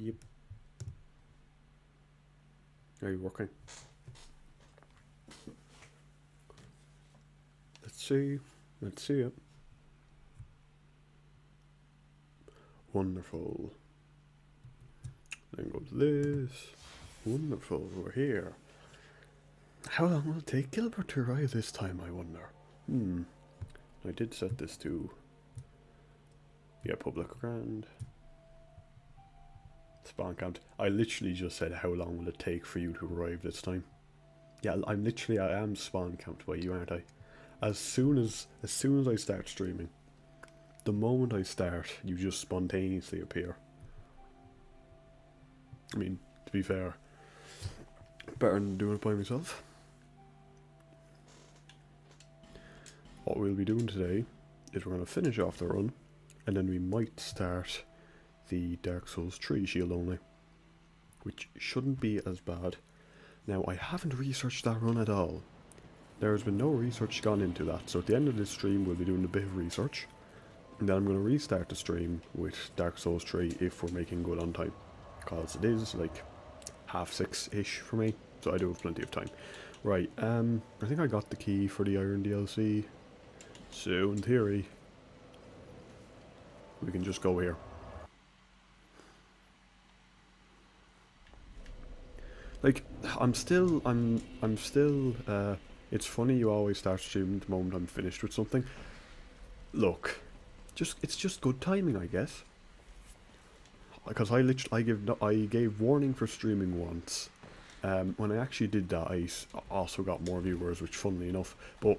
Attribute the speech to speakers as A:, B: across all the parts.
A: Yep. Are you working? Let's see. Let's see it. Wonderful. Then go to this. Wonderful. We're here. How long will it take Gilbert to arrive this time, I wonder? I did set this to... Yeah, public grand. Spawn count. I literally just said how long will it take for you to arrive this time. Yeah, I am spawn count by you, aren't I? As soon as I start streaming, the moment I start, you just spontaneously appear. I mean, to be fair, better than doing it by myself. What we'll be doing today is we're going to finish off the run, and then we might start the Dark Souls 3 shield only, which shouldn't be as bad. Now, I haven't researched that run at all. There's been no research gone into that, so at the end of this stream we'll be doing a bit of research, and then I'm going to restart the stream with Dark Souls 3 if we're making good on time, because it is like 6:30ish for me, so I do have plenty of time. Right, I think I got the key for the Iron DLC, so in theory we can just go here. Like, I'm still, it's funny you always start streaming the moment I'm finished with something. Look, it's just good timing, I guess. Because I gave warning for streaming once. When I actually did that, I also got more viewers, which funnily enough, but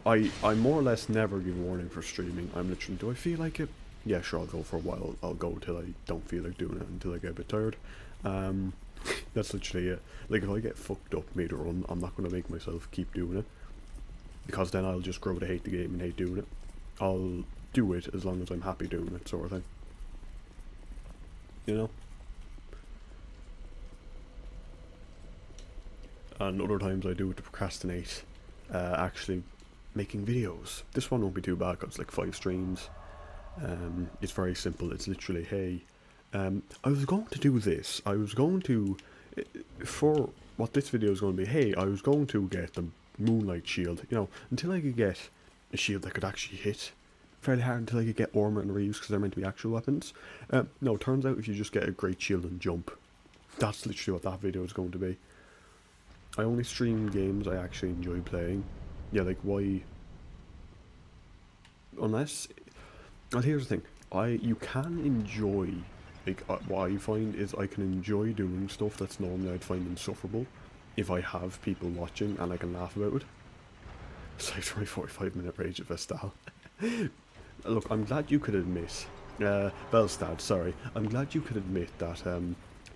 A: I more or less never give warning for streaming. I'm literally, do I feel like it? Yeah, sure, I'll go for a while. I'll go till I don't feel like doing it, until I get a bit tired. That's literally it. Like, if I get fucked up mid run, I'm not going to make myself keep doing it, because then I'll just grow to hate the game and hate doing it. I'll do it as long as I'm happy doing it, sort of thing. You know? And other times I do it to procrastinate actually making videos. This one won't be too bad because it's like 5 streams. It's very simple. It's literally, hey, I was going to do this. I was going to, for what this video is going to be, hey, I was going to get the Moonlight Shield, you know, until I could get a shield that could actually hit fairly hard, until I could get Armor and Reeves, because they're meant to be actual weapons. No, it turns out if you just get a great shield and jump, that's literally what that video is going to be. I only stream games I actually enjoy playing. Yeah, like, why? Unless, well, here's the thing. You can enjoy, like, what I find is I can enjoy doing stuff that's normally I'd find insufferable if I have people watching and I can laugh about it. Aside from my 45-minute Rage at Vestal. Look, I'm glad you could admit, Velstad, sorry, I'm glad you could admit that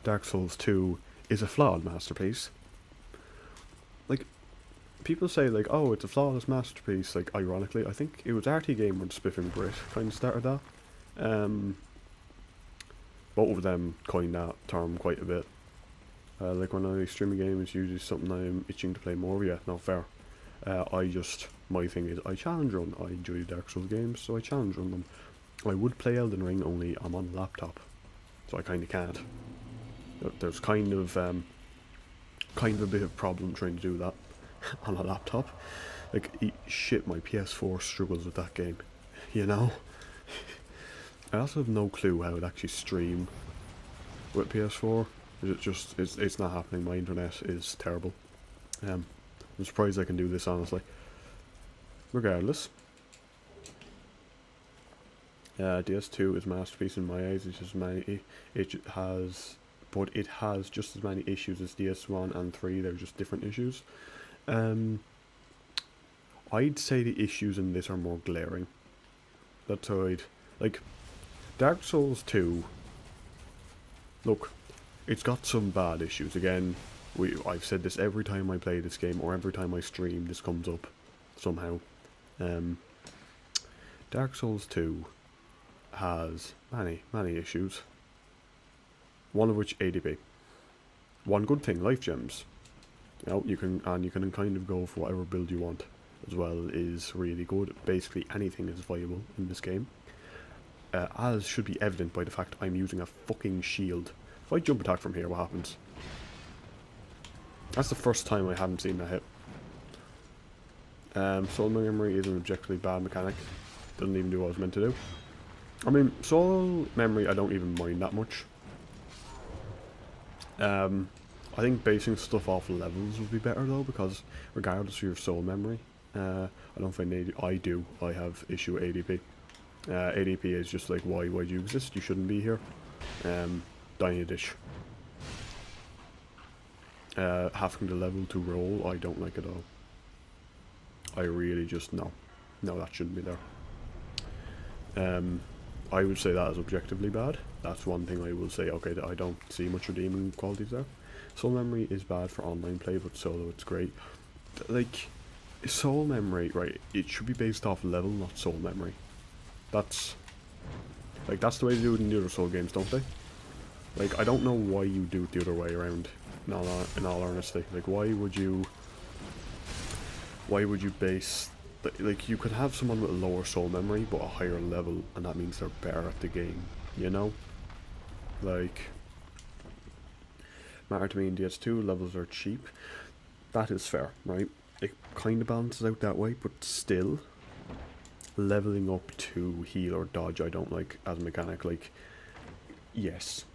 A: Dark Souls 2 is a flawed masterpiece. Like, people say, like, oh, it's a flawless masterpiece, like, ironically. I think it was RT Gamer and Spiffing Brit kind of started that. Both of them coined that term quite a bit. Like, when I stream a game, it's usually something I'm itching to play more of. Yeah, not fair. My thing is, I challenge run. I enjoy Dark Souls games, so I challenge run them. I would play Elden Ring, only I'm on a laptop, so I kind of can't. There's kind of a bit of problem trying to do that on a laptop. Like, shit, my PS4 struggles with that game, you know? I also have no clue how it actually stream with PS4. It's not happening. My internet is terrible. I'm surprised I can do this, honestly. Regardless, DS2 is a masterpiece in my eyes. But it has just as many issues as DS1 and 3. They're just different issues. I'd say the issues in this are more glaring. That's how like, Dark Souls 2, look, it's got some bad issues. Again, I've said this every time I play this game, or every time I stream, this comes up somehow. Dark Souls 2 has many issues. One of which ADP. One good thing, life gems. You know, you can kind of go for whatever build you want as well, is really good. Basically anything is viable in this game. as should be evident by the fact I'm using a fucking shield. If I jump attack from here, what happens? That's the first time I haven't seen that hit. Soul Memory is an objectively bad mechanic. Doesn't even do what I was meant to do. I mean, Soul Memory I don't even mind that much. I think basing stuff off levels would be better though, because regardless of your Soul Memory, I don't find I have issue with ADP. ADP is just like, why do you exist? You shouldn't be here. Dying a dish. Having the level to roll, I don't like it at all. I really just, no, that shouldn't be there. I would say that is objectively bad. That's one thing I will say, okay, that I don't see much redeeming qualities there. Soul Memory is bad for online play, but solo it's great. Like, Soul Memory, right, it should be based off level, not Soul Memory. That's the way they do it in the other Soul games, don't they? Like, I don't know why you do it the other way around, in all honesty. Like, why would you base... Like, you could have someone with a lower Soul Memory, but a higher level, and that means they're better at the game, you know? Like, matter to me in DS2, levels are cheap. That is fair, right? It kind of balances out that way, but still, leveling up to heal or dodge I don't like as a mechanic. Like, yes.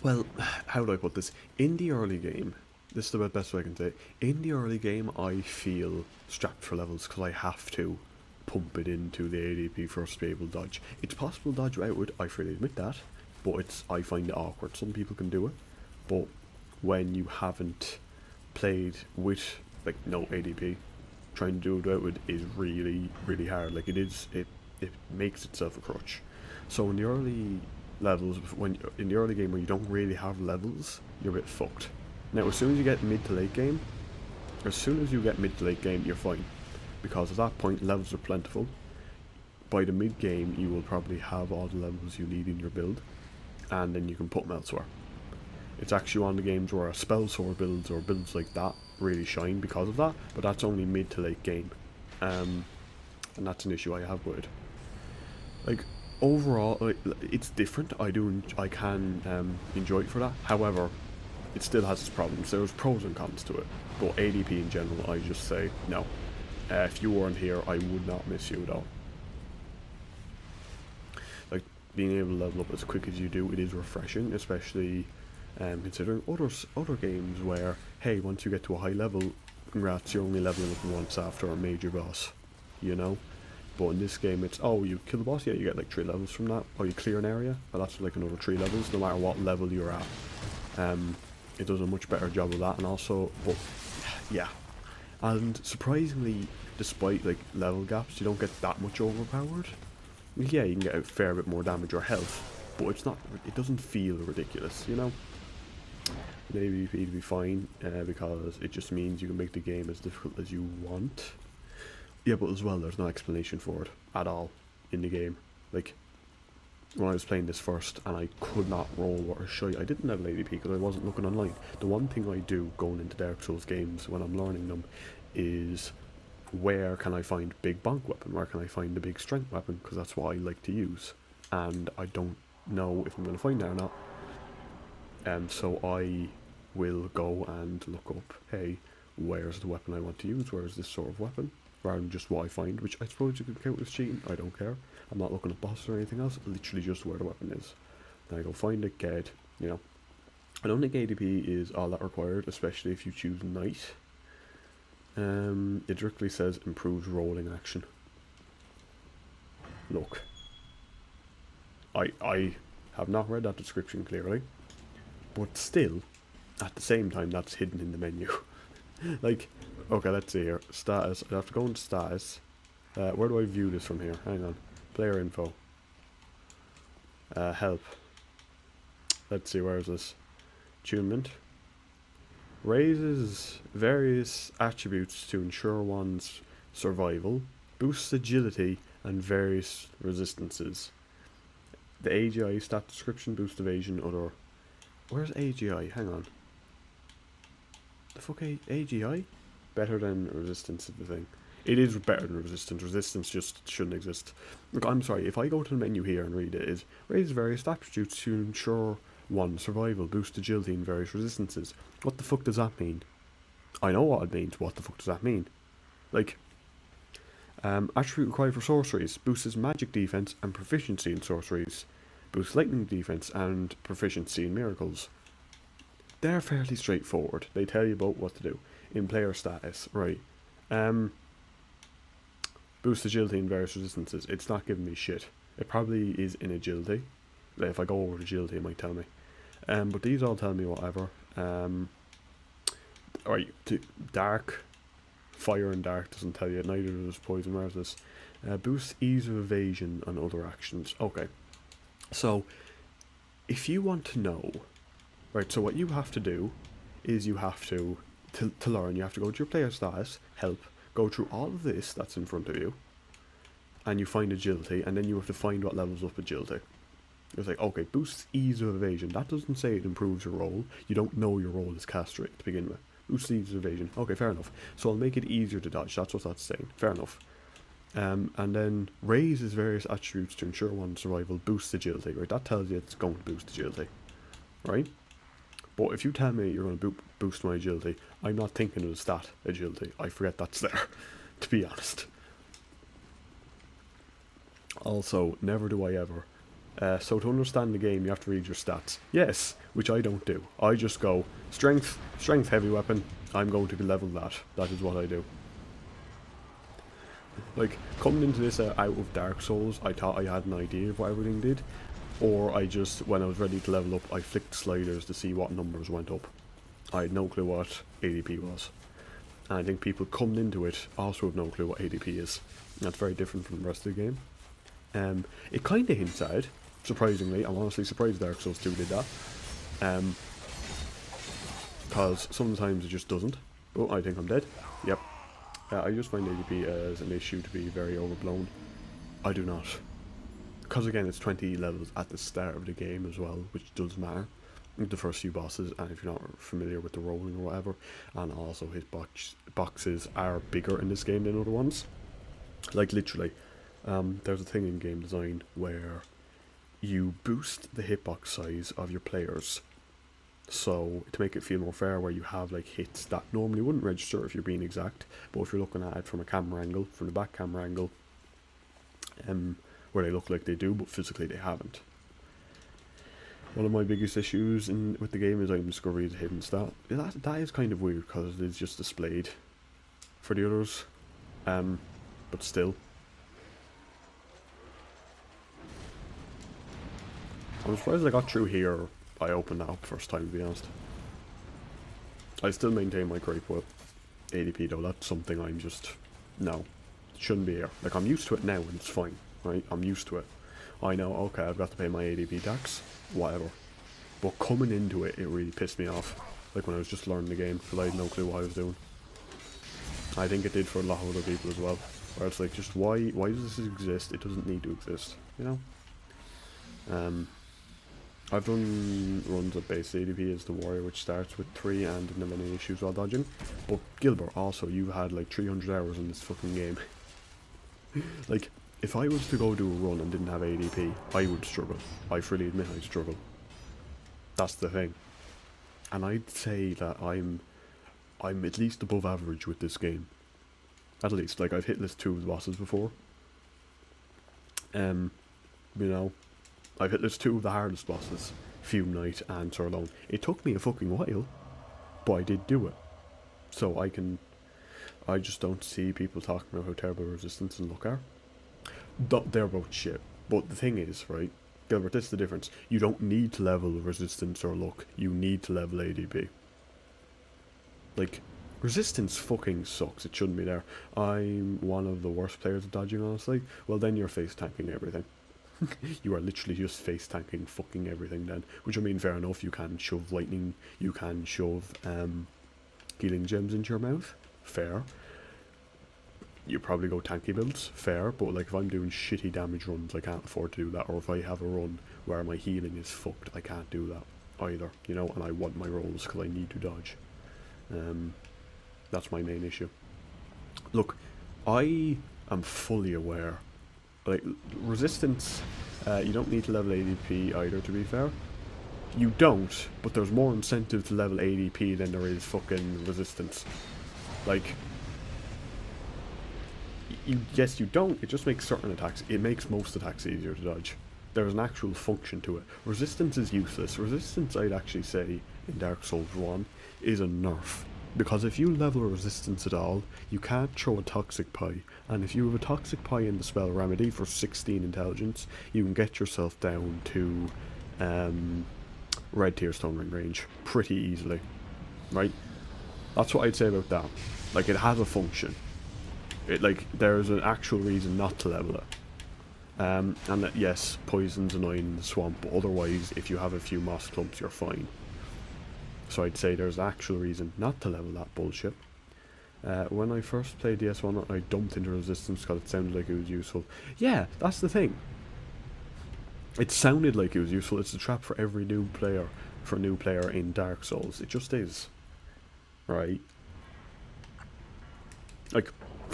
A: Well, how do I put this? In the early game, this is the best way I can say it. In the early game, I feel strapped for levels because I have to pump it into the ADP for us to be able to dodge. It's possible to dodge without it, I freely admit that, but I find it awkward. Some people can do it, but when you haven't played with like no ADP, trying to do it without it is really, really hard. Like, it makes itself a crutch. So in the early levels, in the early game where you don't really have levels, you're a bit fucked. Now, as soon as you get mid to late game, you're fine, because at that point levels are plentiful. By the mid game, you will probably have all the levels you need in your build, and then you can put them elsewhere. It's actually one of the games where spell sword builds or builds like that really shine because of that, but that's only mid to late game, and that's an issue I have with it. Like, overall, it's different. I can enjoy it for that. However, it still has its problems. There's pros and cons to it, but ADP in general, I just say no. If you weren't here, I would not miss you at all. Like, being able to level up as quick as you do, it is refreshing, especially considering other games where, hey, once you get to a high level, congrats, you're only leveling up once after a major boss, you know? But in this game, it's, oh, you kill the boss, yeah, you get like 3 levels from that. Or you clear an area, well, that's like another 3 levels, no matter what level you're at. It does a much better job of that, and also, but, yeah. And surprisingly, despite like level gaps, you don't get that much overpowered. Yeah, you can get a fair bit more damage or health, but it doesn't feel ridiculous, you know? Maybe it'd be fine, because it just means you can make the game as difficult as you want. Yeah, but as well, there's no explanation for it at all in the game. Like, when I was playing this first and I could not roll or shy, I didn't have ADP because I wasn't looking online. The one thing I do going into Dark Souls games when I'm learning them is, where can I find big bonk weapon? Where can I find the big strength weapon? Because that's what I like to use. And I don't know if I'm going to find that or not. So I will go and look up, hey, where's the weapon I want to use? Where's this sort of weapon? Rather than just what I find, which I suppose you could count as cheating. I don't care. I'm not looking at bosses or anything else. Literally just where the weapon is. Then I go find it, get it, you know. I don't think ADP is all that required, especially if you choose Knight. It directly says improves rolling action. Look. I have not read that description clearly. But still, at the same time, that's hidden in the menu. Like, okay, let's see here. Status. I have to go into status. Where do I view this from here? Hang on. Player info. Help. Let's see, where is this? Attunement. Raises various attributes to ensure one's survival. Boosts agility and various resistances. The AGI stat description, boost evasion, other... Where's AGI? Hang on. The fuck AGI? Better than resistance is the thing. It is better than resistance. Resistance just shouldn't exist. Look, I'm sorry, if I go to the menu here and read it, is raise various attributes to ensure 1. Survival, boost agility in various resistances. What the fuck does that mean? I know what it means, what the fuck does that mean? Like, attribute required for sorceries, boosts magic defense and proficiency in sorceries. Boosts lightning defense and proficiency in miracles. They're fairly straightforward. They tell you about what to do. In player status, right. Boost agility in various resistances. It's not giving me shit. It probably is in agility. If I go over to agility, it might tell me. But these all tell me whatever. Alright, dark. Fire and dark doesn't tell you. Neither does poison. Where's this? Boost ease of evasion and other actions. Okay. So, if you want to know... Right, so what you have to do is you have to learn, you have to go to your player status, help, go through all of this that's in front of you, and you find agility, and then you have to find what levels up agility. It's like, okay, boosts ease of evasion. That doesn't say it improves your roll. You don't know your roll is cast rate to begin with. Boosts ease of evasion. Okay, fair enough. So I'll make it easier to dodge. That's what that's saying. Fair enough. And then raises various attributes to ensure 1 survival, boosts agility. Right, that tells you it's going to boost agility. Right? But if you tell me you're going to boost my agility, I'm not thinking of the stat agility. I forget that's there, to be honest. Also, never do I ever. So to understand the game, you have to read your stats. Yes, which I don't do. I just go, strength, heavy weapon, I'm going to level that. That is what I do. Like, coming into this out of Dark Souls, I thought I had an idea of what everything did. Or I just, when I was ready to level up, I flicked sliders to see what numbers went up. I had no clue what ADP was. And I think people coming into it also have no clue what ADP is. That's very different from the rest of the game. It kind of hints at it, surprisingly. I'm honestly surprised Dark Souls 2 did that. Because sometimes it just doesn't. Oh, I think I'm dead. Yep. I just find ADP as an issue to be very overblown. I do not. Because again, it's 20 levels at the start of the game as well, which does matter. The first few bosses, and if you're not familiar with the rolling or whatever, and also his boxes are bigger in this game than other ones. Like literally, there's a thing in game design where you boost the hitbox size of your players. So to make it feel more fair, where you have like hits that normally wouldn't register if you're being exact, but if you're looking at it from a camera angle, from the back camera angle, where they look like they do, but physically they haven't. One of my biggest issues with the game is item discovery is a hidden stat. That is kind of weird because it is just displayed for the others, but still. I'm surprised I got through here. I opened that up first time, to be honest. I still maintain my gripe with ADP though. That's something I'm just, no, it shouldn't be here. Like, I'm used to it now and it's fine. Right, I'm used to it. I know, okay, I've got to pay my ADP tax, whatever. But coming into it, it really pissed me off. Like when I was just learning the game, because I had no clue what I was doing. I think it did for a lot of other people as well. Where it's like, just why does this exist? It doesn't need to exist, you know? I've done runs at base ADP as the warrior, which starts with 3 and didn't have any issues while dodging. But Gilbert, also, you had like 300 hours in this fucking game. Like, if I was to go do a run and didn't have ADP, I would struggle. I freely admit I'd struggle. That's the thing. And I'd say that I'm at least above average with this game. At least, like, I've hit list 2 of the bosses before. You know, I've hit list 2 of the hardest bosses, Fume Knight and Surlone. It took me a fucking while, but I did do it. So I just don't see people talking about how terrible resistance and luck are. They're both shit. But the thing is, right, Gilbert, this is the difference. You don't need to level resistance or luck. You need to level ADP. Like, resistance fucking sucks. It shouldn't be there. I'm one of the worst players at dodging, honestly. Well, then you're face tanking everything. You are literally just face tanking fucking everything then. Which, I mean, fair enough. You can shove lightning. You can shove healing gems into your mouth. Fair. You probably go tanky builds, fair, but like if I'm doing shitty damage runs, I can't afford to do that, or if I have a run where my healing is fucked, I can't do that either, you know, and I want my rolls because I need to dodge. That's my main issue. Look, I am fully aware. Like, resistance, you don't need to level ADP either, to be fair. You don't, but there's more incentive to level ADP than there is fucking resistance. Like, yes, you don't. It just makes certain attacks. It makes most attacks easier to dodge. There's an actual function to it. Resistance is useless. Resistance, I'd actually say, in Dark Souls 1, is a nerf. Because if you level resistance at all, you can't throw a Toxic Pie. And if you have a Toxic Pie in the spell Remedy for 16 intelligence, you can get yourself down to Red Tier Stone Ring range pretty easily. Right? That's what I'd say about that. Like, it has a function. There's an actual reason not to level it. And that, yes, poison's annoying in the swamp, but otherwise, if you have a few moss clumps, you're fine. So I'd say there's an actual reason not to level that bullshit. When I first played DS1, I dumped into resistance because it sounded like it was useful. Yeah, that's the thing. It sounded like it was useful. It's a trap for every new player, in Dark Souls. It just is. Right? Like,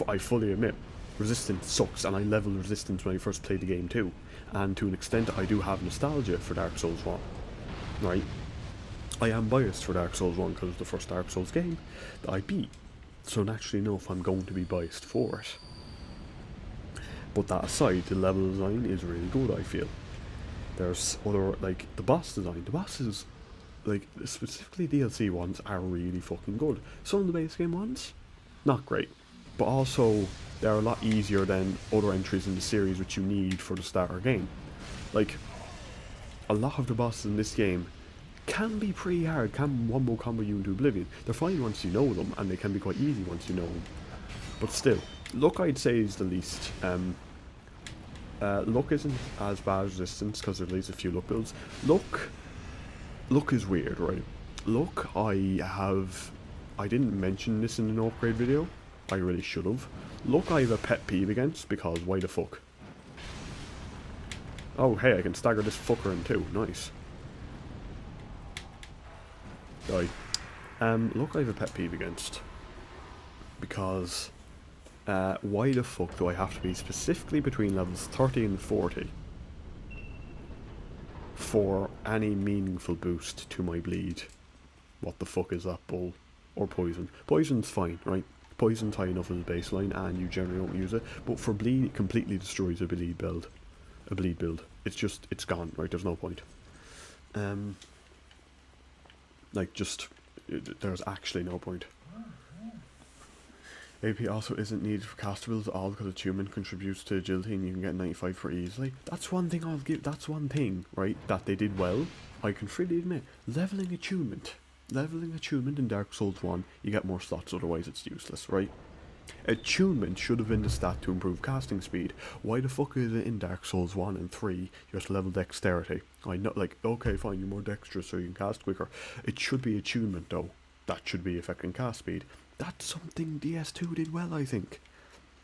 A: I fully admit, resistance sucks, and I leveled resistance when I first played the game too. And to an extent, I do have nostalgia for Dark Souls 1. Right? I am biased for Dark Souls 1 because it's the first Dark Souls game that I beat. So naturally enough, I'm going to be biased for it. But that aside, the level design is really good, I feel. There's other, like, the boss design. The bosses, like, specifically DLC ones, are really fucking good. Some of the base game ones, not great. But also, they're a lot easier than other entries in the series which you need for the starter game. Like, a lot of the bosses in this game can be pretty hard, can wombo combo you into oblivion. They're fine once you know them, and they can be quite easy once you know them. But still, luck I'd say is the least. Luck isn't as bad as resistance because there's at least a few luck builds. Luck is weird, right? Luck, I didn't mention this in an upgrade video. I really should have. Luck I have a pet peeve against because why the fuck? Oh hey, I can stagger this fucker in two. Nice. Die. Luck I have a pet peeve against because why the fuck do I have to be specifically between levels 30 and 40 for any meaningful boost to my bleed? What the fuck is that bull? Or poison. Poison's fine, right? Poison's high enough as a baseline and you generally don't use it, but for bleed it completely destroys a bleed build. It's gone, right? There's no point. There's actually no point. AP also isn't needed for castables at all because attunement contributes to agility and you can get 95 for easily. That's one thing I'll give, that's one thing, right, that they did well. I can freely admit, leveling attunement in Dark Souls 1, you get more slots, otherwise it's useless, right? Attunement should have been the stat to improve casting speed. Why the fuck is it in Dark Souls 1 and 3 you have to level dexterity? I know, like, okay fine, you're more dexterous so you can cast quicker. It should be attunement though. That should be affecting cast speed. That's something DS2 did well, I think.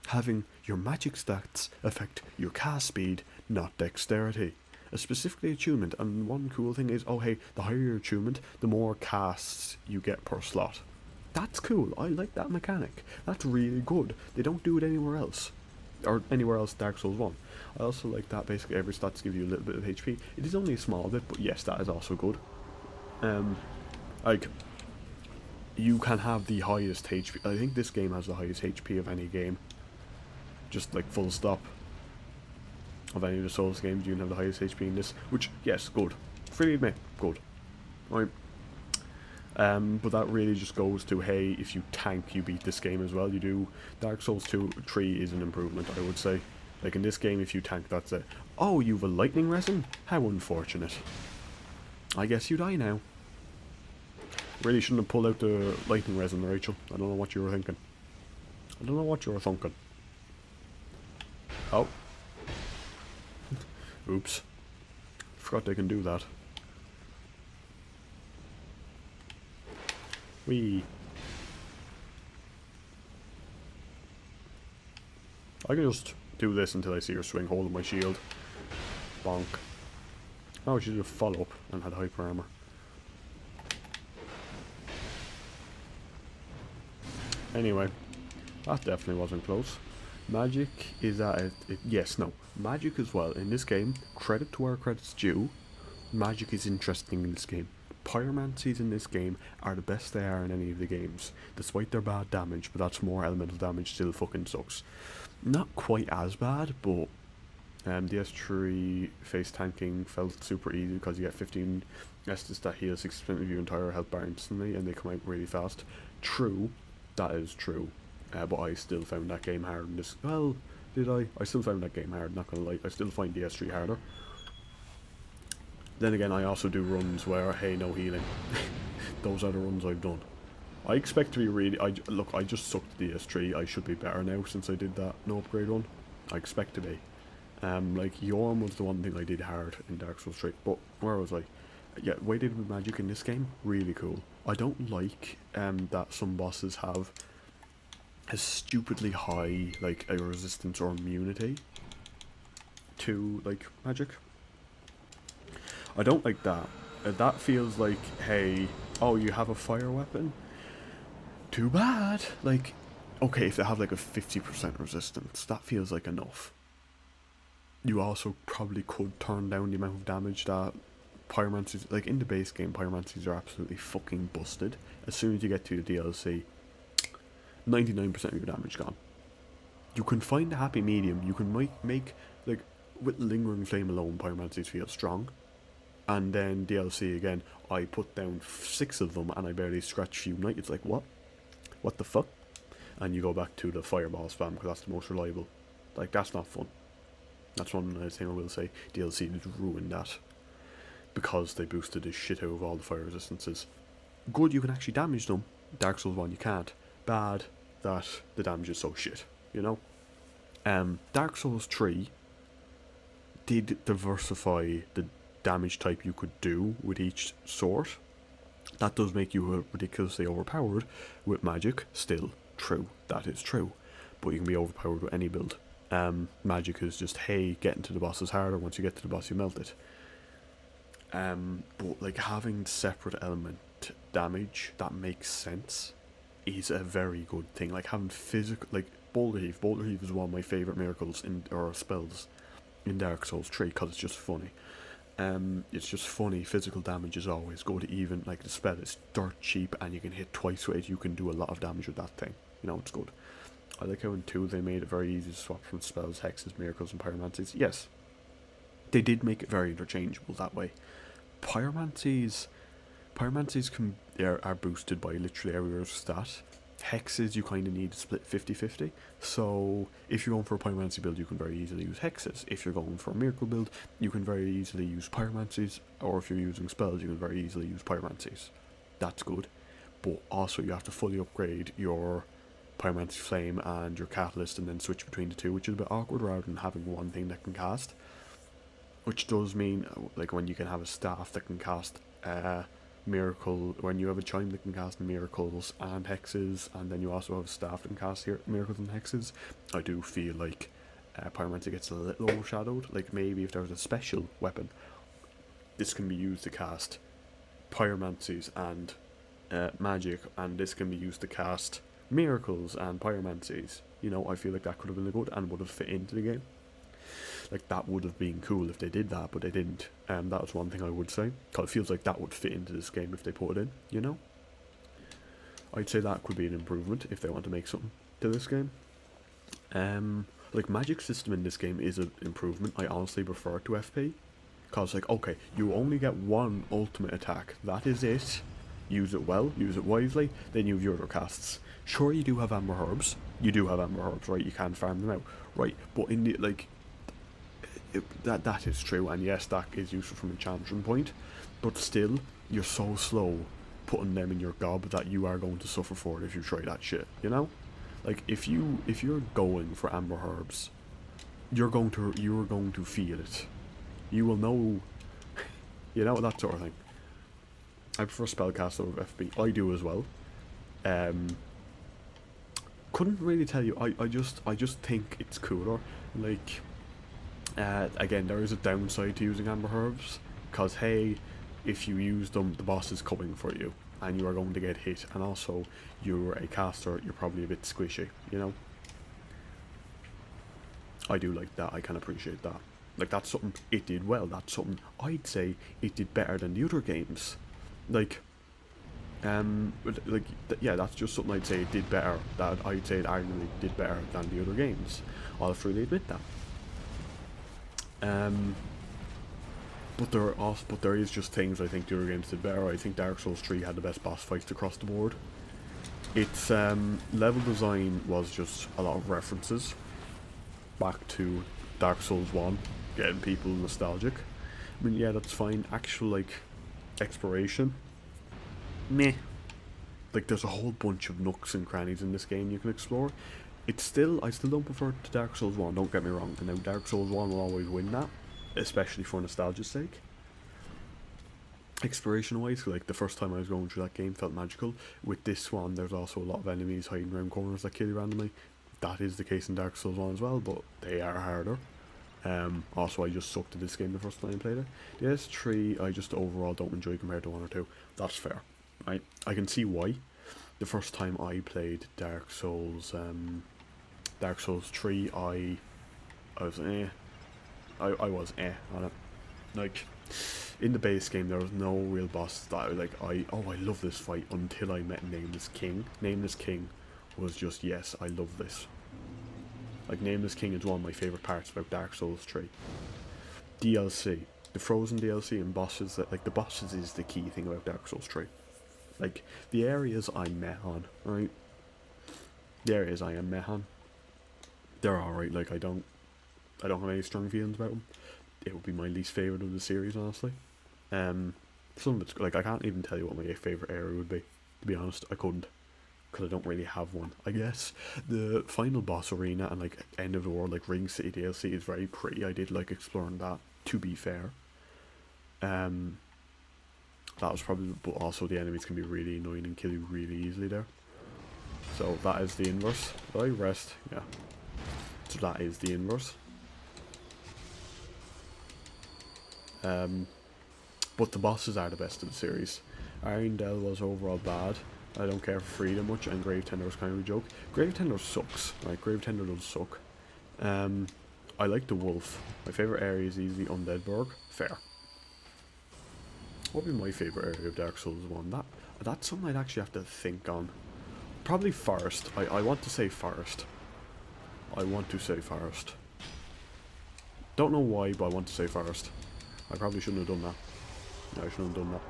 A: Having your magic stats affect your cast speed, not dexterity. Specifically attunement, and one cool thing is, oh hey, the higher your attunement, the more casts you get per slot. That's cool, I like that mechanic. That's really good. They don't do it anywhere else. Or anywhere else Dark Souls 1. I also like that basically every stats give you a little bit of HP. It is only a small bit, but yes, that is also good. Like, you can have the highest HP. I think this game has the highest HP of any game. Just like full stop. Of any of the Souls games, you can have the highest HP in this. Which, yes, good. Freely admit, good. Right. But that really just goes to, hey, if you tank, you beat this game as well. You do. Dark Souls 3 is an improvement, I would say. Like in this game, if you tank, that's it. Oh, you've a lightning resin? How unfortunate. I guess you die now. Really shouldn't have pulled out the lightning resin, Rachel. I don't know what you were thinking. Oh. Oops. Forgot they can do that. Whee. I can just do this until I see her swing holding my shield. Bonk. Oh, she did a follow up and had hyper armor. Anyway, that definitely wasn't close. Magic is at yes, no. Magic as well. In this game, credit to where credit's due, magic is interesting in this game. Pyromancies in this game are the best they are in any of the games. Despite their bad damage, but that's more elemental damage, still fucking sucks. Not quite as bad, but DS3 face tanking felt super easy because you get 15 Estus that heal 60% of your entire health bar instantly and they come out really fast. True, that is true. But I still found that game hard in this. Well, did I? I still found that game hard, not gonna lie. I still find DS3 harder. Then again, I also do runs where, hey, no healing. Those are the runs I've done. I expect to be really. Look, I just sucked DS3. I should be better now since I did that no upgrade run. I expect to be. Like, Yorm was the one thing I did hard in Dark Souls 3. But where was I? Yeah, way they did with magic in this game, really cool. I don't like that some bosses have a stupidly high, like, a resistance or immunity to, like, magic. I don't like that. That feels like, hey, oh, you have a fire weapon? Too bad. Like, okay, if they have like a 50% resistance, that feels like enough. You also probably could turn down the amount of damage that pyromancies, like in the base game, pyromancies are absolutely fucking busted. As soon as you get to the DLC, 99% of your damage gone. You can find a happy medium. You can make like, with lingering flame alone, pyromancies feel strong. And then DLC again, I put down 6 of them and I barely scratched Unite. It's like, what? What the fuck? And you go back to the fireball spam because that's the most reliable. Like, that's not fun. That's one thing I will say. DLC did ruin that. Because they boosted the shit out of all the fire resistances. Good, you can actually damage them. Dark Souls 1 you can't. Bad that the damage is so shit, you know? Dark Souls 3 did diversify the damage type you could do with each sword. That does make you ridiculously overpowered with magic. Still true, that is true, but you can be overpowered with any build. Magic is just, hey, getting to the boss is harder. Once you get to the boss you melt it. But like having separate element damage that makes sense is a very good thing. Like having physical, like Boulder Heave is one of my favourite miracles or spells in Dark Souls 3 because it's just funny. It's just funny. Physical damage is always good. Even like the spell is dirt cheap and you can hit twice with it. You can do a lot of damage with that thing. You know, it's good. I like how in 2 they made it very easy to swap from spells, hexes, miracles and pyromancies. Yes, they did make it very interchangeable that way. Pyromancies are boosted by literally every other stat. Hexes you kind of need to split 50-50. So if you're going for a pyromancy build, you can very easily use hexes. If you're going for a miracle build, you can very easily use pyromancies. Or if you're using spells, you can very easily use pyromancies. That's good. But also you have to fully upgrade your pyromancy flame and your catalyst and then switch between the two, which is a bit awkward rather than having one thing that can cast. Which does mean, like, when you can have a staff that can cast miracle, when you have a chime that can cast miracles and hexes, and then you also have a staff that can cast miracles and hexes, I do feel like pyromancy gets a little overshadowed. Like, maybe if there was a special weapon, this can be used to cast pyromancies and magic, and this can be used to cast miracles and pyromancies. You know, I feel like that could have been good and would have fit into the game. Like, that would have been cool if they did that, but they didn't. That was one thing I would say. Because it feels like that would fit into this game if they put it in, you know? I'd say that could be an improvement if they want to make something to this game. Like, magic system in this game is an improvement. I honestly prefer it to FP. Because, like, okay, you only get one ultimate attack. That is it. Use it well, use it wisely, then you have your other casts. Sure, you do have Amber Herbs. You do have Amber Herbs, right? You can farm them out, right? But in the, like... that is true, and yes, that is useful from a enchanting point, but still, you're so slow putting them in your gob that you are going to suffer for it if you try that shit, you know? Like, if you're going for Amber Herbs, you're going to feel it. You will know, you know, that sort of thing. I prefer Spellcaster over FB. I do as well. Couldn't really tell you. I just think it's cooler. Like, again, there is a downside to using Amber Herbs, because hey, if you use them, the boss is coming for you, and you are going to get hit, and also you're a caster, you're probably a bit squishy, you know? I do like that. I can appreciate that. Like, that's something it did well. That's something I'd say it did better than the other games. Like, yeah, that's just something I'd say it did better. That I'd say it arguably did better than the other games. I'll freely admit that. But there is just things I think the other games did better. I think Dark Souls 3 had the best boss fights across the board. Its level design was just a lot of references back to Dark Souls 1, getting people nostalgic. I mean, yeah, that's fine. Actual, like, exploration, meh. Like, there's a whole bunch of nooks and crannies in this game you can explore. I still don't prefer it to Dark Souls 1, don't get me wrong. And now Dark Souls 1 will always win that, especially for nostalgia's sake. Exploration wise, like the first time I was going through that game felt magical. With this one, there's also a lot of enemies hiding around corners that kill you randomly. That is the case in Dark Souls 1 as well, but they are harder. Also, I just sucked at this game the first time I played it. The S3 I just overall don't enjoy compared to 1 or 2. That's fair. I can see why. The first time I played Dark Souls 3, I was I was on it. Like, in the base game there was no real boss that I was like, I love this fight, until I met Nameless King. Nameless King was just, yes, I love this. Like, Nameless King is one of my favourite parts about Dark Souls 3. DLC. The Frozen DLC and bosses, that, like, the bosses is the key thing about Dark Souls 3. Like, the areas I'm meh on, right? The areas I am meh on, they're alright. Like, I don't have any strong feelings about them. It would be my least favourite of the series, honestly. Some of it's, like, I can't even tell you what my favourite area would be, to be honest. I couldn't, because I don't really have one. I guess the final boss arena and, like, end of the world, like Ring City DLC, is very pretty. I did like exploring that, to be fair. That was probably, but also the enemies can be really annoying and kill you really easily there. So that is the inverse. Did I rest? Yeah. So that is the inverse. But the bosses are the best of the series. Arendelle was overall bad. I don't care for Freedom much, and Gravetender was kind of a joke. Gravetender sucks, right? Gravetender does suck. I like the Wolf. My favourite area is easily Undeadburg. Fair. What would be my favourite area of Dark Souls 1? That's something I'd actually have to think on. Probably Forest. I want to say Forest. Don't know why, but I want to say Forest. I probably shouldn't have done that. I shouldn't have done that.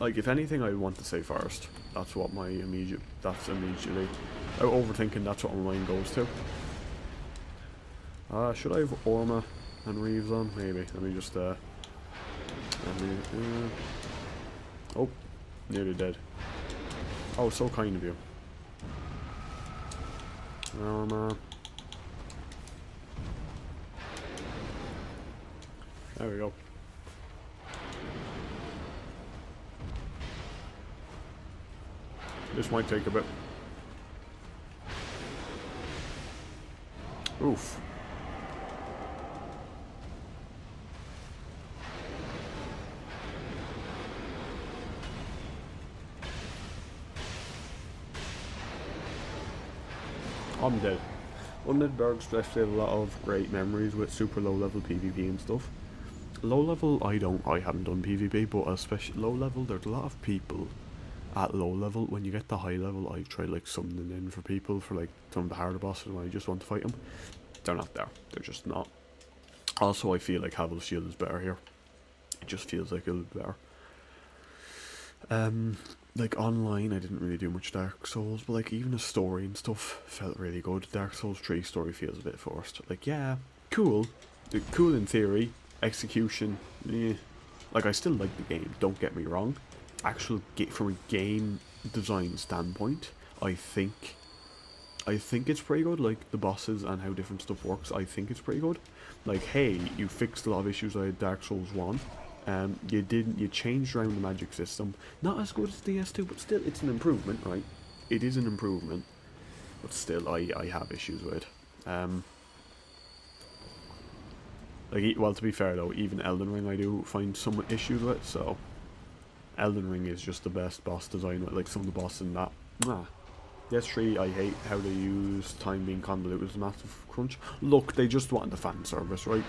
A: Like, if anything, I want to say Forest. That's what my immediately, without overthinking, that's what my mind goes to. Should I have Orma and Reeves on? Maybe. Let me just, oh, nearly dead. Oh, so kind of you. Orma. There we go. This might take a bit. Oof. I'm dead. Undeadburg's left a lot of great memories with super low level PvP and stuff. Low level, I haven't done PvP, but especially low level, there's a lot of people at low level. When you get to high level, I try like summoning in for people for like some of the harder bosses, and I just want to fight them. They're not there. They're just not. Also, I feel like Havel's Shield is better here. It just feels like it'll be better. Like online, I didn't really do much Dark Souls, but like even the story and stuff felt really good. Dark Souls 3 story feels a bit forced. Like, yeah, cool. Cool in theory. Execution, eh. Like, I still like the game, don't get me wrong. From a game design standpoint, I think it's pretty good. Like, the bosses and how different stuff works, I think it's pretty good. Like, hey, you fixed a lot of issues I had Dark Souls 1. You changed around the magic system. Not as good as DS2, but still, it's an improvement, right? It is an improvement. But still, I have issues with it. Like, well, to be fair though, even Elden Ring I do find some issues with, so Elden Ring is just the best boss design with, like, some of the bosses in that. DS3, I hate how they use time being convoluted as a massive crunch. Look, they just want the fan service, right?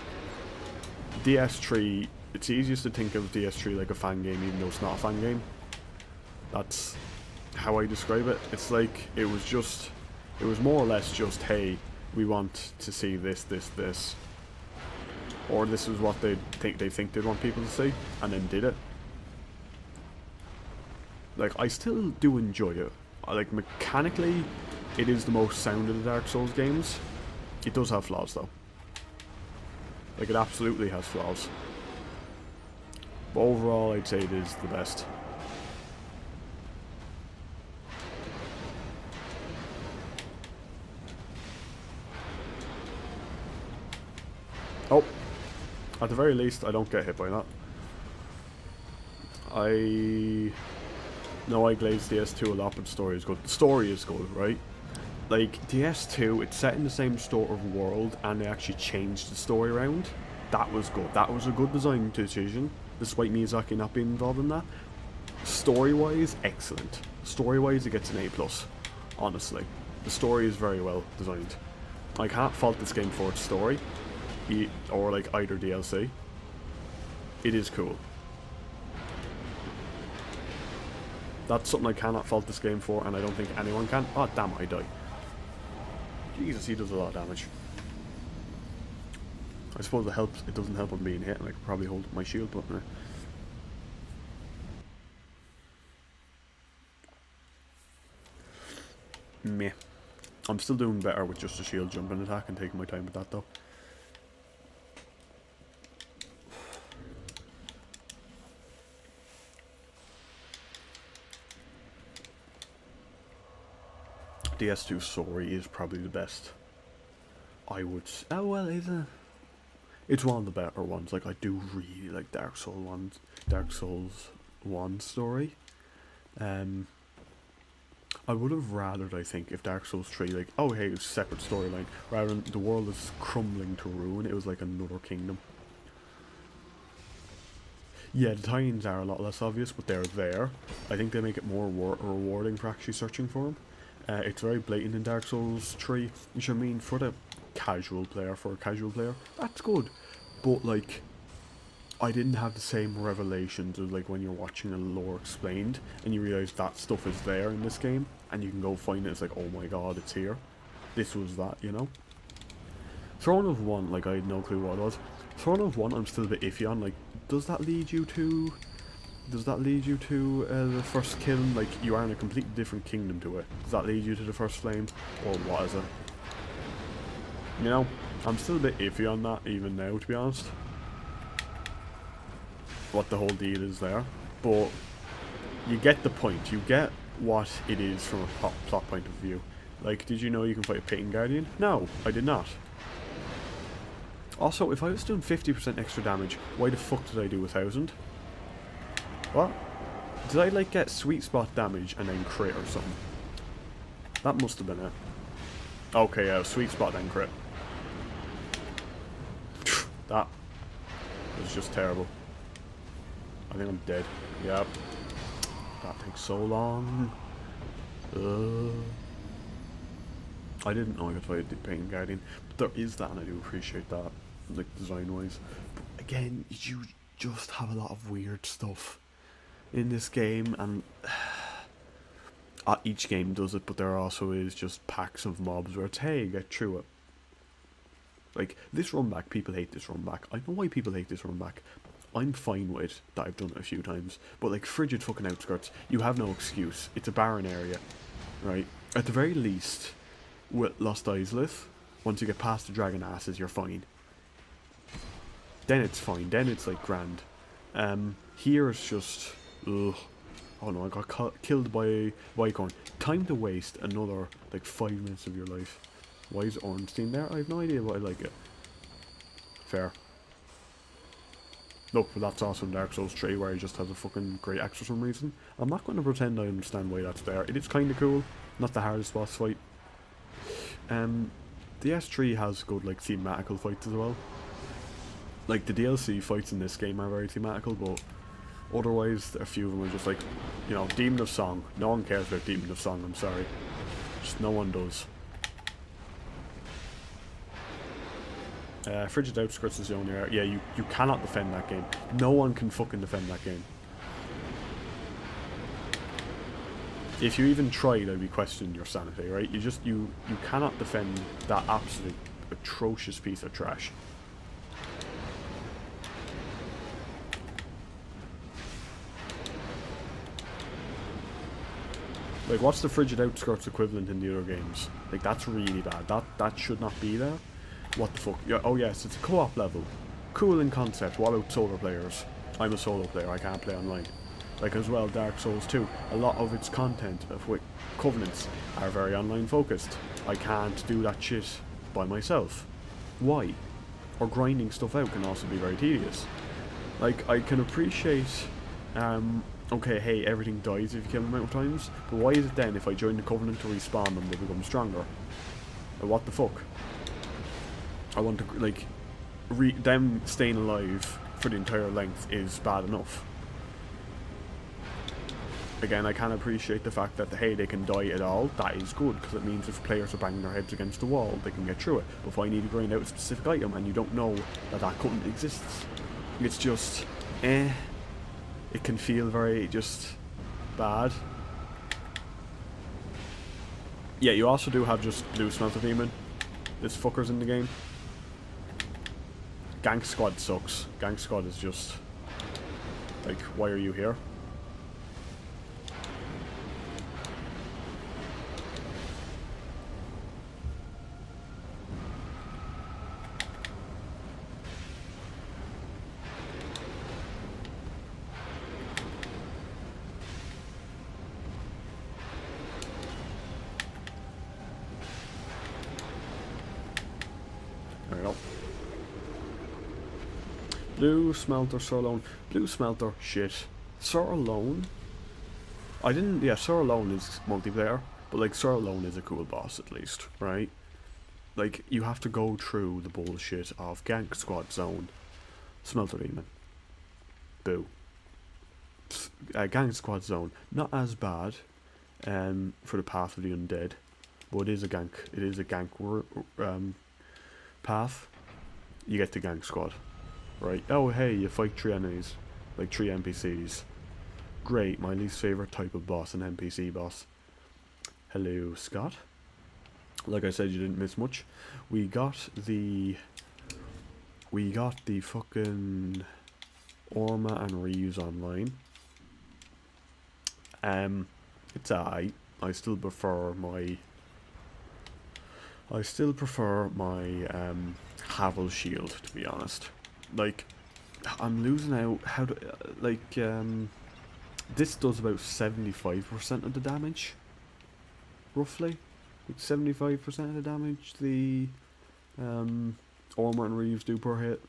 A: DS3, it's easiest to think of DS3 like a fan game, even though it's not a fan game. That's how I describe it. It's like, it was more or less just, hey, we want to see this, this, this. Or this is what they think they'd want people to see, and then did it. Like, I still do enjoy it. Like, mechanically, it is the most sound of the Dark Souls games. It does have flaws, though. Like, it absolutely has flaws. But overall, I'd say it is the best. Oh. At the very least, I don't get hit by that. No, I glazed DS2 a lot, but the story is good. The story is good, right? Like, DS2, it's set in the same sort of world, and they actually changed the story around. That was good. That was a good design decision, despite Miyazaki not being involved in that. Story-wise, excellent. Story-wise, it gets an A+, honestly. The story is very well designed. I can't fault this game for its story, or like either DLC. It is cool. That's something I cannot fault this game for, and I don't think anyone can. Oh, damn, I die. Jesus, he does a lot of damage. I suppose it doesn't help him being hit, and I could probably hold my shield button. Meh. I'm still doing better with just a shield jumping attack and taking my time with that, though. DS2 story is probably the best. I would. Oh well, it's one of the better ones. Like, I do really like Dark Souls 1 story. I would have rathered, I think, if Dark Souls 3, like, oh hey, it was a separate storyline, rather than the world is crumbling to ruin, it was like another kingdom. Yeah, the tie-ins are a lot less obvious, but they're there. I think they make it more rewarding for actually searching for them. It's very blatant in Dark Souls 3, which I mean, for a casual player, that's good. But, like, I didn't have the same revelations as, like, when you're watching a lore explained, and you realise that stuff is there in this game, and you can go find it, it's like, oh my god, it's here. This was that, you know? Throne of One, like, I had no clue what it was. Throne of One, I'm still a bit iffy on, like, does that lead you to the first kill? Like, you are in a completely different kingdom to it. Does that lead you to the first flame? Or what is it? You know, I'm still a bit iffy on that even now, to be honest. What the whole deal is there. But you get the point. You get what it is from a plot point of view. Like, did you know you can fight a Payton Guardian? No, I did not. Also, if I was doing 50% extra damage, why the fuck did I do 1,000? What? Did I, like, get sweet spot damage and then crit or something? That must have been it. Okay, yeah, sweet spot then crit. That was just terrible. I think I'm dead. Yep. That takes so long. I didn't know I could fight the Payton Guardian, but there is that, and I do appreciate that, like, design-wise. But again, you just have a lot of weird stuff in this game, and each game does it, but there also is just packs of mobs where it's, hey, get through it. Like, this run back, people hate this run back. I know why people hate this run back. I'm fine with it, that I've done it a few times. But, like, frigid fucking outskirts, you have no excuse. It's a barren area, right? At the very least, with Lost Isleth, once you get past the dragon asses, you're fine. Then it's fine. Then it's, like, grand. Here it's just, ugh. Oh no, I got killed by a Vicorn. Time to waste another, like, 5 minutes of your life. Why is Ornstein there? I have no idea, but I like it. Fair. Look, but that's also in Dark Souls 3, where he just has a fucking great axe for some reason. I'm not going to pretend I understand why that's there. It is kind of cool. Not the hardest boss fight. The S3 has good, like, thematical fights as well. Like, the DLC fights in this game are very thematical, but otherwise, a few of them are just like, you know, Demon of Song. No one cares about Demon of Song, I'm sorry. Just no one does. Frigid Outskirts is the only area. Yeah, you cannot defend that game. No one can fucking defend that game. If you even tried, I'd be questioning your sanity, right? You cannot defend that absolute atrocious piece of trash. Like, what's the Frigid Outskirts equivalent in the other games? Like, that's really bad. That should not be there. What the fuck? Yeah, oh yes, it's a co-op level. Cool in concept. What about solo players? I'm a solo player, I can't play online. Like, as well, Dark Souls 2, a lot of its content of Covenants are very online focused. I can't do that shit by myself. Why? Or grinding stuff out can also be very tedious. Like, I can appreciate, okay, hey, everything dies if you kill them amount of times, but why is it then if I join the Covenant to respawn them, they become stronger? What the fuck? I want to, like, them staying alive for the entire length is bad enough. Again, I can appreciate the fact that, hey, they can die at all. That is good, because it means if players are banging their heads against the wall, they can get through it. But if I need to grind out a specific item and you don't know that that couldn't exist, it's just, it can feel very, just, bad. Yeah, you also do have just Blue Smelter Demon. This fucker's in the game. Gank Squad sucks. Gank Squad is just, like, why are you here? There we go. Blue Smelter, Sur Alone. Blue Smelter, shit. Sur Alone? I didn't, yeah, Sur Alone is multiplayer, but like Sur Alone is a cool boss at least, right? Like, you have to go through the bullshit of Gank Squad Zone, Smelter Demon. Boo. Gank Squad Zone, not as bad for the Path of the Undead, but it is a gank path. You get to Gank Squad. Right, oh hey, you fight 3 enemies, like 3 NPCs. Great, my least favourite type of boss, an NPC boss. Hello, Scott. Like I said, you didn't miss much. We got the fucking Orma and Reeves online. It's aight. I still prefer my Havel shield, to be honest. Like, I'm losing out. How do, this does about 75% of the damage, roughly. Like 75% of the damage the Orma and Reeves do per hit.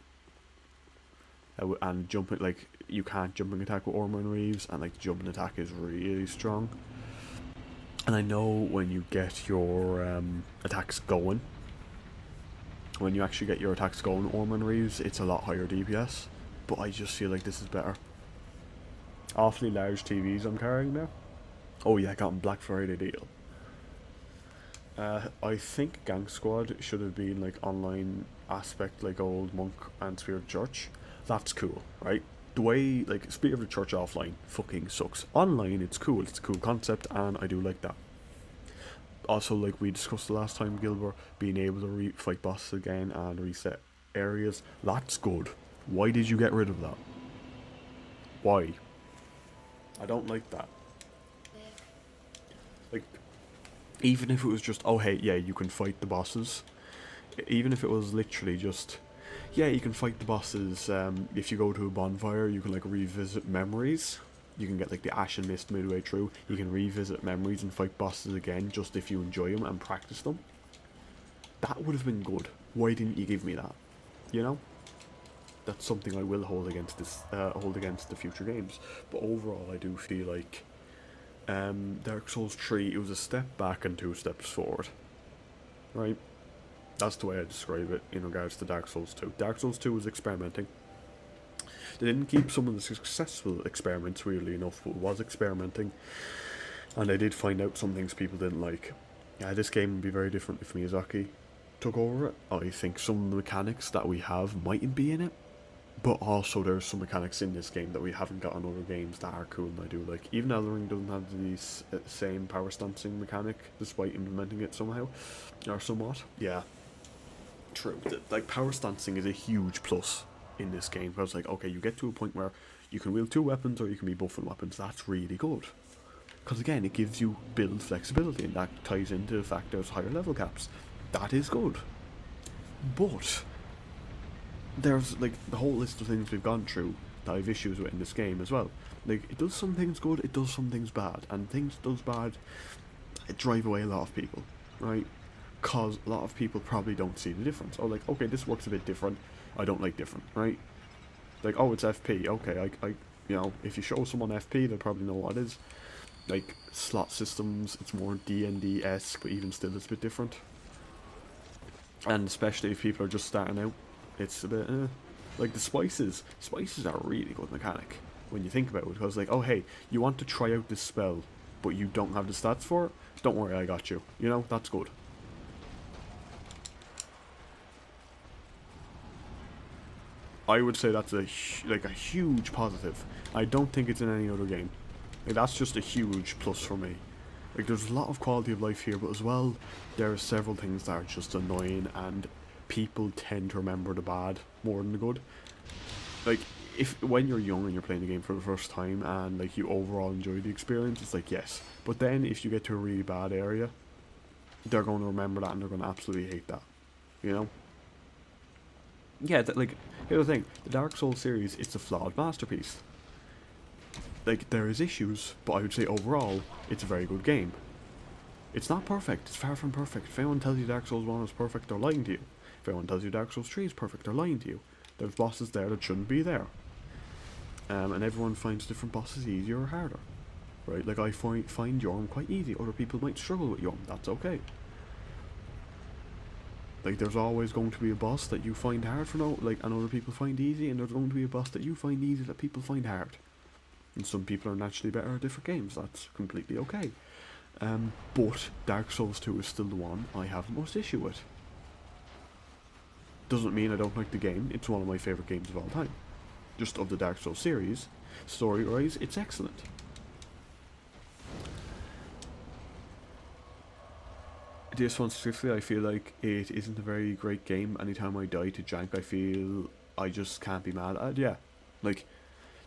A: And jumping, like, you can't jumping attack with Orma and Reeves, and like jumping attack is really strong. And I know when you get your attacks going, when you actually get your attacks going, Orma and Reeves, it's a lot higher DPS. But I just feel like this is better. Awfully large TVs I'm carrying now. Oh yeah, I got a Black Friday deal. I think Gank Squad should have been like online aspect, like old Monk and Spirit Church. That's cool, right? The way, like, Spirit of the Church offline fucking sucks. Online, it's cool. It's a cool concept, and I do like that. Also, like we discussed the last time, Gilbert, being able to fight bosses again and reset areas, that's good. Why did you get rid of that? Why? I don't like that. Like, even if it was just, oh hey, yeah, you can fight the bosses. Even if it was literally just, yeah, you can fight the bosses, if you go to a bonfire, you can like revisit memories. You can get like the Ashen Mist midway through. You can revisit memories and fight bosses again, just if you enjoy them and practice them. That would have been good. Why didn't you give me that? You know? That's something I will hold against the future games. But overall, I do feel like Dark Souls 3, it was a step back and 2 steps forward. Right? That's the way I describe it in regards to Dark Souls 2. Dark Souls 2 was experimenting. They didn't keep some of the successful experiments, weirdly enough, but was experimenting. And they did find out some things people didn't like. Yeah, this game would be very different if Miyazaki took over it. I think some of the mechanics that we have mightn't be in it, but also there's some mechanics in this game that we haven't got in other games that are cool and I do like. Even Elden Ring doesn't have the same power stancing mechanic, despite implementing it somehow, or somewhat. Yeah, true. Like, power stancing is a huge plus in this game, because, like, okay, you get to a point where you can wield two weapons or you can be buffing weapons. That's really good. Because, again, it gives you build flexibility, and that ties into the fact there's higher level caps. That is good. But there's, like, the whole list of things we've gone through that I have issues with in this game as well. Like, it does some things good, it does some things bad, and things it does bad, it drive away a lot of people, right? Because a lot of people probably don't see the difference. Oh, like, okay, this works a bit different, I don't like different, right? Like, oh, it's FP, okay, I you know, if you show someone FP, they'll probably know what it is. Like, slot systems, it's more D&D-esque, but even still it's a bit different. And especially if people are just starting out, it's a bit, like, the spices are a really good mechanic when you think about it, because, like, oh, hey, you want to try out this spell, but you don't have the stats for it, don't worry, I got you, you know, that's good. I would say that's a huge positive. I don't think it's in any other game. Like, that's just a huge plus for me. Like, there's a lot of quality of life here, but as well, there are several things that are just annoying, and people tend to remember the bad more than the good. Like, if when you're young and you're playing the game for the first time, and, like, you overall enjoy the experience, it's like, yes. But then, if you get to a really bad area, they're going to remember that, and they're going to absolutely hate that. You know? Yeah, like, here's the thing. The Dark Souls series, it's a flawed masterpiece. Like, there is issues, but I would say overall, it's a very good game. It's not perfect, it's far from perfect. If anyone tells you Dark Souls 1 is perfect, they're lying to you. If anyone tells you Dark Souls 3 is perfect, they're lying to you. There's bosses there that shouldn't be there. And everyone finds different bosses easier or harder. Right, like, I find Yorm quite easy, other people might struggle with Yorm, that's okay. Like, there's always going to be a boss that you find hard and other people find easy, and there's going to be a boss that you find easy that people find hard. And some people are naturally better at different games, that's completely okay. But Dark Souls 2 is still the one I have the most issue with. Doesn't mean I don't like the game, it's one of my favourite games of all time. Just of the Dark Souls series, story-wise, it's excellent. This one specifically, I feel like it isn't a very great game. Anytime I die to jank, I feel I just can't be mad at it. Yeah, like,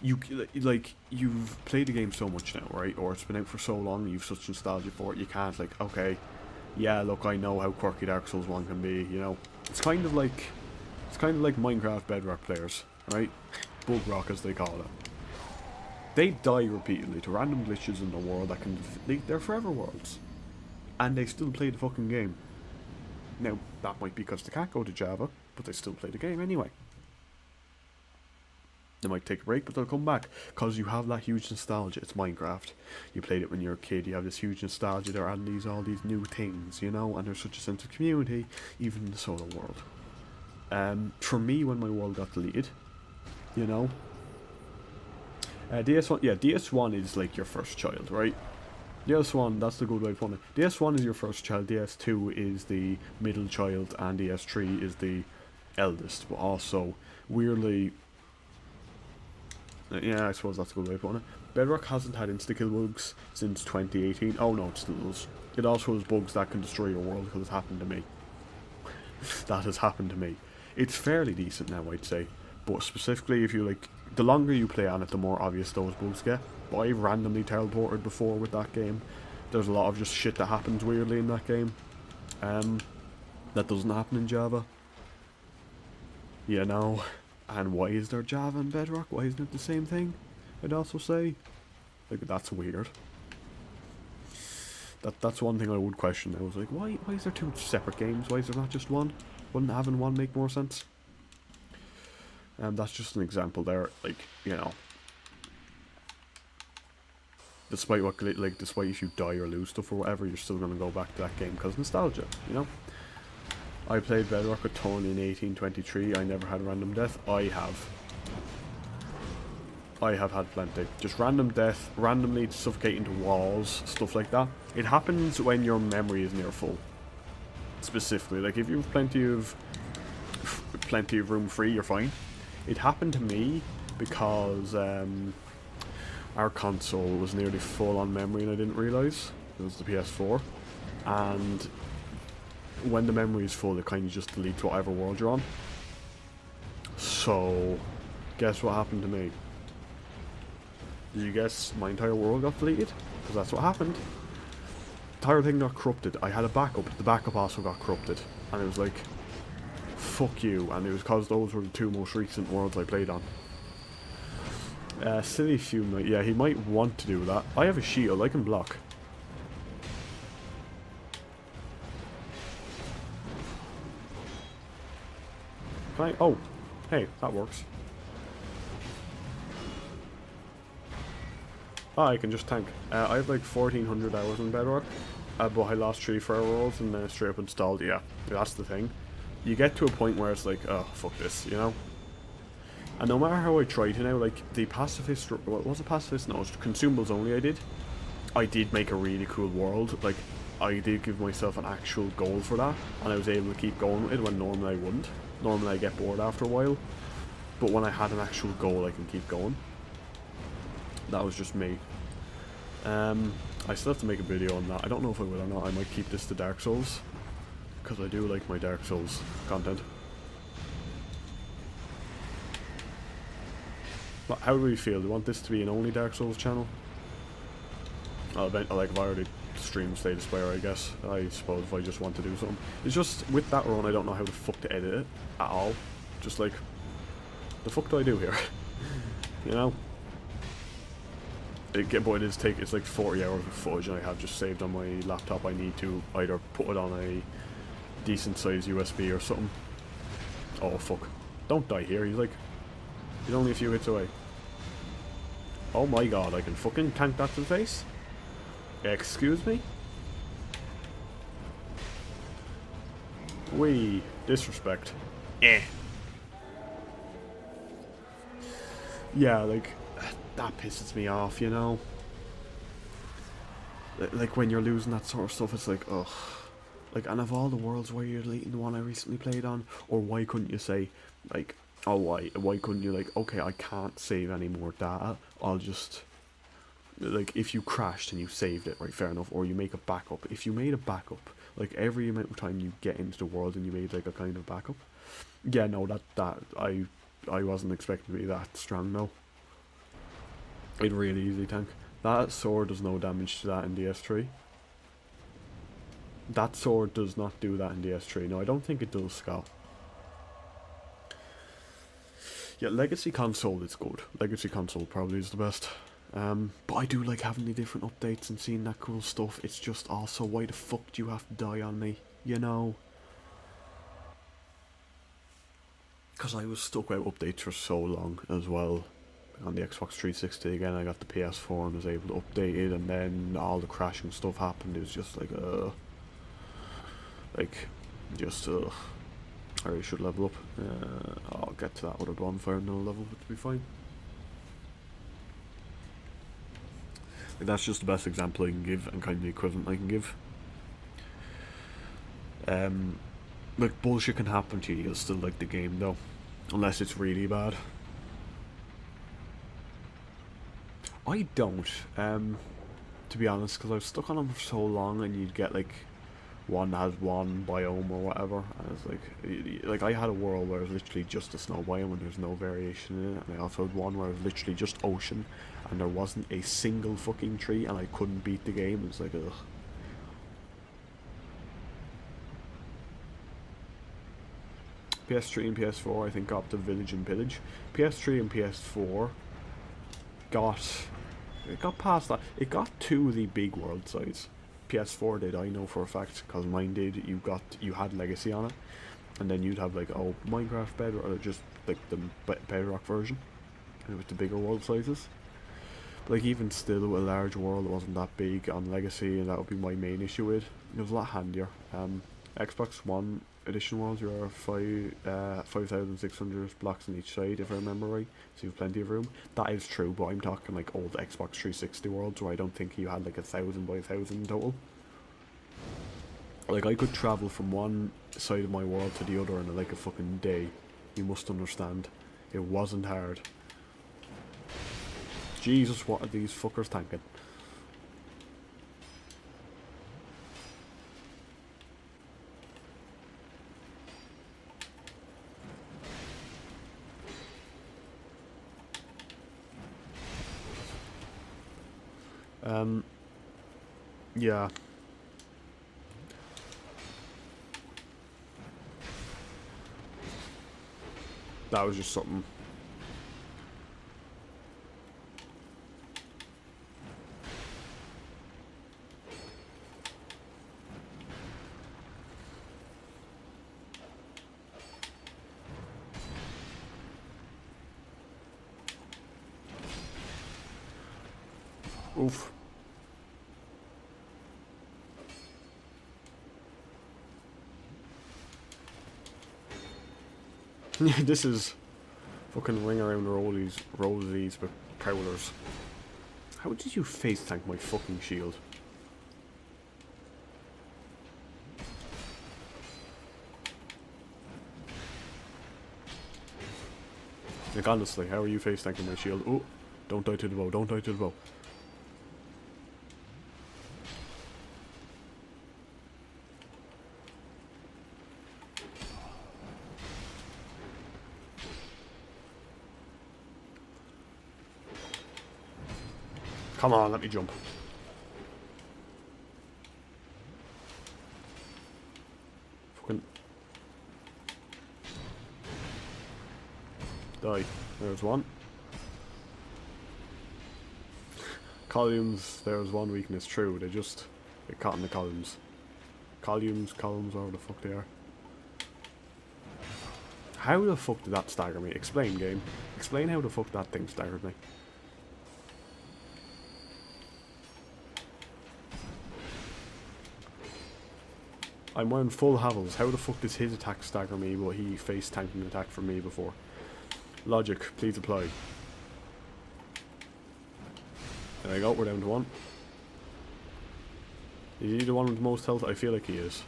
A: you've played the game so much now, right? Or it's been out for so long, you've such nostalgia for it, you can't, like, okay, yeah, look, I know how quirky Dark Souls 1 can be, you know? It's kind of like Minecraft Bedrock players, right? Bug rock, as they call it. They die repeatedly to random glitches in the world that can, they're forever worlds. And they still play the fucking game. Now, that might be because they can't go to Java, but they still play the game anyway. They might take a break, but they'll come back, because you have that huge nostalgia. It's Minecraft. You played it when you were a kid, you have this huge nostalgia, they're adding all these new things, you know, and there's such a sense of community, even in the solo world. For me, when my world got deleted, you know, DS1 is like your first child, right? DS1, that's the good way of putting it. DS1 is your first child, DS2 is the middle child, and DS3 is the eldest, but also, weirdly, yeah, I suppose that's a good way of putting it. Bedrock hasn't had insta-kill bugs since 2018. Oh no, it still does. It also has bugs that can destroy your world, because it's happened to me. That has happened to me. It's fairly decent now, I'd say. But specifically, if you, like, the longer you play on it, the more obvious those bugs get. But I've randomly teleported before with that game. There's a lot of just shit that happens weirdly in that game. That doesn't happen in Java. You know. And why is there Java and Bedrock? Why isn't it the same thing? I'd also say. Like, that's weird. That's one thing I would question. I was like, why is there two separate games? Why is there not just one? Wouldn't having one make more sense? That's just an example there. Like, you know. Despite if you die or lose stuff or whatever, you're still going to go back to that game because nostalgia, you know? I played Bedrock a ton in 1823, I never had random death. I have. I have had plenty. Just random death, randomly suffocate into walls, stuff like that. It happens when your memory is near full. Specifically, like if you have plenty of room free, you're fine. It happened to me because our console was nearly full on memory and I didn't realise. It was the PS4. And when the memory is full, it kind of just deletes whatever world you're on. So, guess what happened to me? Did you guess my entire world got deleted? Because that's what happened. The entire thing got corrupted. I had a backup. The backup also got corrupted. And it was like, fuck you. And it was because those were the two most recent worlds I played on. Silly Fume, yeah, he might want to do that. I have a shield, I can block. Can I? Oh, hey, that works. Ah, I can just tank. I have like 1400 hours in Bedrock, but I lost 3 firewalls and then straight up installed. Yeah, that's the thing. You get to a point where it's like, oh, fuck this, you know? And no matter how I try to now, like, the pacifist, what was a pacifist? No, it was consumables only I did make a really cool world. Like, I did give myself an actual goal for that, and I was able to keep going with it when normally I wouldn't. Normally I get bored after a while, but when I had an actual goal I can keep going. That was just me. I still have to make a video on that. I don't know if I will or not. I might keep this to Dark Souls, because I do like my Dark Souls content. But how do we feel? Do you want this to be an only Dark Souls channel? Like, if I already stream State of Spire, I guess. I suppose if I just want to do something. It's just, with that run, I don't know how the fuck to edit it at all. Just like, the fuck do I do here? You know? But it's like 40 hours of footage and I have just saved on my laptop. I need to either put it on a decent size USB or something. Oh fuck. Don't die here, he's only a few hits away. Oh my god, I can fucking tank that to the face? Excuse me? Wee, disrespect. Eh. Yeah, like, that pisses me off, you know? Like, when you're losing that sort of stuff, it's like, ugh. Like, and of all the worlds, why you're deleting the one I recently played on? Or why couldn't you say, like, oh, why couldn't you, like, okay, I can't save any more data, I'll just, like, if you crashed and you saved it, right, fair enough, or you make a backup. If you made a backup, like, every amount of time you get into the world and you made, like, a kind of backup, yeah, no, I wasn't expecting to be that strong, no. I'd really easily tank. That sword does no damage to that in DS3. That sword does not do that in DS3. No, I don't think it does, Scott. Yeah, Legacy Console is good. Legacy Console probably is the best. But I do like having the different updates and seeing that cool stuff. It's just also, why the fuck do you have to die on me? You know? Because I was stuck with updates for so long as well. On the Xbox 360 again, I got the PS4 and was able to update it, and then all the crashing stuff happened. It was just like, I really should level up. I'll get to that other bonfire and I'll level, but to be fine. Like, that's just the best example I can give, and kind of the equivalent I can give. Like, bullshit can happen to you, you'll still like the game though. Unless it's really bad. I don't, to be honest, because I was stuck on them for so long, and you'd get like one that has one biome or whatever, and it's like I had a world where it was literally just a snow biome and there's no variation in it, and I also had one where it was literally just ocean and there wasn't a single fucking tree, and I couldn't beat the game. It was like, ugh. PS3 and PS4 I think got the Village and Pillage. PS3 and PS4 it got past that. It got to the big world size. PS4 did, I know for a fact, because mine did. You had Legacy on it, and then you'd have like, oh, Minecraft Bedrock, or just like the Bedrock version, and it was the bigger world sizes. But like, even still, with a large world, it wasn't that big on Legacy, and that would be my main issue with it. It was a lot handier. Xbox One, edition worlds, there are 5,600 blocks on each side, if I remember right. So you have plenty of room. That is true, but I'm talking like old Xbox 360 worlds where I don't think you had like 1,000 by 1,000 in total. Like I could travel from one side of my world to the other in like a fucking day. You must understand. It wasn't hard. Jesus, what are these fuckers tanking? Yeah. That was just something. Oof. This is fucking ring around the rosies with prowlers. How did you face tank my fucking shield? Like honestly, how are you face tanking my shield? Oh, don't die to the bow, don't die to the bow. Come on, let me jump. Fucking die. There's one. Columns, there's one weakness, true. They just get caught in the columns. Columns, whatever the fuck they are. How the fuck did that stagger me? Explain, game. Explain how the fuck that thing staggered me. I'm wearing full Havels. How the fuck does his attack stagger me, but he face tanked an attack from me before? Logic, please apply. There we go, we're down to one. Is he the one with the most health? I feel like he is.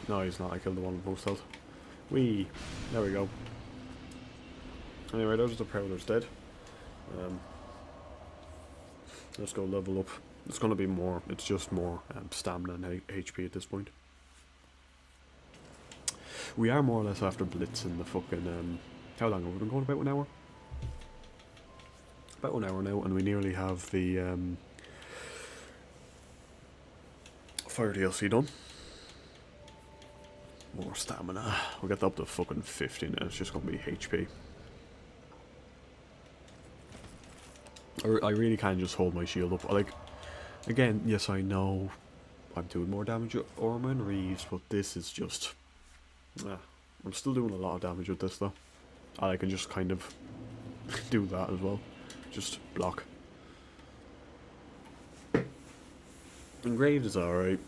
A: No, he's not. I killed the one with most health. Whee! There we go. Anyway, those are the prowlers dead. Let's go level up. It's going to be more, it's just more stamina and HP at this point. We are more or less after blitzing the fucking, how long have we been going? About an hour? About an hour now, and we nearly have the Fire DLC done. More stamina. We'll get up to fucking 50 now, it's just going to be HP. I really can't just hold my shield up. Like, again, yes, I know I'm doing more damage with Orma and Reeves, but this is just... I'm still doing a lot of damage with this, though. And I can just kind of do that as well. Just block. Engraved is alright.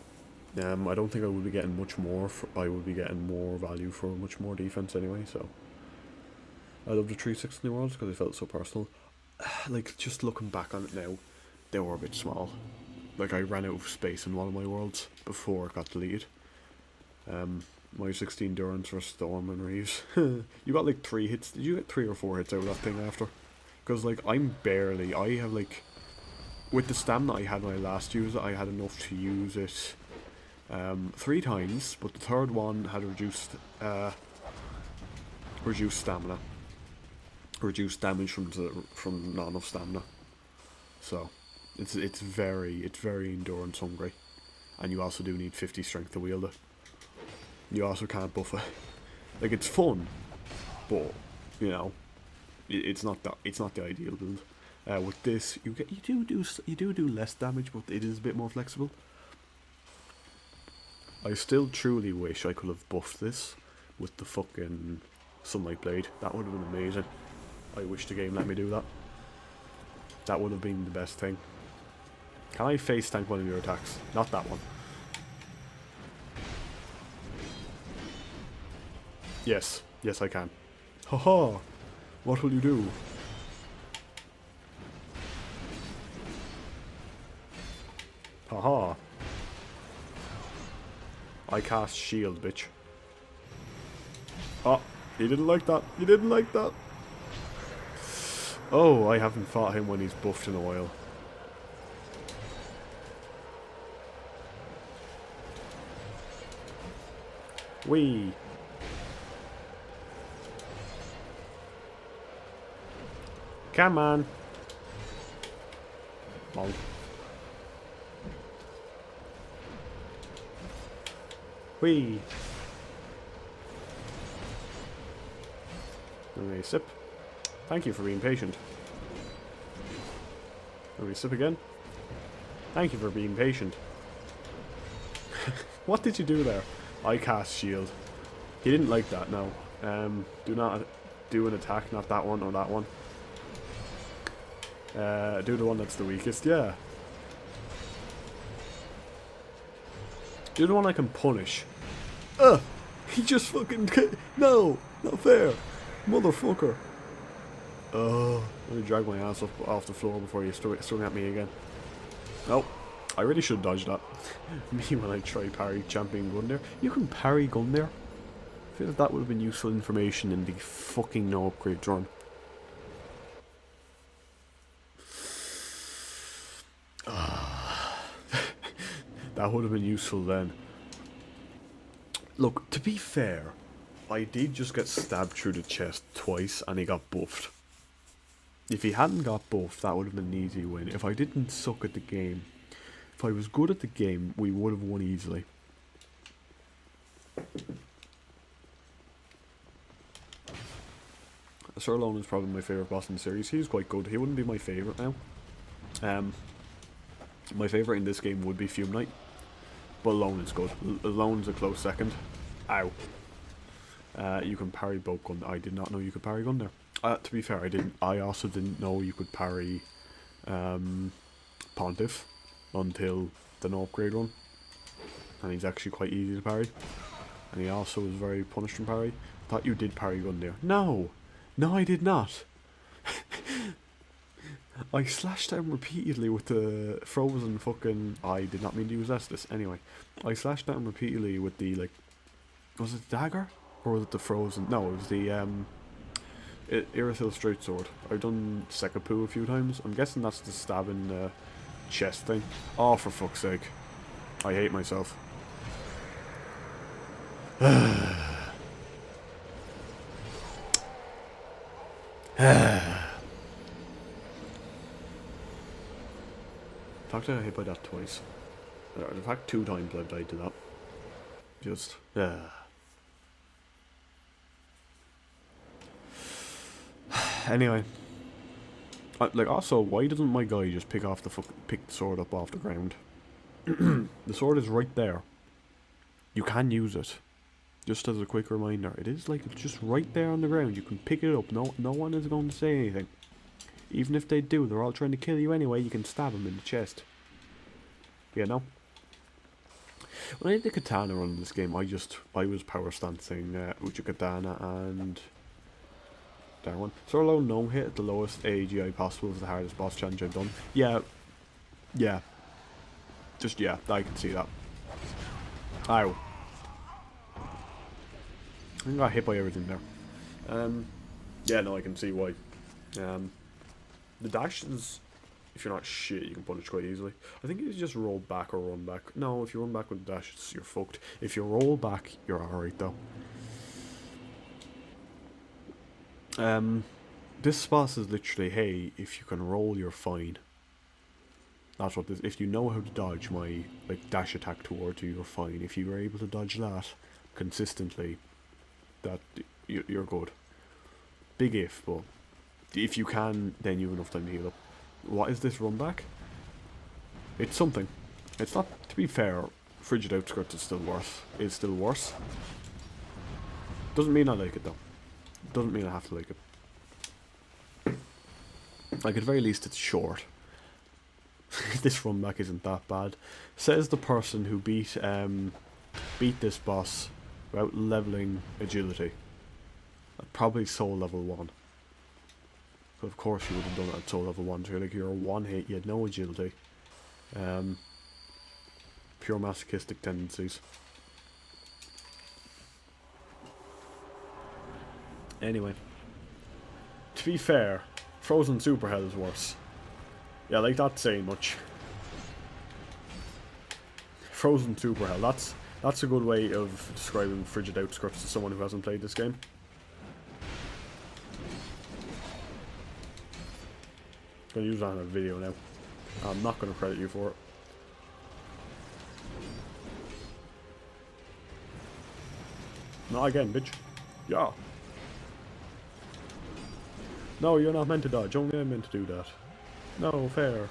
A: I don't think I would be getting much more. I would be getting more value for much more defense anyway, so... I love the 360 worlds because I felt so personal. Like, just looking back on it now, they were a bit small. Like, I ran out of space in one of my worlds before it got deleted. My 16 Durance for Storm and Reeves. You got like 3 hits. Did you get 3 or 4 hits out of that thing after? Because, like, I have like... With the stamina I had when I last used it, I had enough to use it 3 times, but the third one had reduced stamina. Reduced damage from not enough stamina. So it's very endurance hungry, and you also do need 50 strength to wield it. You also can't buff it. Like, it's fun, but you know, it's not the ideal build. With this, you do less damage, but it is a bit more flexible. I still truly wish I could have buffed this with the fucking Sunlight Blade. That would have been amazing. I wish the game let me do that. That would have been the best thing. Can I face tank one of your attacks? Not that one. Yes. Yes, I can. Haha. What will you do? Haha. I cast shield, bitch. Oh, he didn't like that. He didn't like that. Oh, I haven't fought him when he's buffed in a while. Wee. Come on. Bonk. Wee. And a sip. Thank you for being patient. And we sip again. Thank you for being patient. What did you do there? I cast shield. He didn't like that, no. Do not do an attack, not that one or that one. Do the one that's the weakest, yeah. Do the one I can punish. He just fucking... No! Not fair! Motherfucker! Let me drag my ass up off the floor before you swing at me again. Nope. I really should dodge that. Me when I try parry champion Gundyr. You can parry Gundyr? I feel like that would have been useful information in the fucking no upgrade run. That would have been useful then. Look, to be fair, I did just get stabbed through the chest twice and he got buffed. If he hadn't got buffed, that would have been an easy win. If I didn't suck at the game, if I was good at the game, we would have won easily. Sir Lone is probably my favourite boss in the series. He's quite good. He wouldn't be my favourite now. My favourite in this game would be Fume Knight. But Lone is good. Lone's a close second. Ow. You can parry both gun. I did not know you could parry gun there. To be fair, I didn't. I also didn't know you could parry Pontiff until the no upgrade run. And he's actually quite easy to parry. And he also is very punished from parry. I thought you did parry gun there. No! No, I did not. I slashed down repeatedly with the frozen fucking... I did not mean to use Estus. Anyway, I slashed down repeatedly with the, like... Was it the dagger? Or was it the frozen... No, it was the, Irithyll straight sword. I've done Sekapu a few times. I'm guessing that's the stab in the chest thing. Oh, for fuck's sake. I hate myself. In fact, I got hit by that twice. In fact, 2 times I've died to that. Just, Anyway. Like, also, why doesn't my guy just pick the sword up off the ground? The sword is right there. You can use it. Just as a quick reminder. It is like, it's just right there on the ground. You can pick it up. No one is going to say anything. Even if they do, they're all trying to kill you anyway. You can stab them in the chest. You know? When I did the katana run in this game, I was power stancing Ucha Katana and that one. Solo no hit at the lowest AGI possible was the hardest boss challenge I've done. Yeah. Just yeah, I can see that. Ow. I got hit by everything there. Yeah, no, I can see why. The dash is, if you're not shit, you can punish quite easily. I think you just roll back or run back. No, if you run back with the dash, you're fucked. If you roll back, you're alright though. This boss is literally, hey, if you can roll, you're fine. That's what this. If you know how to dodge my dash attack towards you, you're fine. If you were able to dodge that consistently, that you're good. Big if, but if you can, then you have enough time to heal up. What is this run back? It's something. It's not, to be fair, Frigid Outskirts is still worse. It's still worse. Doesn't mean I like it though. Doesn't mean I have to like it. Like, at the very least it's short. This run back isn't that bad. Says the person who beat this boss without leveling agility. I'd probably soul level 1. But of course you would have done it at soul level 1, so like you're a 1-hit, you had no agility. Pure masochistic tendencies. Anyway. To be fair, Frozen Super Hell is worse. Yeah, like that's saying much. Frozen Super Hell, that's a good way of describing frigid outskirts to someone who hasn't played this game. I'm gonna use that in a video now. I'm not gonna credit you for it. Not again, bitch. Yeah. No, you're not meant to dodge. Only I'm meant to do that. No, fair.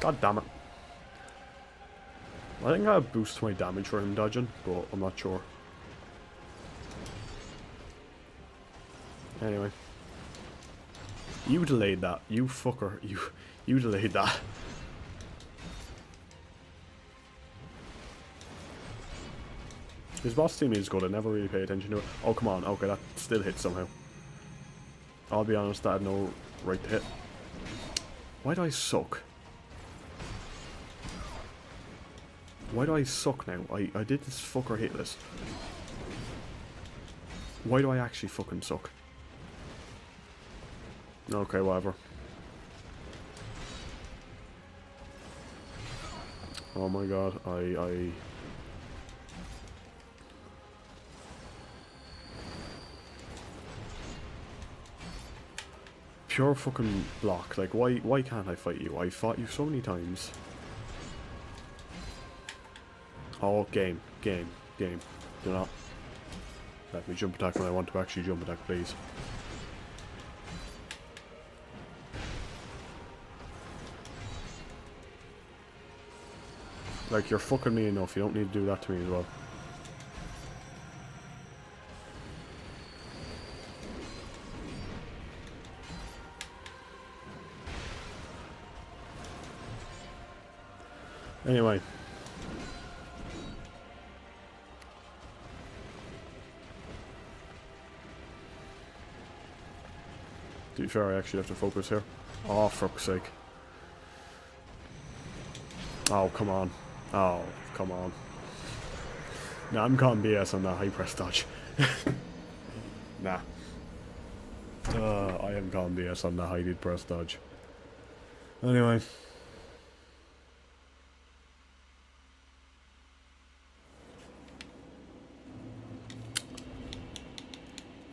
A: God damn it. I think I boost my damage for him dodging, but I'm not sure. Anyway. You delayed that. You fucker. You delayed that. His boss team is good. I never really pay attention to it. Oh, come on. Okay, that still hits somehow. I'll be honest, that had no right to hit. Why do I suck? Why do I suck now? I did this fucker hitless. Why do I actually fucking suck? Okay, whatever. Oh my god, I... Pure fucking block. Like, why can't I fight you? I fought you so many times. Oh, game. Do not let me jump attack when I want to actually jump attack, please. Like, you're fucking me enough. You don't need to do that to me as well. Anyway. To be fair, I actually have to focus here. Oh, for fuck's sake. Oh, come on. Oh, come on. Nah, I'm calling BS on that high press dodge. Nah. I am calling BS on that high press dodge. Anyway.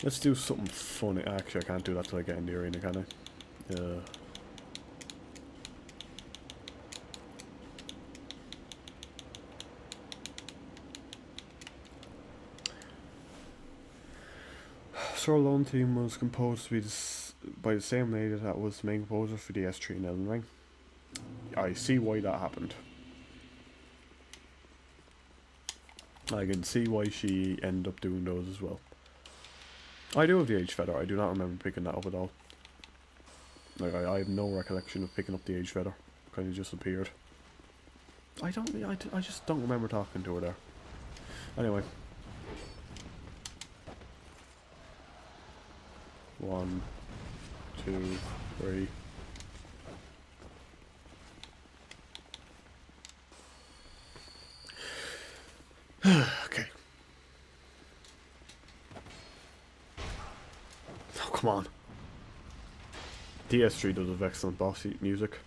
A: Let's do something funny. Actually, I can't do that till I get in the arena, can I? Sir Lone team was composed to be by the same lady that was the main composer for the S3 in Elden Ring. I see why that happened. I can see why she ended up doing those as well. I do have the Age Feather. I do not remember picking that up at all. Like, I have no recollection of picking up the Age Feather. Kind of just appeared. I just don't remember talking to her there. Anyway. 1, 2, 3. Okay. Oh, come on. DS3 does have excellent boss music.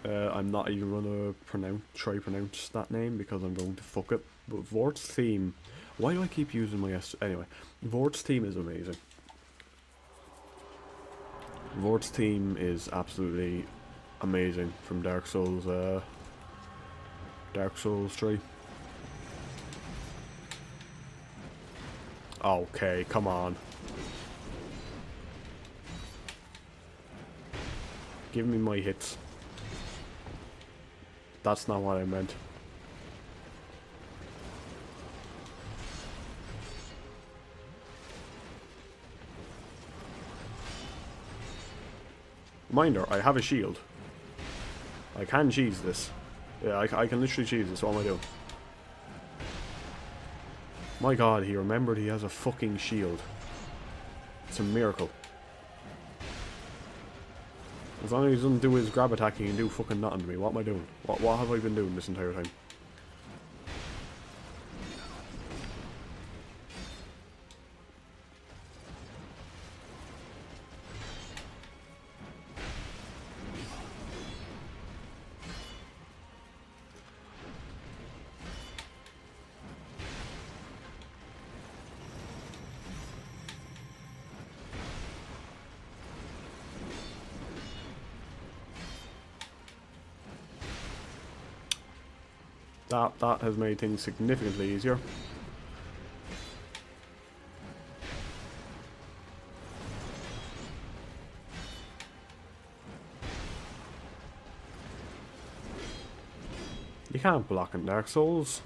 A: I'm not even gonna try pronounce that name because I'm going to fuck it. But Vort's theme. Why do I keep using my anyway? Vort's theme is amazing. Vort's theme is absolutely amazing from Dark Souls 3. Okay, come on. Give me my hits. That's not what I meant. Reminder, I have a shield. I can cheese this. Yeah, I can literally cheese this. What am I doing? My god, he remembered he has a fucking shield. It's a miracle. As long as he doesn't do his grab attack, he can do fucking nothing to me. What am I doing? What have I been doing this entire time? That has made things significantly easier. You can't block in Dark Souls.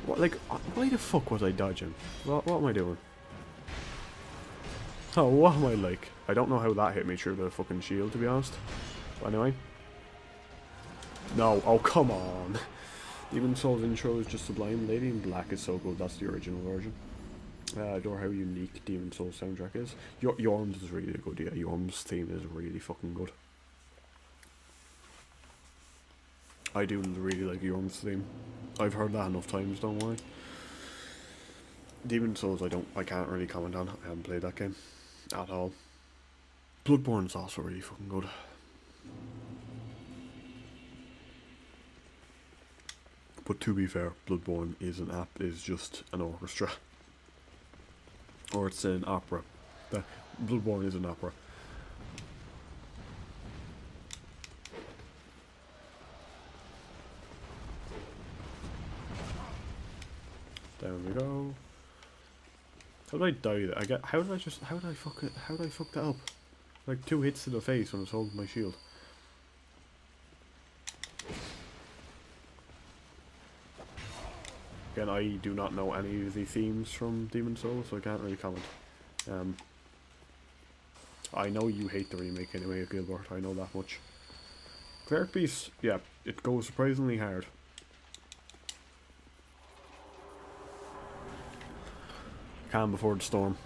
A: What, like, why the fuck was I dodging? What am I doing? Oh, what am I like? I don't know how that hit me through the fucking shield, to be honest. But anyway. No, oh come on. Demon Souls intro is just sublime. Lady in Black is so good, that's the original version. I adore how unique Demon Souls soundtrack is. Yorm's is really good, yeah. Yorm's theme is really fucking good. I do really like Yorm's theme. I've heard that enough times, don't worry. Demon Souls I can't really comment on. I haven't played that game at all. Bloodborne's also really fucking good. But to be fair, Bloodborne is just an orchestra. Or it's an opera. Bloodborne is an opera. Down we go. How did I die there? How did I fuck that up? Like 2 hits to the face when I was holding my shield. Again, I do not know any of the themes from Demon Souls, so I can't really comment. I know you hate the remake anyway, Gilbert, I know that much. Cleric Beast, yeah, it goes surprisingly hard. Calm before the storm.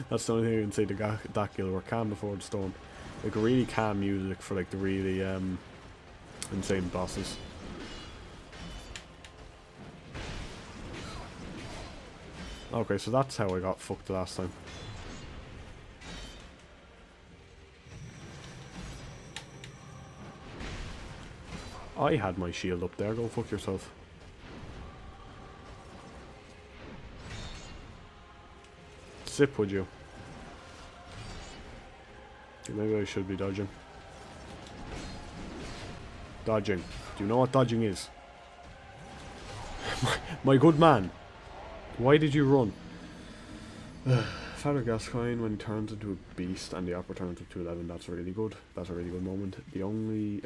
A: That's the only thing I can say to that Gilbert, calm before the storm. Like really calm music for like the really insane bosses. Okay, so that's how I got fucked last time. I had my shield up there, go fuck yourself. Zip, would you? Maybe I should be dodging. Dodging. Do you know what dodging is? my good man. Why did you run? Father Gascoigne, when he turns into a beast and the opera turns up to 11, that's really good. That's a really good moment. I've only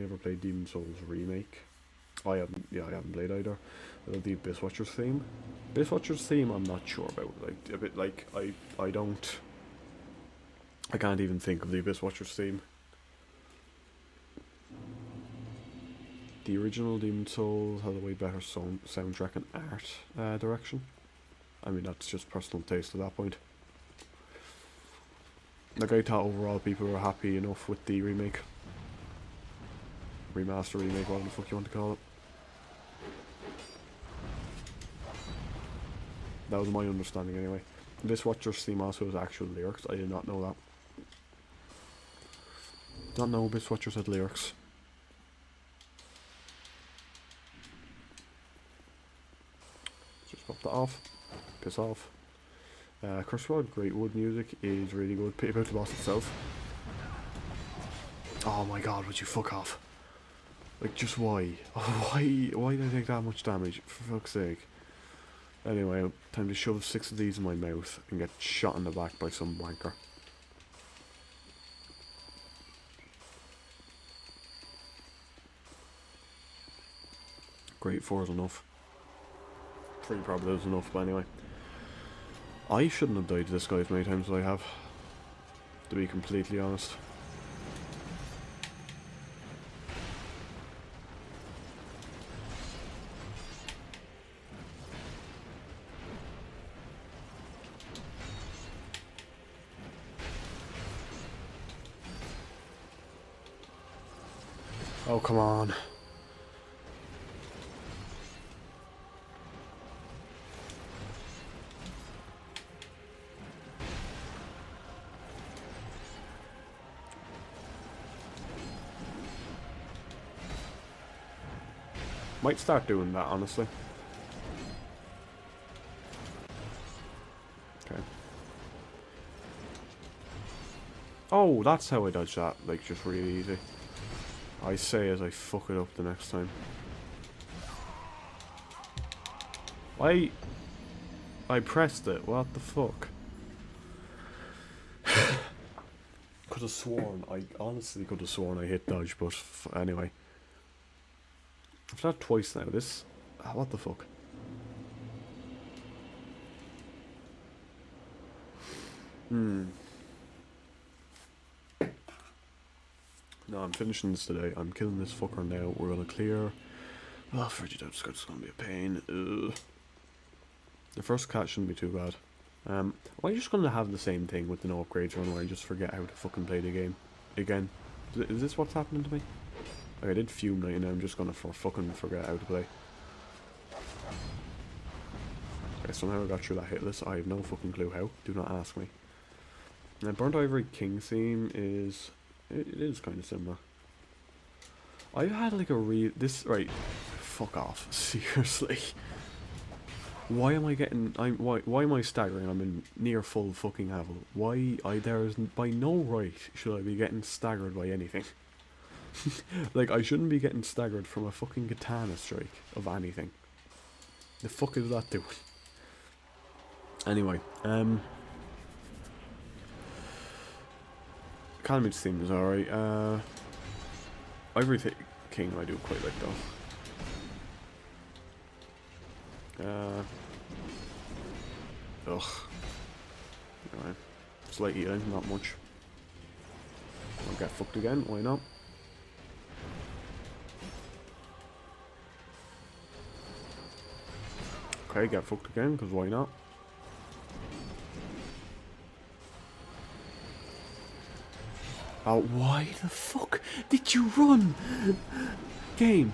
A: ever played Demon Souls Remake. I haven't played either. I love the Abyss Watcher's theme. Abyss Watcher's theme I'm not sure about. Like a bit like I can't even think of the Abyss Watcher's theme. The original Demon Souls has a way better soundtrack and art direction. I mean, that's just personal taste at that point. Like, I thought overall people were happy enough with the remake. Remaster, remake, whatever the fuck you want to call it. That was my understanding anyway. This Watcher's theme also has actual lyrics. I did not know that. Don't know Abyss Watchers had lyrics. Just pop that off. Piss off. Cursed Great Wood music is really good. Pity about the boss itself. Oh my god, would you fuck off? Like, just why? Why did I take that much damage? For fuck's sake. Anyway, time to shove 6 of these in my mouth and get shot in the back by some wanker. Great, 4 is enough. 3 probably is enough, but anyway. I shouldn't have died to this guy as many times as I have, to be completely honest. Oh, come on. Might start doing that, honestly. Okay. Oh, that's how I dodge that. Like, just really easy. I say as I fuck it up the next time. I pressed it. What the fuck? Could have sworn. I honestly could have sworn I hit dodge, but anyway. I've done it twice now. This. What the fuck? No, I'm finishing this today. I'm killing this fucker now. We're gonna clear. Oh, frigid outskirts is gonna be a pain. Ugh. The first cat shouldn't be too bad. Am I just gonna have the same thing with the no upgrades run where I just forget how to fucking play the game again? Is this what's happening to me? Like, I did fume night and now I'm just gonna fucking forget how to play. Okay, somehow I got through that hit list. I have no fucking clue how. Do not ask me. Now, Burnt Ivory King theme is... It is kind of similar. I've had like a right, fuck off. Seriously. Why am I getting... why am I staggering? I'm in near full fucking level. Why... there is... By no right should I be getting staggered by anything. Like, I shouldn't be getting staggered from a fucking katana strike of anything. The fuck is that doing? Anyway, Calamite's theme is alright. Ivory King I do quite like though. Ugh. Anyway, slight healing, not much. I'll get fucked again, why not? Okay, get fucked again, because why not? Oh, why the fuck did you run? Game,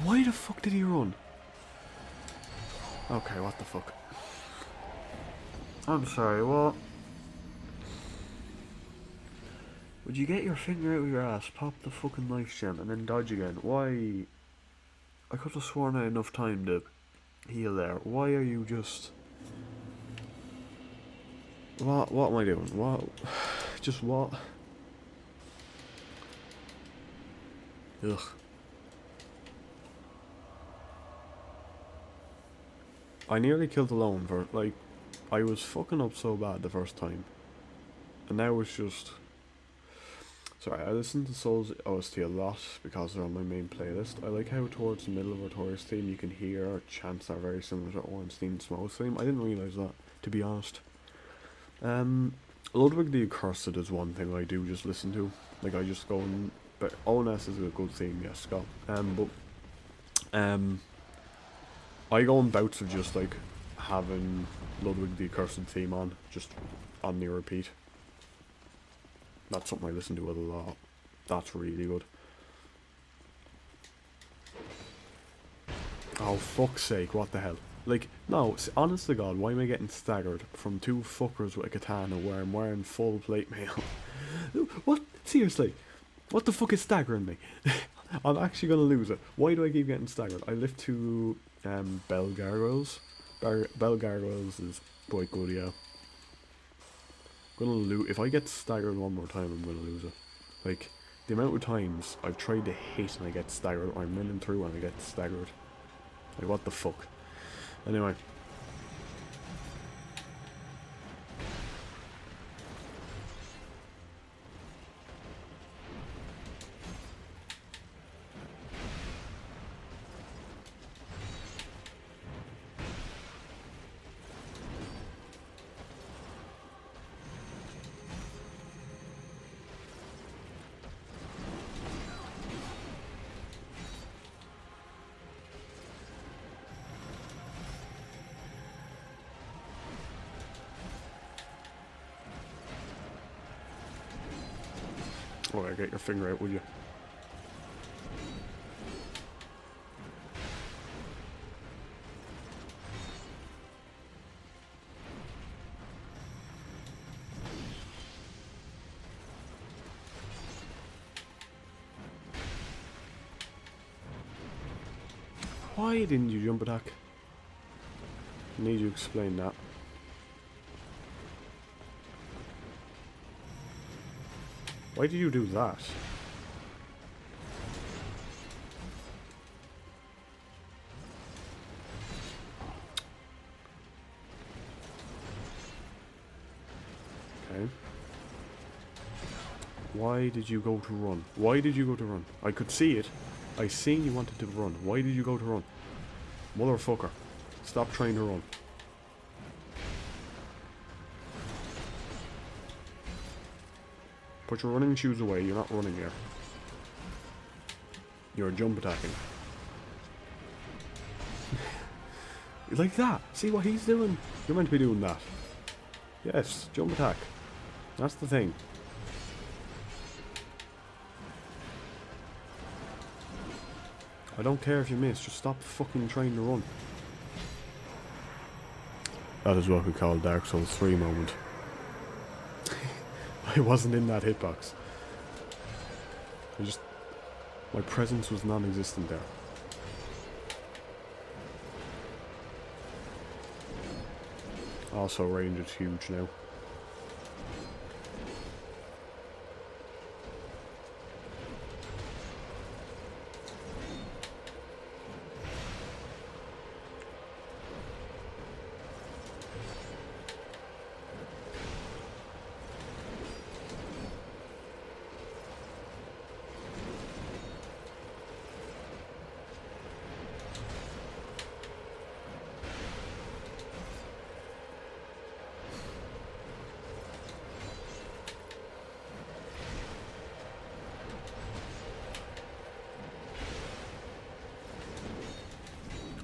A: why the fuck did he run? Okay, what the fuck? I'm sorry, what? Would you get your finger out of your ass, pop the fucking life gem, and then dodge again? Why? I could have sworn I had enough time to heal there. Why are you just... What am I doing? What? Just what? Ugh. I nearly killed alone for, like, I was fucking up so bad the first time. And now it's just... Sorry, I listen to Souls OST a lot because they're on my main playlist. I like how towards the middle of Artorias theme you can hear chants that are very similar to Ornstein's Smoke's theme. I didn't realise that, to be honest. Ludwig the Accursed is one thing I do just listen to. Like, I just go and... But ONS is a good theme, yes, Scott. I go in bouts of just, like, having Ludwig the Accursed theme on, just on the repeat. That's something I listen to a lot. That's really good. Oh, fuck's sake, what the hell? Like, no, honest to God, why am I getting staggered from two fuckers with a katana where I'm wearing full plate mail? What? Seriously? What the fuck is staggering me? I'm actually gonna lose it. Why do I keep getting staggered? I live to Bell Gargoyles. Bell Gargoyles is quite good, yeah. I'm gonna lose. If I get staggered one more time, I'm gonna lose it. Like, the amount of times I've tried to hit and I get staggered, or I'm running through and I get staggered. Like, what the fuck? Anyway. Okay, get your finger out, will you? Why didn't you jump attack? I need you to explain that. Why did you do that? Okay. Why did you go to run? Why did you go to run? I could see it. I seen you wanted to run. Why did you go to run? Motherfucker. Stop trying to run. Put your running shoes away. You're not running here. You're jump attacking. Like that. See what he's doing? You're meant to be doing that. Yes, jump attack. That's the thing. I don't care if you miss, just stop fucking trying to run. That is what we call Dark Souls 3 moment. I wasn't in that hitbox. My presence was non-existent there. Also, range is huge now.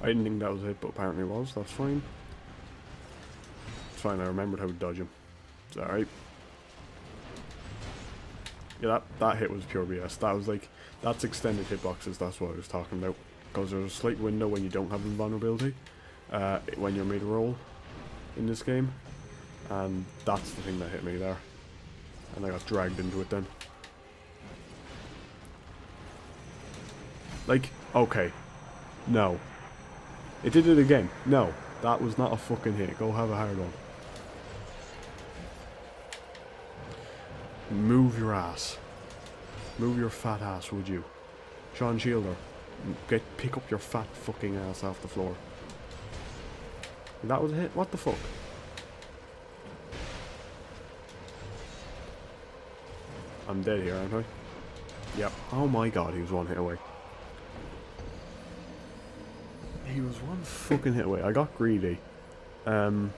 A: I didn't think that was it, but apparently it was. That's fine. It's fine, I remembered how to dodge him. It's alright. Yeah, that hit was pure BS. That was like, that's extended hitboxes, that's what I was talking about. Because there's a slight window when you don't have invulnerability, when you're mid-roll in this game. And that's the thing that hit me there. And I got dragged into it then. Like, okay. No. It did it again. No, that was not a fucking hit. Go have a hard one. Move your ass. Move your fat ass, would you? Sean Shielder, pick up your fat fucking ass off the floor. That was a hit? What the fuck? I'm dead here, aren't I? Yep. Oh my god, he was one hit away. He was one fucking hit away. I got greedy. I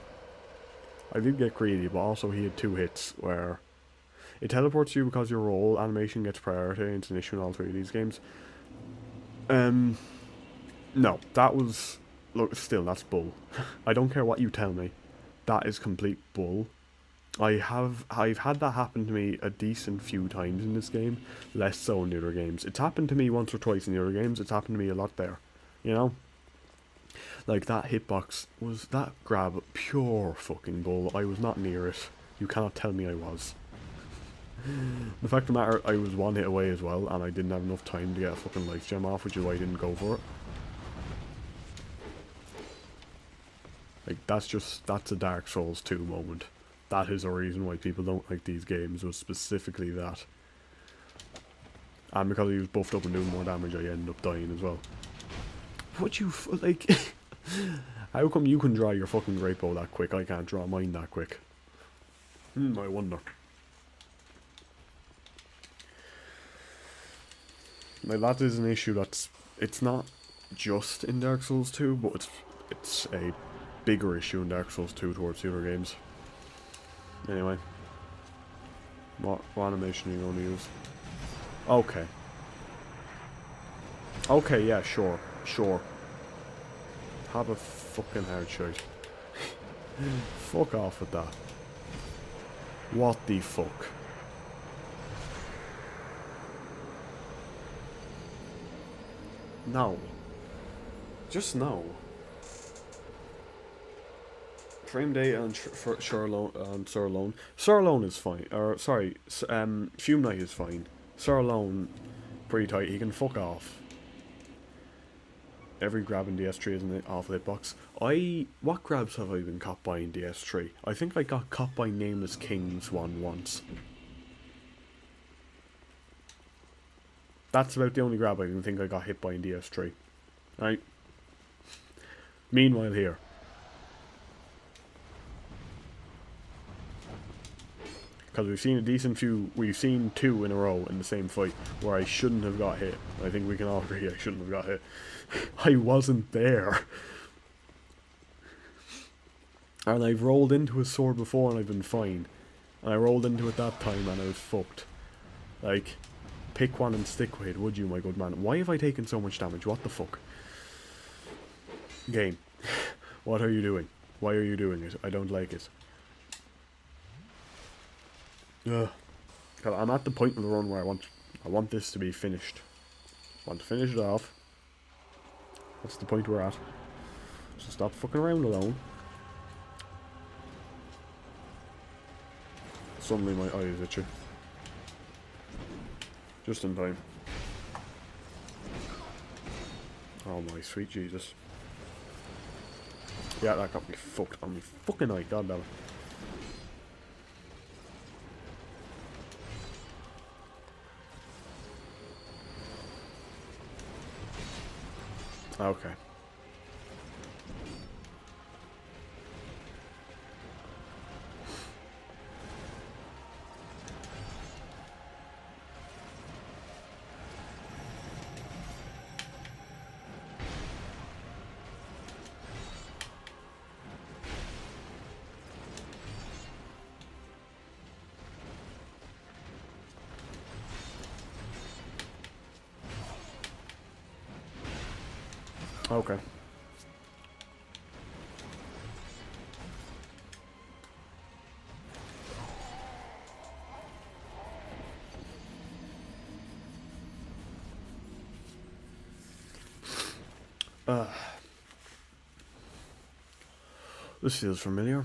A: did get greedy, but also he had 2 hits where it teleports you because your roll animation gets priority. It's an issue in all 3 of these games. No, that was... Look, still, that's bull. I don't care what you tell me. That is complete bull. I've had that happen to me a decent few times in this game. Less so in the other games. It's happened to me once or twice in the other games. It's happened to me a lot there. You know? Like, that hitbox was that grab pure fucking bull. I was not near it. You cannot tell me I was. The fact of the matter, I was one hit away as well, and I didn't have enough time to get a fucking life gem off, which is why I didn't go for it. Like, that's a Dark Souls 2 moment. That is a reason why people don't like these games, was specifically that. And because he was buffed up and doing more damage, I ended up dying as well. What you, like... How come you can draw your fucking great bow that quick? I can't draw mine that quick. I wonder. Like, that is an issue that's... It's not just in Dark Souls 2, but it's a bigger issue in Dark Souls 2 towards the other games. Anyway. What animation are you going to use? Okay. Okay, yeah, sure. Sure. Have a fucking hard shot. Fuck off with that. What the fuck? No. Just no. Frame data and Surlone. Surlone is fine. Or, sorry, Fume Knight is fine. Surlone, pretty tight. He can fuck off. every grab in DS3 is an awful hitbox. What grabs have I been caught by in DS3? I think I got caught by Nameless King's one once. That's about the only grab I think I got hit by in DS3. Right. Meanwhile here. Because we've seen two in a row in the same fight where I shouldn't have got hit. I think we can all agree I shouldn't have got hit. I wasn't there. And I've rolled into a sword before and I've been fine. And I rolled into it that time and I was fucked. Like, pick one and stick with it, would you, my good man? Why have I taken so much damage? What the fuck? Game. What are you doing? Why are you doing it? I don't like it. Ugh. I'm at the point in the run where I want this to be finished. I want to finish it off. That's the point we're at. So stop fucking around alone. Suddenly my eyes itchy. Just in time. Oh my sweet Jesus. Yeah, that got me fucked on my fucking eye, god damn it. Okay. Okay. This feels familiar.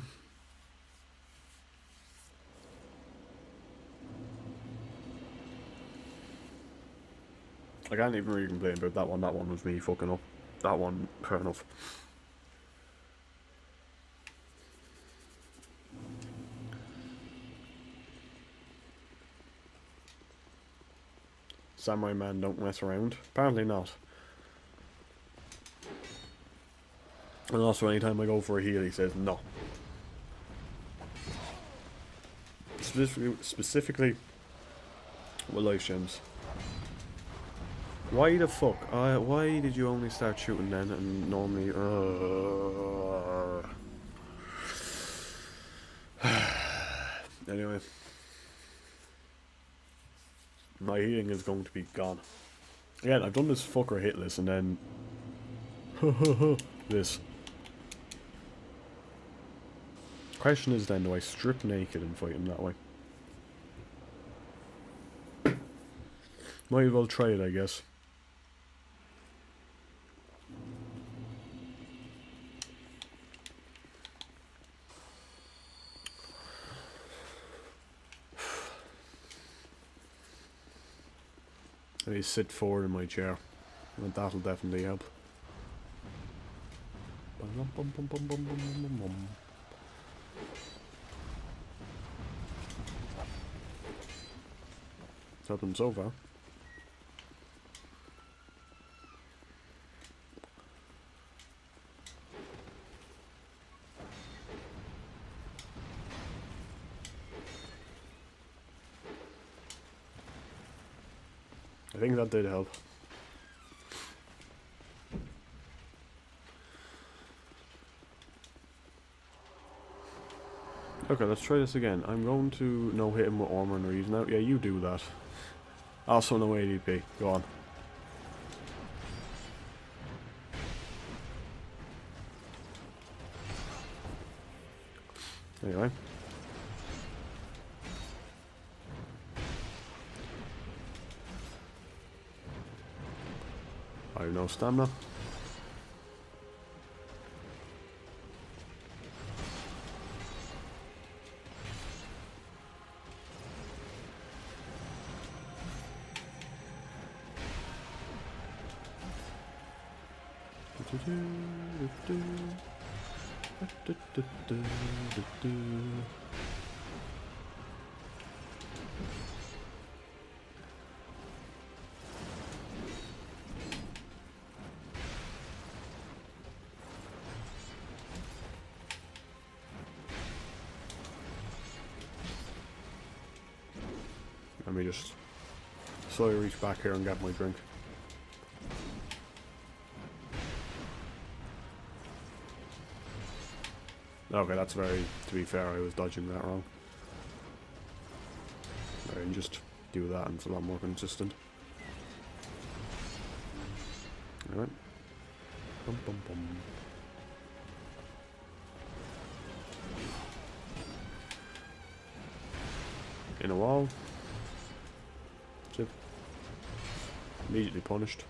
A: I can't even really complain about that one. That one was me fucking up. That one, fair enough. Samurai man don't mess around. Apparently not. And also anytime I go for a heal he says no. Specifically with life gems. Why the fuck? Why did you only start shooting then and normally... Anyway. My healing is going to be gone. Again, I've done this fucker hitless and then... this. Question is then, do I strip naked and fight him that way? Might as well try it, I guess. I need to sit forward in my chair, and that'll definitely help. It's helping so far. I think that did help. Okay, let's try this again. I'm going to no hit him with armor and reason out. Yeah, you do that. Also no ADP. Go on. Anyway. I have no stamina. Let me just slowly reach back here and get my drink. Okay, that's very, to be fair, I was dodging that wrong. I can just do that and it's a lot more consistent. Alright. Bum bum bum. In a wall. Zip. Immediately punished.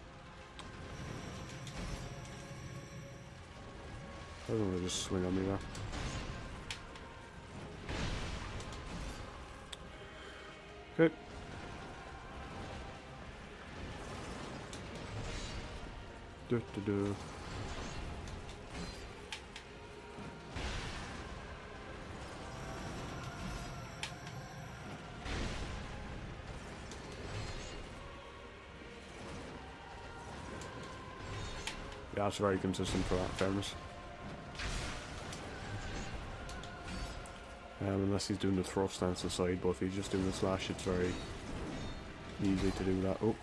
A: I don't want to just swing on me there. Okay. Do. Yeah, it's very consistent for that, fairness. Unless he's doing the thrust stance aside, but if he's just doing the slash, it's very easy to do that. Oh.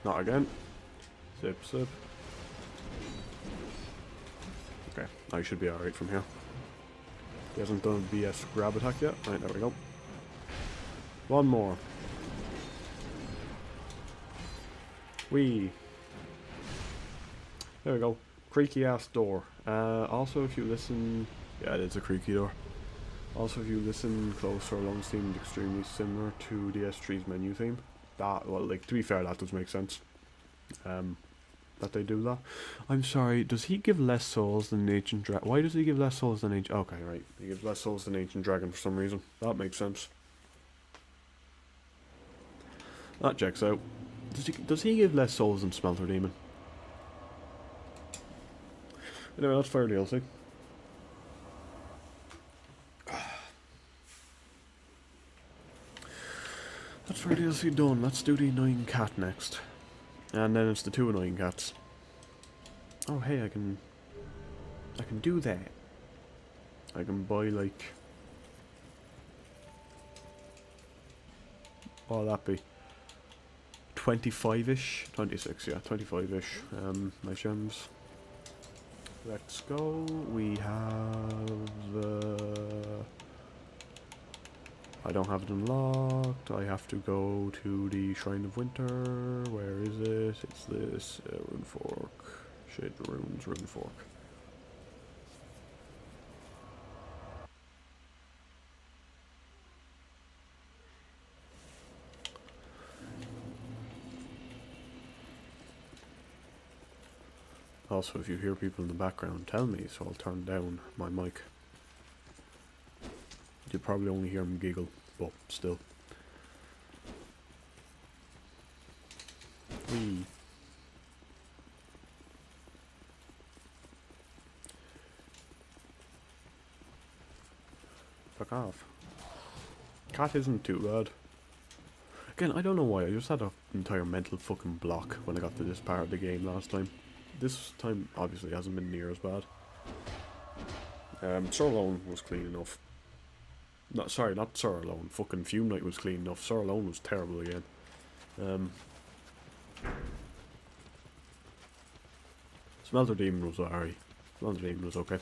A: Not again. Zip, zip. Okay, I should be alright from here. He hasn't done a BS grab attack yet. Right, there we go. One more. Whee. There we go. Creaky ass door. Also, if you listen, yeah, it's a creaky door. Also, if you listen closer, along seemed extremely similar to the S3's menu theme. That, well, like, to be fair, that does make sense. That they do that. I'm sorry, does he give less souls than Ancient Dragon? Why does he give less souls than Ancient? Okay, right. He gives less souls than Ancient Dragon for some reason. That makes sense. That checks out. Does he give less souls than Smelter Demon? Anyway, that's fair DLC. That's fair DLC done. Let's do the annoying cat next. And then it's the two annoying cats. Oh hey, I can do that. I can buy like, what'll that be? 25-ish? 26, yeah, 25-ish. My gems. Let's go. We have I don't have it unlocked. I have to go to the Shrine of Winter. Where is it? It's this Rune Fork. Shade Runes, Rune Fork. Also, if you hear people in the background, tell me, so I'll turn down my mic. You'll probably only hear him giggle, but still. Whee. Fuck off. Cat isn't too bad. Again, I don't know why, I just had an entire mental fucking block when I got to this part of the game last time. This time, obviously, hasn't been near as bad. Sir Alone was clean enough. Not Sir Alone. Fucking Fume Knight was clean enough. Sir Alone was terrible again. Smelter Demon was alright. Smelter Demon was okay.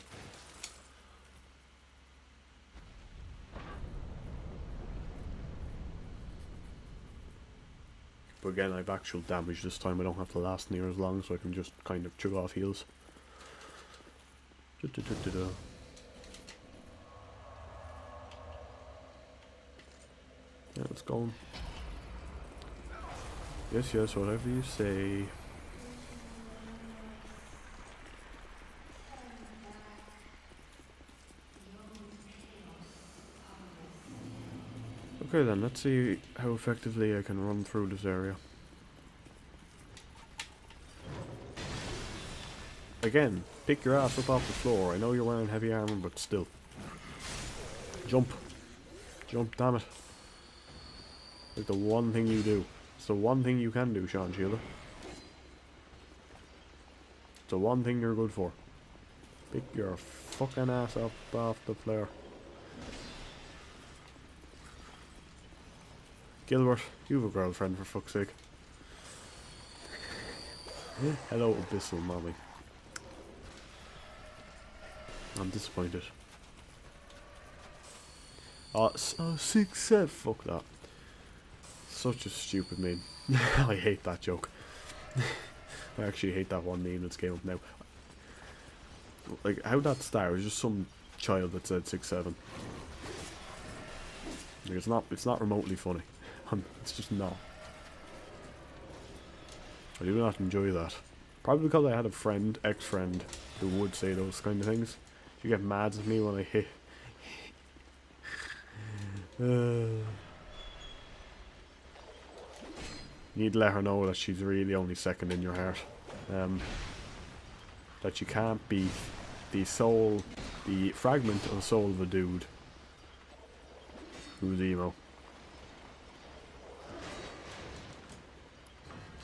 A: But again, I have actual damage this time. I don't have to last near as long, so I can just kind of chew off heals. Yeah, it's going. Yes, yes, whatever you say. Okay then, let's see how effectively I can run through this area. again, pick your ass up off the floor. I know you're wearing heavy armor, but still. Jump. Jump, damn it. Like the one thing you do. It's the one thing you can do, Sean Sheila. It's the one thing you're good for. Pick your fucking ass up off the floor. Gilbert, you have a girlfriend for fuck's sake. Hello, Abyssal Mommy. I'm disappointed. Oh, 6-7. Fuck that. Such a stupid meme. I hate that joke. I actually hate that one meme that's came up now. Like, how'd that start? It was just some child that said 6-7. Like, it's not remotely funny. It's just not. I do not enjoy that. Probably because I had a friend, ex-friend, who would say those kind of things. She get mad at me when I hit. You need to let her know that she's really only second in your heart. That you can't be the soul, the fragment of the soul of a dude who's emo.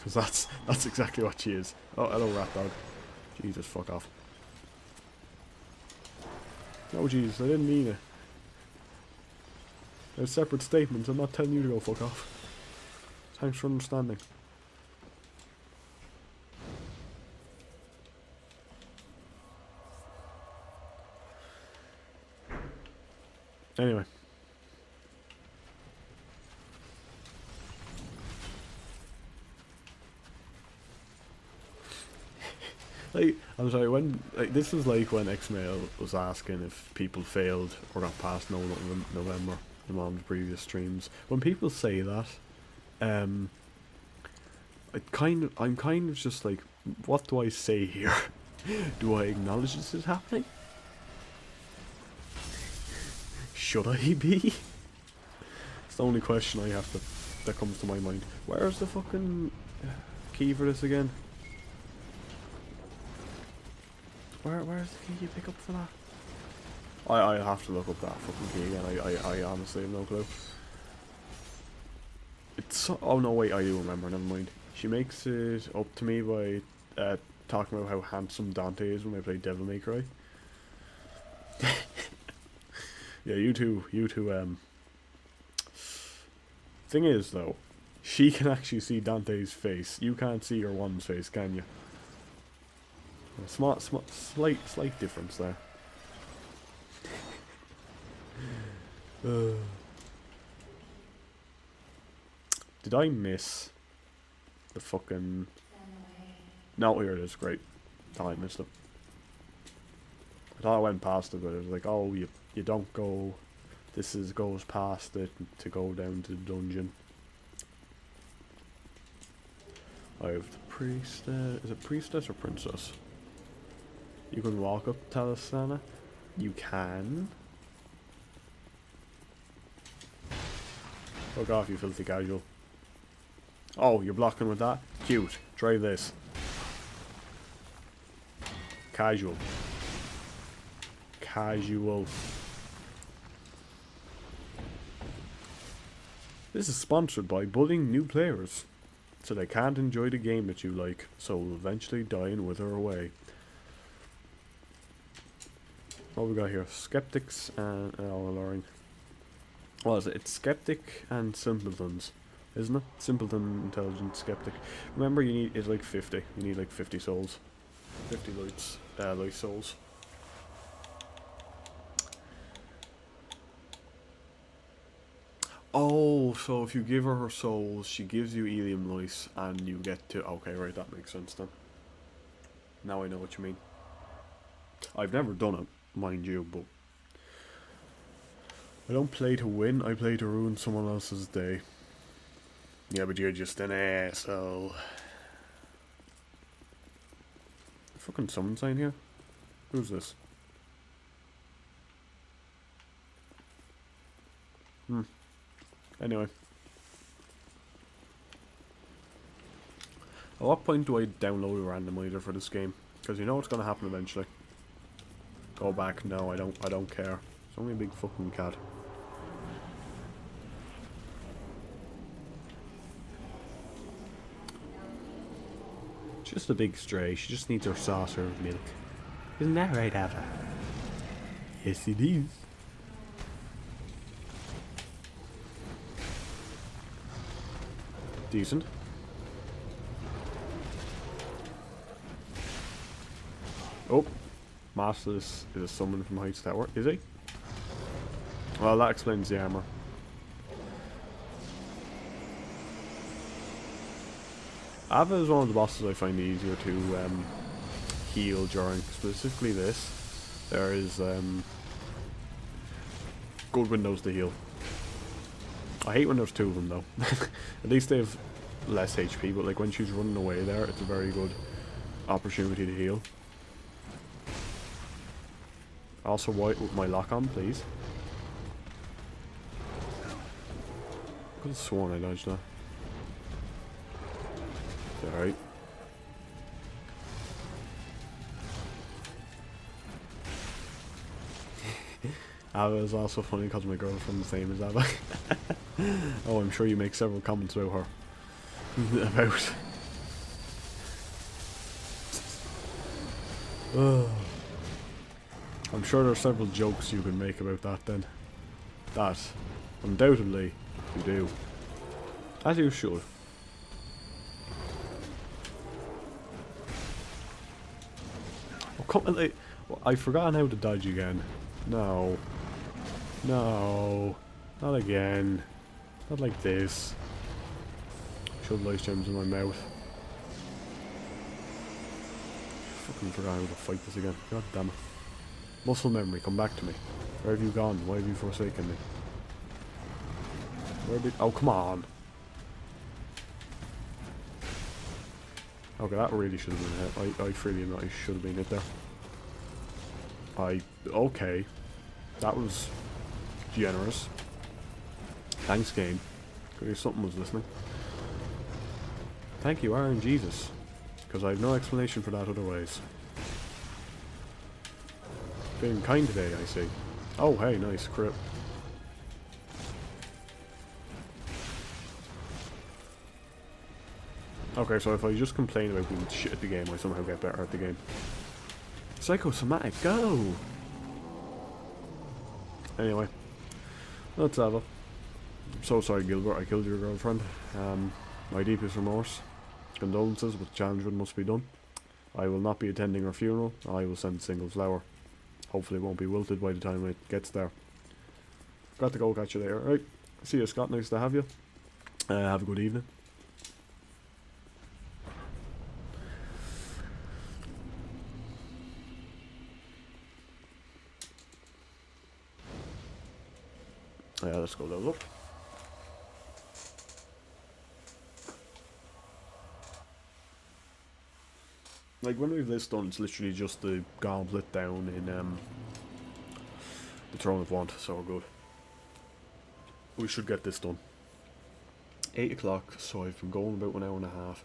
A: Because that's exactly what she is. Oh, hello, rat dog. Jesus, fuck off. No, Jesus, I didn't mean it. They're separate statements. I'm not telling you to go fuck off. Thanks for understanding. Anyway. Like, I'm sorry, this was like when Xmail was asking if people failed or got past November in one of the previous streams. When people say that, I'm kind of just like, what do I say here? Do I acknowledge this is happening? Should I be? It's the only question that comes to my mind. Where's the fucking key for this again? Where's the key you pick up for that? I have to look up that fucking key again. I honestly have no clue. It's oh no, wait, I do remember, never mind. She makes it up to me by talking about how handsome Dante is when I play Devil May Cry. Yeah, you two thing is though, she can actually see Dante's face. You can't see your one's face, can you? Slight difference there. Did I miss the fucking... No, here it is, great. Oh, I missed it. I thought I went past it, but it was like, oh, you don't go... This goes past it to go down to the dungeon. I have the priestess... Is it priestess or princess? You can walk up Talisana. You can. Fuck off, you filthy casual. Oh, you're blocking with that? Cute. Try this. Casual. Casual. This is sponsored by bullying new players, so they can't enjoy the game that you like, so will eventually die and wither away. What we got here? Skeptics and alluring. What is it? It's skeptic and simpletons, isn't it? Simpleton, intelligent, skeptic. Remember, it's like 50. You need like 50 souls, 50 light souls. Oh, so if you give her souls, she gives you Elium lice, and you get to... Okay, right, that makes sense then. Now I know what you mean. I've never done it, mind you, but... I don't play to win, I play to ruin someone else's day. Yeah, but you're just an asshole. Fucking summon sign here? Who's this? Anyway. At what point do I download a randomizer for this game? Because you know what's gonna happen eventually. Go back. No, I don't care. It's only a big fucking cat. Just a big stray. She just needs her saucer of milk. Isn't that right, Ava? Yes, it is. Decent. Oh, Master is a summon from Height's Tower. Is he? Well, that explains the armor. Ava is one of the bosses I find easier to heal during. Specifically this. There is good windows to heal. I hate when there's two of them though. At least they have less HP, but like when she's running away there, it's a very good opportunity to heal. Also white with my lock on, please. I could have sworn I dodged that. Alright. Ava is also funny because my girlfriend's the same as Ava. Oh, I'm sure you make several comments about her. About. I'm sure there are several jokes you can make about that then. That, undoubtedly, you do. As you should. Oh, come on, I've forgotten how to dodge again. No. No. Not again. Not like this. Shove life gems in my mouth. Fucking forgot how to fight this again. God damn it. Muscle memory, come back to me. Where have you gone? Why have you forsaken me? Where did... Oh, come on. Okay, that really should have been a hit. I freely admit I should have been hit there. Okay. That was generous. Thanks, game. Could hear something was listening. Thank you, Aaron Jesus. Because I have no explanation for that otherwise. Being kind today, I see. Oh, hey, nice crit. Okay, so if I just complain about being shit at the game, I somehow get better at the game. Psychosomatic, go! Anyway, let's have it. I'm so sorry, Gilbert, I killed your girlfriend. My deepest remorse. Condolences, but the challenge run must be done. I will not be attending her funeral. I will send a single flower. Hopefully it won't be wilted by the time it gets there. Got to go, catch you there. Right, see you, Scott, nice to have you. Have a good evening. Yeah, let's go level up. Like, when we've this done, it's literally just the gauntlet down in the Throne of Want, so we're good. We should get this done. 8 o'clock, so I've been going about 1 hour and a half.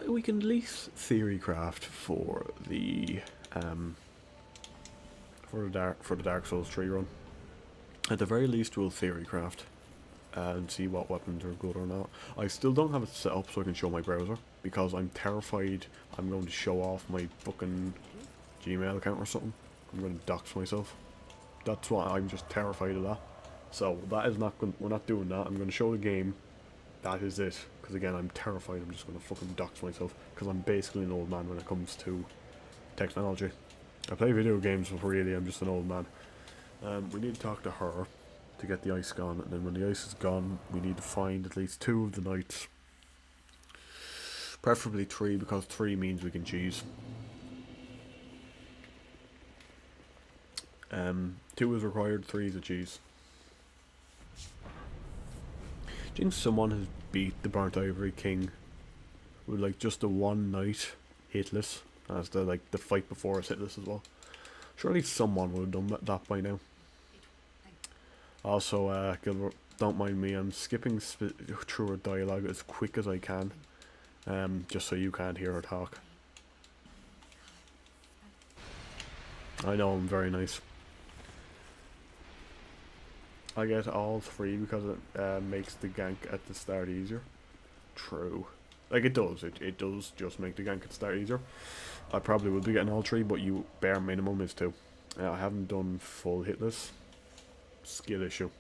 A: We can at least theory craft for the Dark Souls 3 run. At the very least, we'll theory craft and see what weapons are good or not. I still don't have it set up so I can show my browser, because I'm terrified I'm going to show off my fucking Gmail account or something. I'm going to dox myself. That's why I'm just terrified of that. So that is not going. We're not doing that. I'm going to show the game. That is it. Because again, I'm terrified. I'm just going to fucking dox myself, because I'm basically an old man when it comes to technology. I play video games, but really I'm just an old man. We need to talk to her to get the ice gone, and then when the ice is gone, we need to find at least 2 of the knights. Preferably 3, because 3 means we can cheese. 2 is required, 3 is a cheese. Do you think someone has beat the Burnt Ivory King with like just the 1 knight hitless, as the fight before is hitless as well? Surely someone would have done that by now. Also, Gilbert, don't mind me, I'm skipping through her dialogue as quick as I can, just so you can't hear her talk. I know, I'm very nice. I get all 3 because it makes the gank at the start easier. True. Like, it does. It does just make the gank at the start easier. I probably will be getting all 3, but you bare minimum is 2. I haven't done full hitless. Skill issue.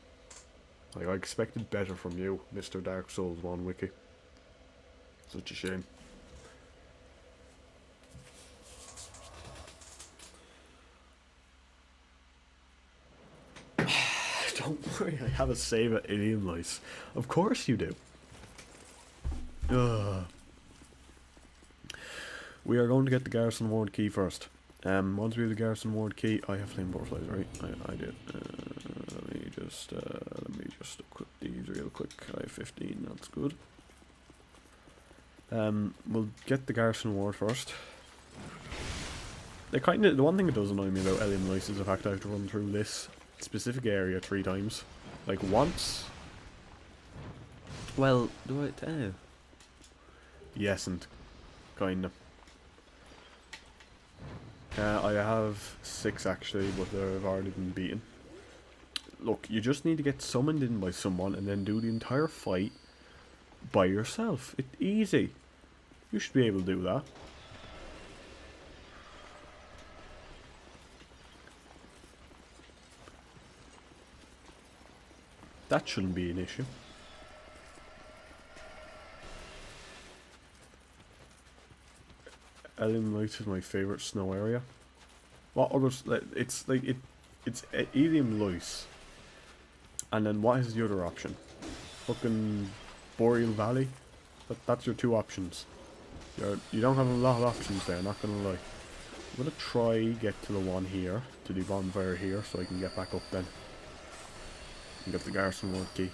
A: Like, I expected better from you, Mr. Dark Souls 1 Wiki. Such a shame. Don't worry, I have a save at Alien Lice. Of course you do. Ugh. We are going to get the Garrison Ward key first. Once we have the Garrison Ward key, I have flame butterflies, right? I did. Let me just equip these real quick. I have 15, that's good. We'll get the Garrison Ward first. The one thing that does annoy me about Alien Lice is the fact I have to run through this specific area 3 times. Like, once. Well, do I? Yes, and kinda. I have 6 actually, but they've already been beaten. Look, you just need to get summoned in by someone and then do the entire fight by yourself. It's easy. You should be able to do that. That shouldn't be an issue. Alien Light is my favourite snow area. What others? It's like it's Alien Lice. And then what is the other option? Fucking Boreal Valley. That's your 2 options. You don't have a lot of options there. Not gonna lie. I'm gonna try get to the one here, to the bonfire here, so I can get back up then. And get the Garrison Ward key.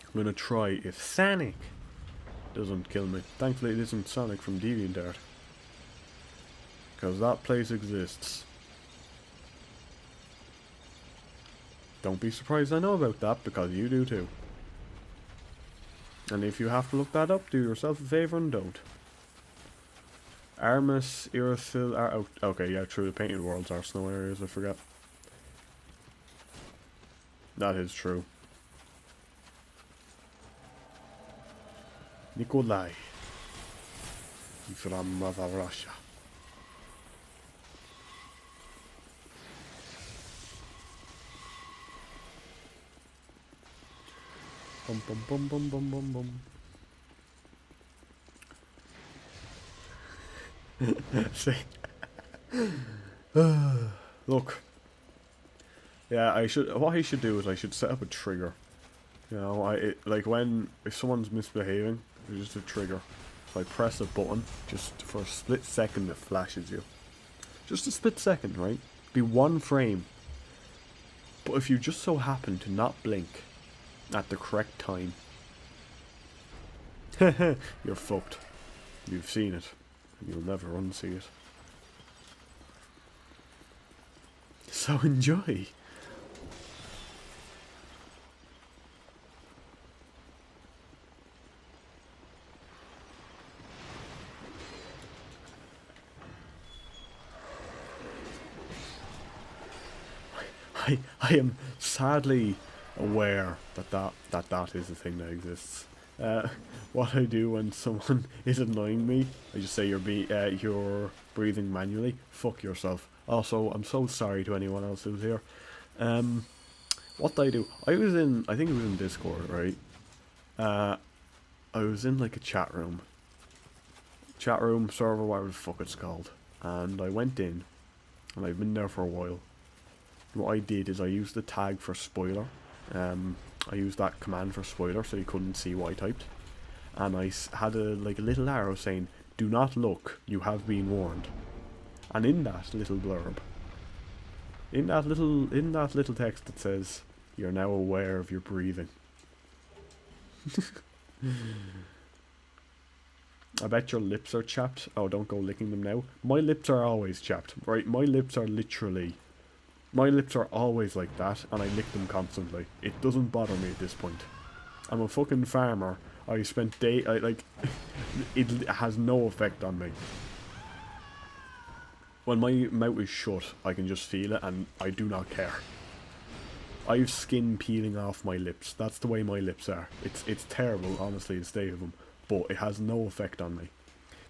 A: I'm gonna try if Sonic doesn't kill me. Thankfully it isn't Sonic from DeviantArt, because that place exists. Don't be surprised I know about that, because you do too. And if you have to look that up, do yourself a favour and don't. Armus, Irothil are out. Okay, yeah, true, the Painted Worlds are snow areas, I forgot. That is true. Nikolai from Mother Russia. Bum bum bum bum bum bum bum. See? Look. Yeah, what I should do is I should set up a trigger. You know, like if someone's misbehaving, there's just a trigger. So I press a button, just for a split second it flashes you. Just a split second, right? Be 1 frame. But if you just so happen to not blink at the correct time, you're fucked. You've seen it. You'll never unsee it. So enjoy. I am sadly aware that is a thing that exists. What I do when someone is annoying me, I just say you're breathing manually. Fuck yourself. Also, I'm so sorry to anyone else who's here. What did I do? I think it was in Discord, right? I was in like a chat room server, whatever the fuck it's called, and I went in, and I've been there for a while. What I did is I used the tag for spoiler. I used that command for spoiler, so you couldn't see what I typed. And I had a little arrow saying, "Do not look, you have been warned." And in that little blurb, in that little text, it says, "You're now aware of your breathing." I bet your lips are chapped. Oh, don't go licking them now. My lips are always chapped, right? My lips are always like that, and I lick them constantly. It doesn't bother me at this point. I'm a fucking farmer. I spent it has no effect on me. when my mouth is shut, I can just feel it, and I do not care. I have skin peeling off my lips. That's the way my lips are. It's terrible, honestly, the state of them, but it has no effect on me.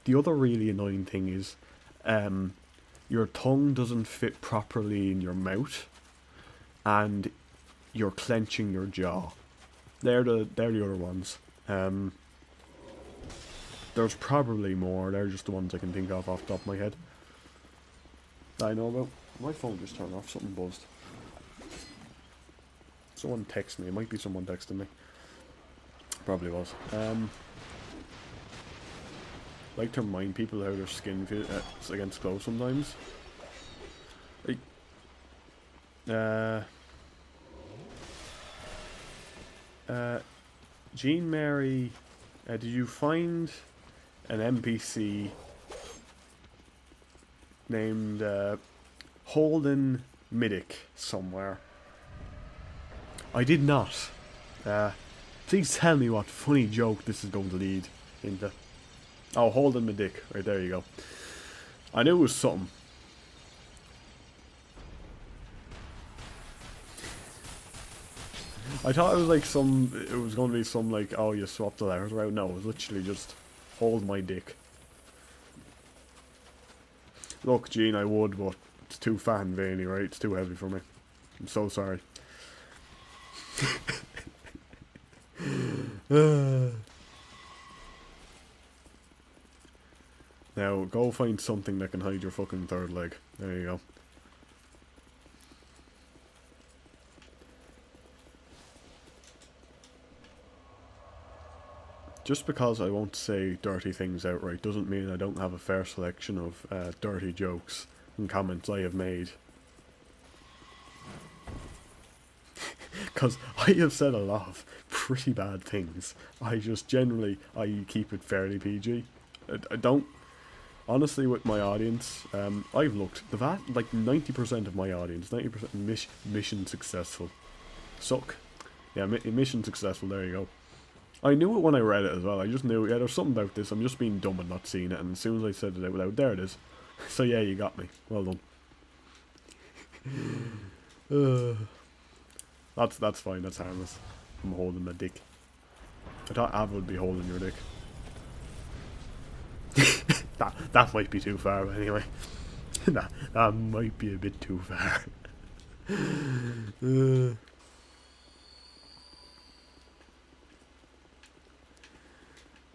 A: The other really annoying thing is, your tongue doesn't fit properly in your mouth, and you're clenching your jaw. They're the other ones. There's probably more. They're just the ones I can think of off the top of my head that I know about. My phone just turned off. Something buzzed. Someone texted me. It might be someone texting me. Probably was. Like to remind people how their skin feels against clothes sometimes. Like, Jean Mary, did you find an NPC named Holden Middick somewhere? I did not. Please tell me what funny joke this is going to lead into. Oh, Holden Middick. Right, there you go. I knew it was something. I thought it was like it was going to be some like, oh, you swapped the letters around. No, it was literally just, hold my dick. Look, Gene, I would, but it's too fat and veiny, right? It's too heavy for me. I'm so sorry. Now, go find something that can hide your fucking third leg. There you go. Just because I won't say dirty things outright doesn't mean I don't have a fair selection of dirty jokes and comments I have made. Because I have said a lot of pretty bad things. I just generally, I keep it fairly PG. I don't, honestly, with my audience, I've looked, like 90% of my audience, 90% mission successful. Suck. Yeah, mission successful, there you go. I knew it when I read it as well. I just knew, yeah, there's something about this. I'm just being dumb and not seeing it. And as soon as I said it out loud, there it is. So yeah, you got me. Well done. That's fine. That's harmless. I'm holding my dick. I thought Av would be holding your dick. that might be too far, but anyway. that might be a bit too far.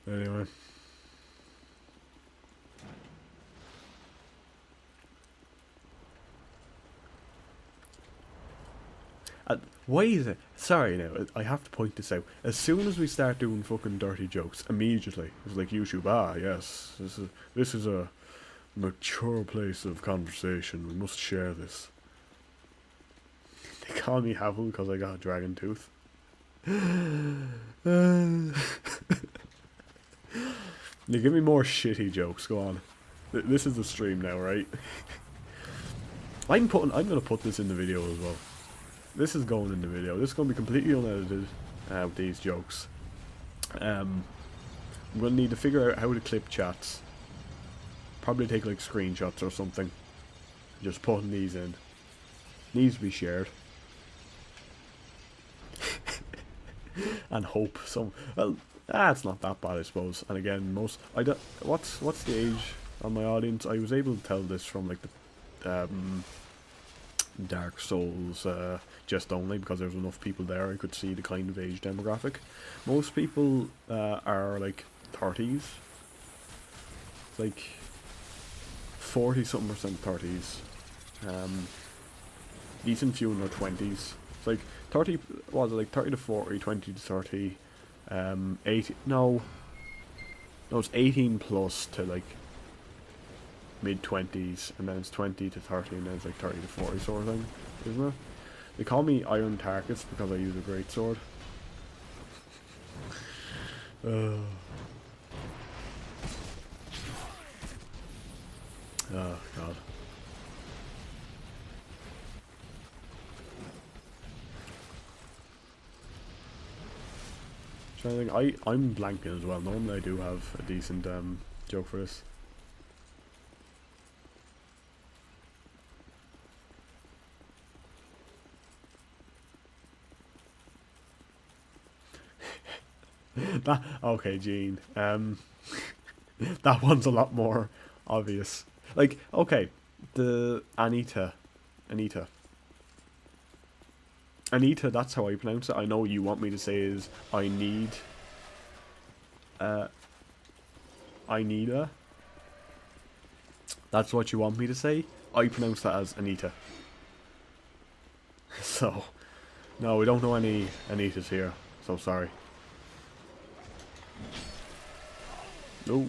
A: Anyway. Why is it? Sorry now, I have to point this out. As soon as we start doing fucking dirty jokes, immediately, it's like YouTube, yes, this is a mature place of conversation, we must share this. They call me Havel because I got a dragon tooth. You give me more shitty jokes, go on. This is the stream now, right? I'm gonna put this in the video as well. This is going in the video. This is gonna be completely unedited with these jokes. I'm gonna need to figure out how to clip chats. Probably take like screenshots or something. Just putting these in. Needs to be shared. And hope some. Well, it's not that bad, I suppose. And again, what's the age on my audience? I was able to tell this from like the Dark Souls just only because there was enough people there. I could see the kind of age demographic. Most people are like 30s, like 40-something% 30s. Decent few in their 20s. It's like 30. Was it like 30 to 40, 20 to 30, 80? No, it's 18 plus to like mid-20s, and then it's 20 to 30, and then it's like 30 to 40 sort of thing, isn't it? They call me Iron Tarkus because I use a great sword. Oh god. So I think I'm blanking as well. Normally I do have a decent joke for this. That okay, Gene. That one's a lot more obvious. Like, okay, the Anita, Anita. That's how I pronounce it. I know what you want me to say is I need. Uh, I need a. That's what you want me to say. I pronounce that as Anita. So, no, we don't know any Anitas here. So sorry. No,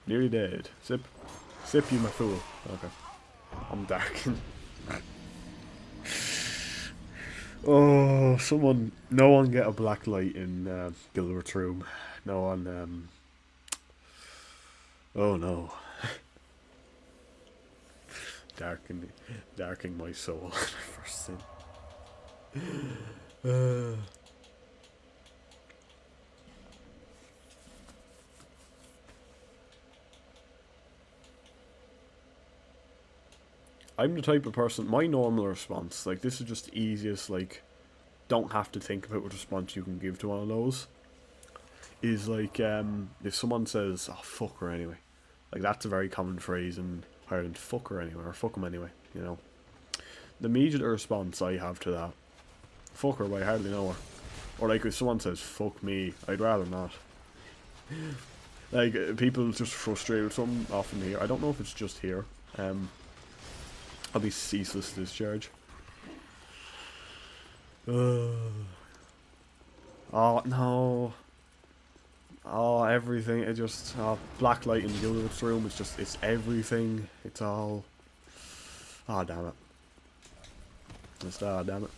A: nearly dead. Sip, sip, you my fool. Okay, I'm darking. Oh, someone, no one get a black light in Gilbert's room. No one. Oh no, darkening, darkening my soul. First thing. I'm the type of person. My normal response, like this is just the easiest. Like, don't have to think about what response you can give to one of those. Is like if someone says, "Oh fuck her anyway," like that's a very common phrase in Ireland. Fuck her anyway, or fuck him anyway. You know, the immediate response I have to that, fuck her, but I hardly know her. Or like if someone says, "Fuck me," I'd rather not. Like people just frustrated with something often here. I don't know if it's just here. I'll be ceaseless discharge. Oh no. Oh, everything. It just black light in Gilbert's room. It's just it's everything. It's all. Ah, damn it. Just damn it.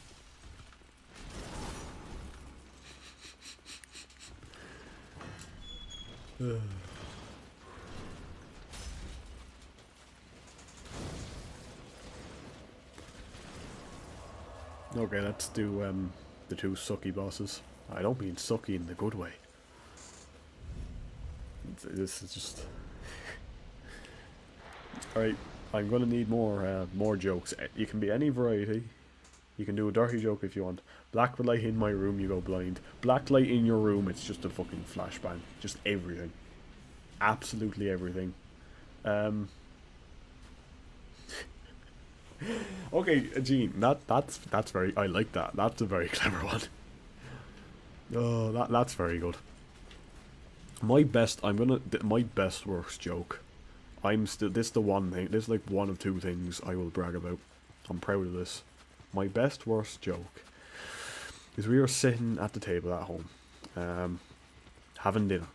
A: Okay, let's do the two sucky bosses. I don't mean sucky in the good way. This is just alright. I'm gonna need more jokes. You can be any variety. You can do a dirty joke if you want. Black light in my room, you go blind. Black light in your room, it's just a fucking flashbang. Just everything, absolutely everything. Okay, Gene, that's very. I like that. That's a very clever one. Oh, that's very good. My best. My best worst joke. I'm still. This is the one thing. This is like one of two things I will brag about. I'm proud of this. My best worst joke is we were sitting at the table at home, having dinner,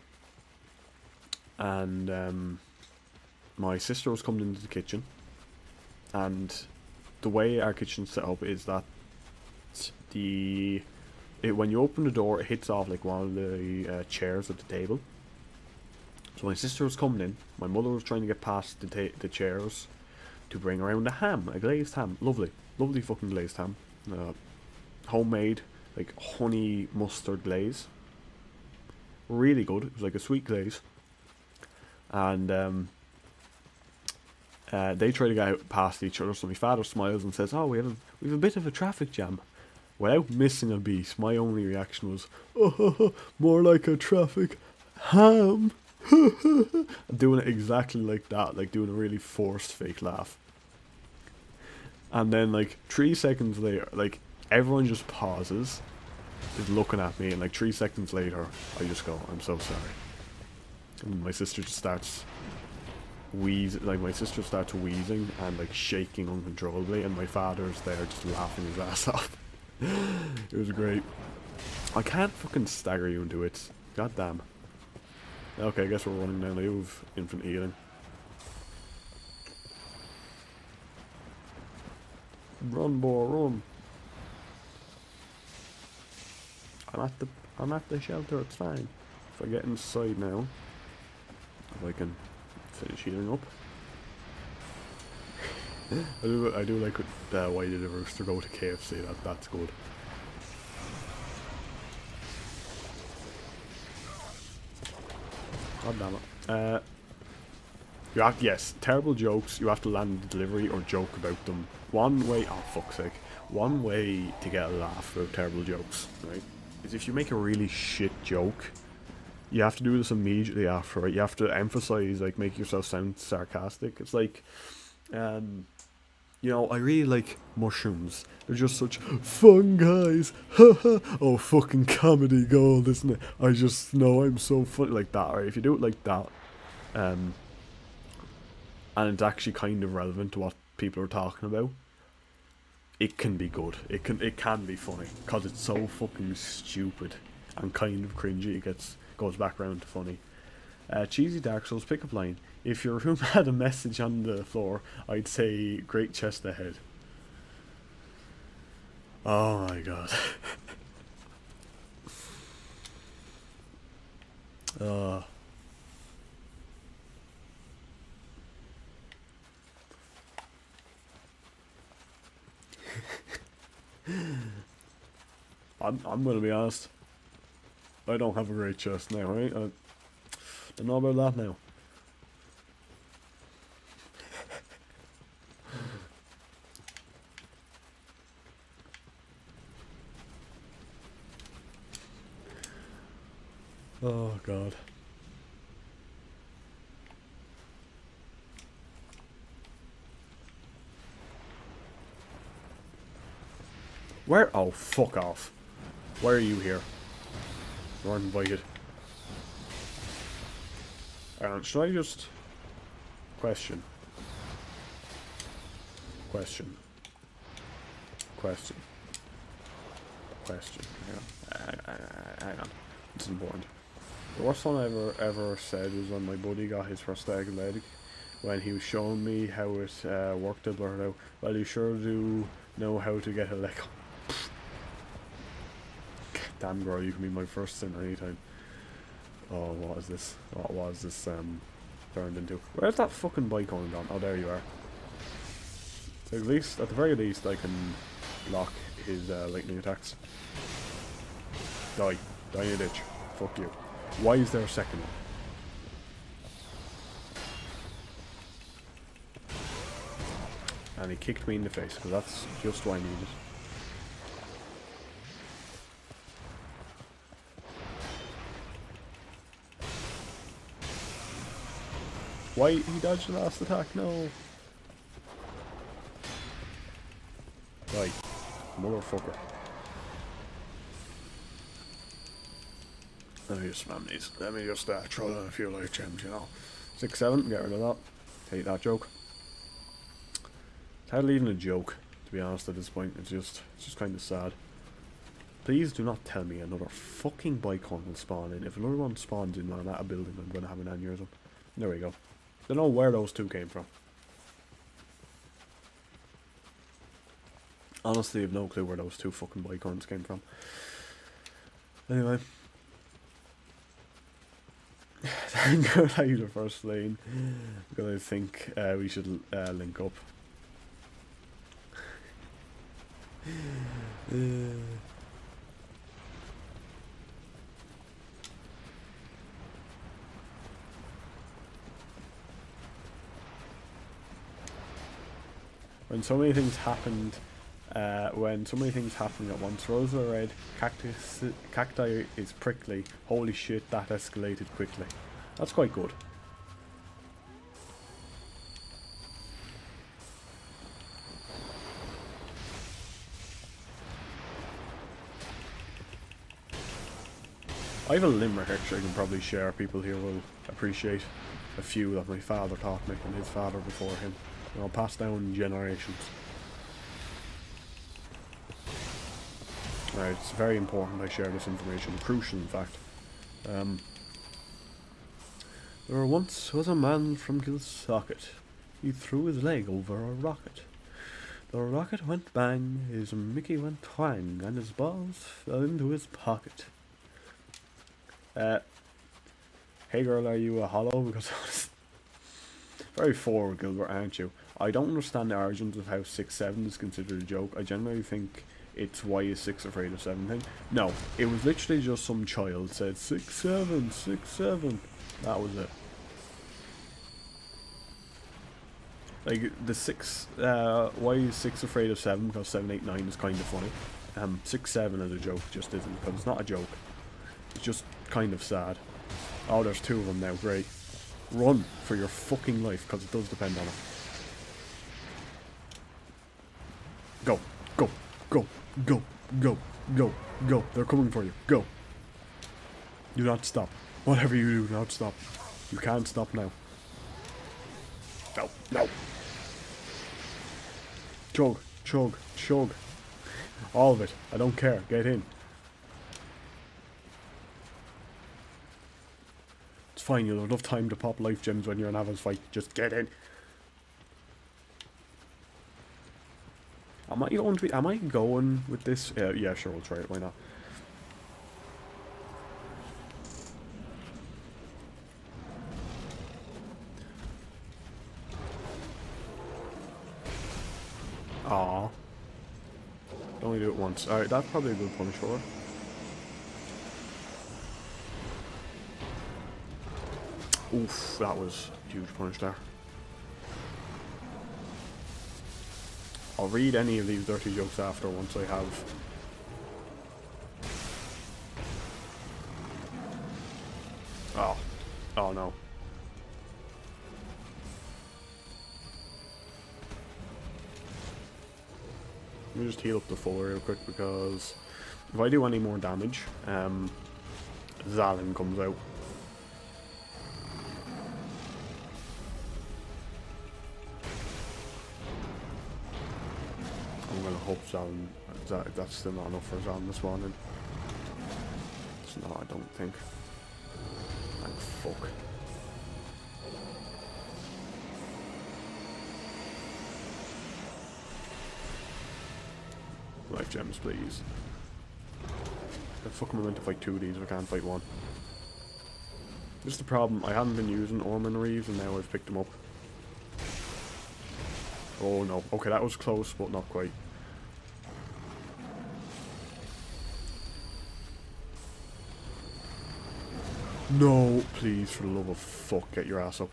A: and my sister was coming into the kitchen, and the way our kitchen's set up is that when you open the door, it hits off like one of the chairs at the table. So my sister was coming in. My mother was trying to get past the chairs to bring around a ham, a glazed ham. Lovely, lovely fucking glazed ham. Homemade, like honey mustard glaze. Really good. It was like a sweet glaze. And they try to get out past each other. So my father smiles and says, "Oh, we have a bit of a traffic jam." Without missing a beat, my only reaction was, "Oh, more like a traffic ham." Doing it exactly like that, like doing a really forced fake laugh. And then like 3 seconds later, like everyone just pauses, is looking at me, and like 3 seconds later, I just go, "I'm so sorry." And my sister just starts wheezing, like my sister starts wheezing and like shaking uncontrollably, and my father's there just laughing his ass off. It was great. I can't fucking stagger you into it. God damn. Okay, I guess we're running now. You have infinite healing. Run, boy, run. I'm at the shelter. It's fine. If I get inside now, if I can finish healing up. I do like why did a rooster go to KFC? That's good. God damn it. You have yes, terrible jokes. You have to land the delivery or joke about them. One way, oh fuck's sake, one way to get a laugh about terrible jokes, right, is if you make a really shit joke you have to do this immediately after it. You have to emphasize, like, make yourself sound sarcastic. It's like, um, you know, I really like mushrooms. They're just such fun guys. Oh, fucking comedy gold, isn't it? I just know I'm so funny, like that. Right? If you do it like that, and it's actually kind of relevant to what people are talking about, it can be good. It can be funny because it's so fucking stupid and kind of cringy. Goes back around to funny. Cheesy Dark Souls pickup line. If your room had a message on the floor, I'd say great chest ahead. Oh my god. I'm gonna be honest. I don't have a great chest now, right? I don't know about that now. Oh god. Where? Oh, fuck off. Why are you here? You weren't invited. Should I just... Question. Question. Hang on. It's important. The worst one I ever said was when my buddy got his prosthetic leg. When he was showing me how it worked, I blurted out, "Well, you sure do know how to get a leg." Damn girl, you can be my first sin anytime. Oh, what is this? What was this turned into? Where's that fucking bike going down? Oh, there you are. So at the very least, I can block his lightning attacks. Die in a ditch. Fuck you. Why is there a second one? And he kicked me in the face, because that's just what I needed. Why? He dodged the last attack? No. Right. Motherfucker. Let me just spam these. Let me just throw down a few life gems, you know. 6-7, get rid of that. Hate that joke. It's hardly even a joke, to be honest, at this point. It's just kind of sad. Please do not tell me another fucking Bicon will spawn in. If another one spawns in at a building, I'm going to have an aneurysm. There we go. Don't know where those two came from. Honestly, I have no clue where those two fucking Bicorns came from. Anyway. Thank God I the first lane. Because I think we should link up. When so many things happened at once, roses are red, cacti is prickly. Holy shit, that escalated quickly. That's quite good. I have a limerick actually I can probably share. People here will appreciate a few that my father taught me and his father before him. You know, passed down generations. Right, it's very important I share this information. Crucial, in fact. There once was a man from Gilsocket. He threw his leg over a rocket. The rocket went bang, his Mickey went twang, and his balls fell into his pocket. Hey girl, are you a hollow? Because very forward, Gilbert, aren't you? I don't understand the origins of how 6-7 is considered a joke. I generally think it's why is 6 afraid of 7 thing. No, it was literally just some child said 6-7, 6-7. That was it. Like the 6, why is 6 afraid of 7? Because 7, 8, 9 is kind of funny. 6-7 as a joke just isn't, because it's not a joke. It's just kind of sad. Oh, there's two of them now. Great. Run for your fucking life, because it does depend on it. Go. Go. Go. Go. Go. Go. Go. They're coming for you. Go. Do not stop. Whatever you do not stop. You can't stop now. No. No. Chug. Chug. Chug. All of it. I don't care. Get in. It's fine. You'll have enough time to pop life gems when you're in Haven's fight. Just get in. Am I going with this? Yeah, sure, we'll try it. Why not? Aww. Only do it once. Alright, that's probably a good punish for her. Oof, that was a huge punish there. I'll read any of these dirty jokes after once I have. Oh. Oh no. Let me just heal up the full real quick, because if I do any more damage, Zalin comes out. I'm gonna hope Zalin, that's still not enough for Zalin this morning. It's not, I don't think. Thank fuck. Life gems, please. The fuck am I meant to fight two of these if I can't fight one? This is the problem. I haven't been using Orman Reeves and now I've picked them up. Oh no. Okay, that was close, but not quite. No, please, for the love of fuck, get your ass up.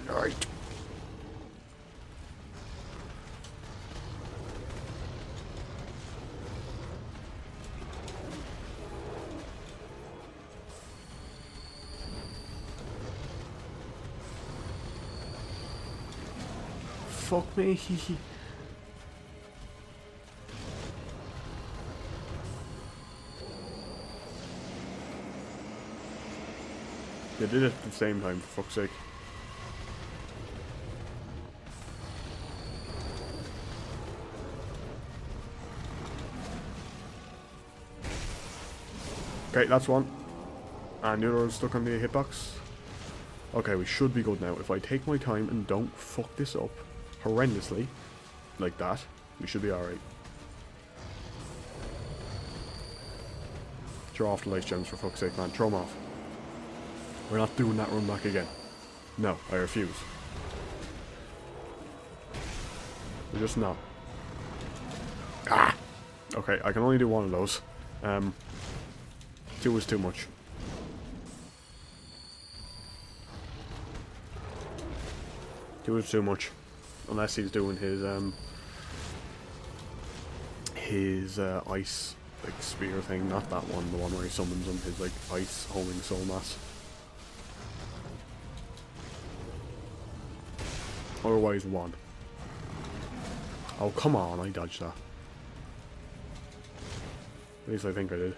A: Right. Fuck me. They did it at the same time, for fuck's sake. Okay, that's one. And the other one's stuck on the hitbox. Okay, we should be good now. If I take my time and don't fuck this up horrendously, like that, we should be alright. Throw off the life gems, for fuck's sake, man. Throw them off. We're not doing that run back again. No, I refuse. We're just not. Ah! Okay, I can only do one of those. Two is too much. Two is too much. Unless he's doing his ice like spear thing, not that one, the one where he summons him, his like ice homing soul mass. Otherwise one. Oh come on, I dodged that. At least I think I did.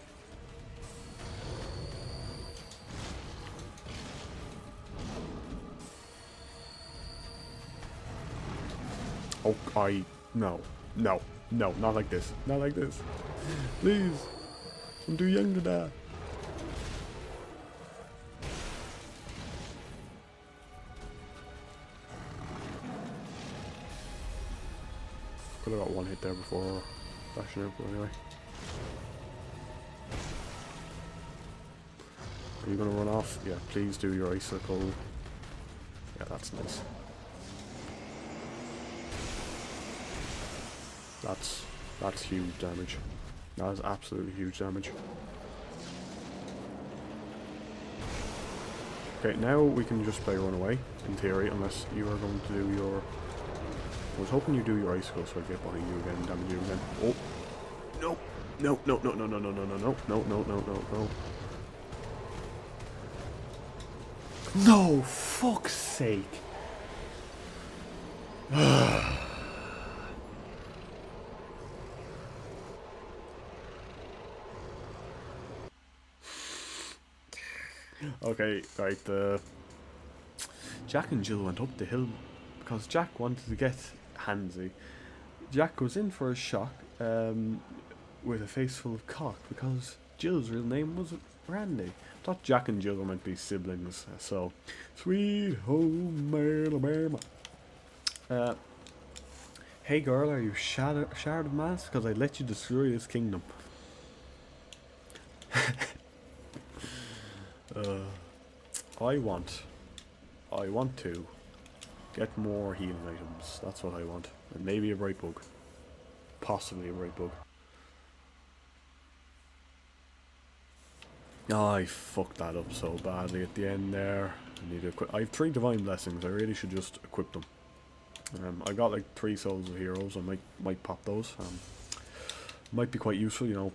A: Oh, no, not like this, not like this. Please, I'm too young to die. Could have got one hit there before bashing out, but anyway. Are you gonna run off? Yeah, please do your icicle. Yeah, that's nice. That's huge damage. That is absolutely huge damage. Okay, now we can just play Runaway, in theory, unless you are going to do your... I was hoping you do your icicle so I get behind you again and damage you again. Oh! Nope! No, no, no, no, no, no, no, no, no, no, no, no, no, no. No, fuck's sake. Okay, right, Jack and Jill went up the hill because Jack wanted to get handsy. Jack goes in for a shock with a face full of cock because Jill's real name was Randy. Thought Jack and Jill were meant to be siblings, so sweet home Alabama. Hey girl, are you shard of mass? Because I'd let you destroy this kingdom. I want to get more healing items. That's what I want. And maybe a bright bug. Possibly a bright bug. Oh, I fucked that up so badly at the end there. I need to equip. I have 3 divine blessings. I really should just equip them. I got like 3 souls of heroes. I might pop those. Might be quite useful, you know,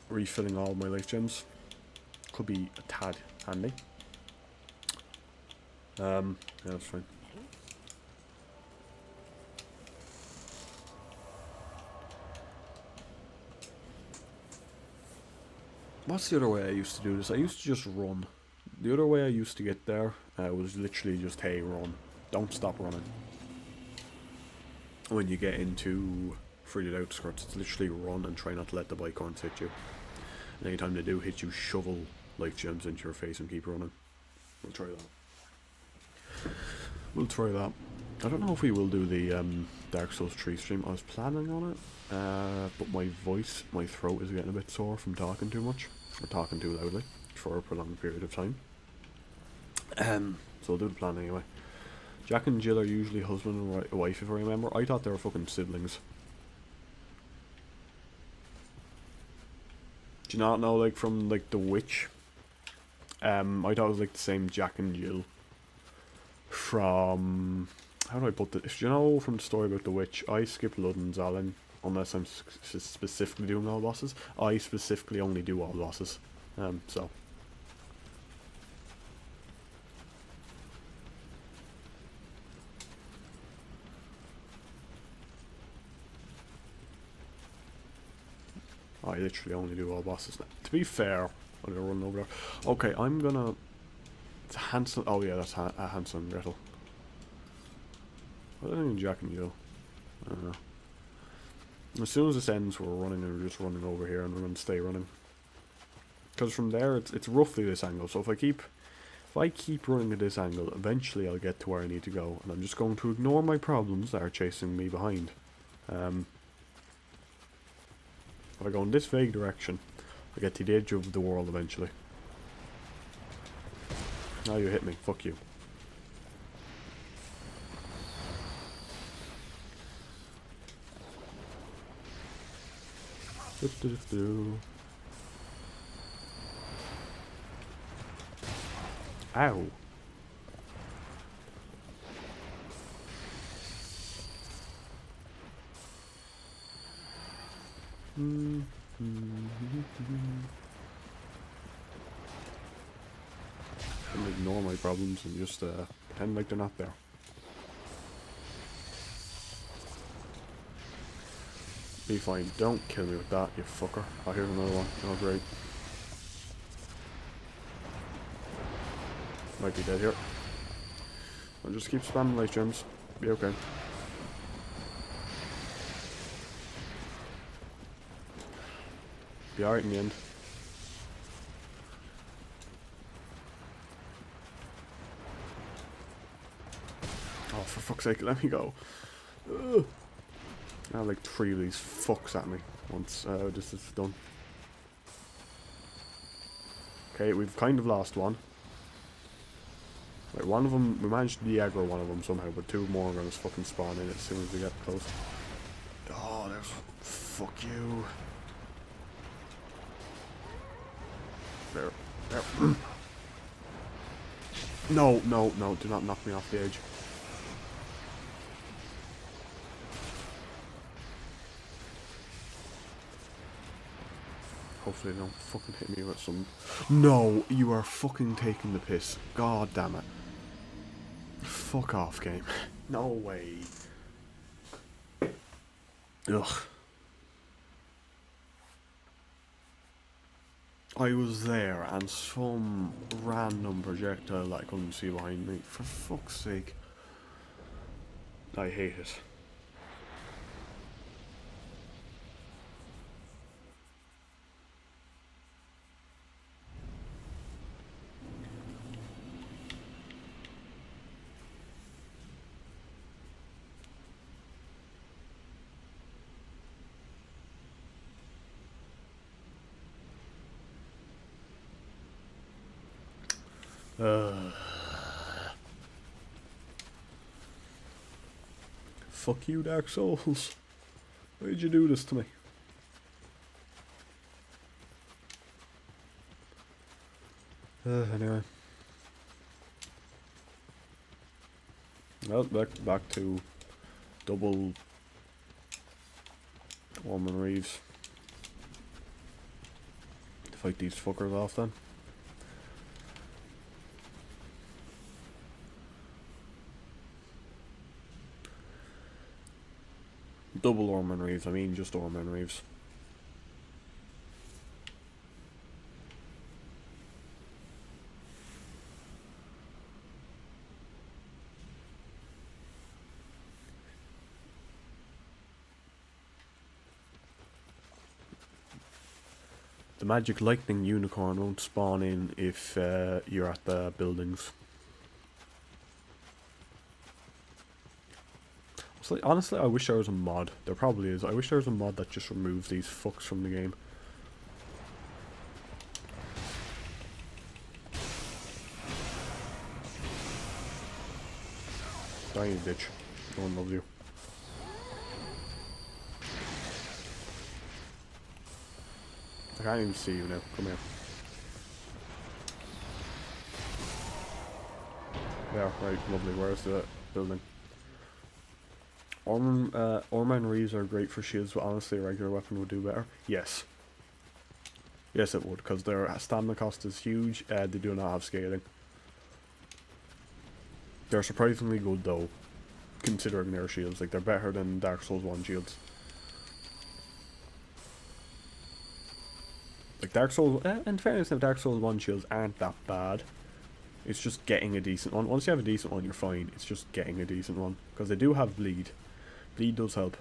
A: refilling all my life gems. Could be a tad handy. Yeah, that's fine. What's the other way I used to do this? I used to just run. The other way I used to get there was literally just, hey, run. Don't stop running. When you get into Freeded Outskirts, it's literally run and try not to let the bicorns hit you. And anytime they do hit you, shovel life gems into your face and keep running. We'll try that. I don't know if we will do the Dark Souls 3 stream. I was planning on it, but my throat is getting a bit sore from talking too much, or talking too loudly, for a prolonged period of time. So I'll do the plan anyway. Jack and Jill are usually husband and wife, if I remember. I thought they were fucking siblings. Do you not know, like, from, like, The Witch? I thought it was, like, the same Jack and Jill from... How do I put this? Do you know from the story about The Witch? I skip Ludden's Allen, unless I'm specifically doing all bosses. I specifically only do all bosses. So... I literally only do all bosses now. To be fair, I'm gonna run over there. Okay, I'm gonna... It's Hansel... Oh yeah, that's Hansel and Gretel. I think Jack and Jill. I don't know. As soon as this ends, we're running and we're just running over here and we're gonna stay running. Because from there, it's roughly this angle. So if I keep running at this angle, eventually I'll get to where I need to go. And I'm just going to ignore my problems that are chasing me behind. If I go in this vague direction, I get to the edge of the world eventually. Now you hit me. Fuck you. Ow. I'm gonna ignore my problems and just pretend like they're not there. Be fine. Don't kill me with that, you fucker. Oh, here's another one. Oh, great. Might be dead here. I'll just keep spamming life gems. Be okay. Be alright in the end. Oh, for fuck's sake, let me go. Ugh. I have like 3 of these fucks at me once this is done. Okay, we've kind of lost one. Right, one of them, we managed to de-aggro one of them somehow, but 2 more are going to fucking spawn in as soon as we get close. Oh, there's... Fuck you. There. No, no, no, do not knock me off the edge. Hopefully they don't fucking hit me with some... No, you are fucking taking the piss. God damn it. Fuck off, game. No way. Ugh. I was there and some random projectile that I couldn't see behind me. For fuck's sake. I hate it. Fuck you, Dark Souls. Why'd you do this to me? Anyway. Well, back to double Orman Reeves. To fight these fuckers off then. Double Orman Reeves, I mean just Orman Reeves. The magic lightning unicorn won't spawn in if you're at the buildings. So, honestly, I wish there was a mod. There probably is. I wish there was a mod that just removes these fucks from the game. Die, you bitch. No one loves you. I can't even see you now. Come here. Yeah, right, lovely. Where's the building? Orman Reeves are great for shields, but honestly a regular weapon would do better. Yes. Yes it would, because their stamina cost is huge, they do not have scaling. They're surprisingly good though, considering their shields. Like, they're better than Dark Souls 1 shields. Like, Dark Souls, in fairness, Dark Souls 1 shields aren't that bad. It's just getting a decent one. Once you have a decent one, you're fine. It's just getting a decent one. Because they do have bleed. Bleed does help.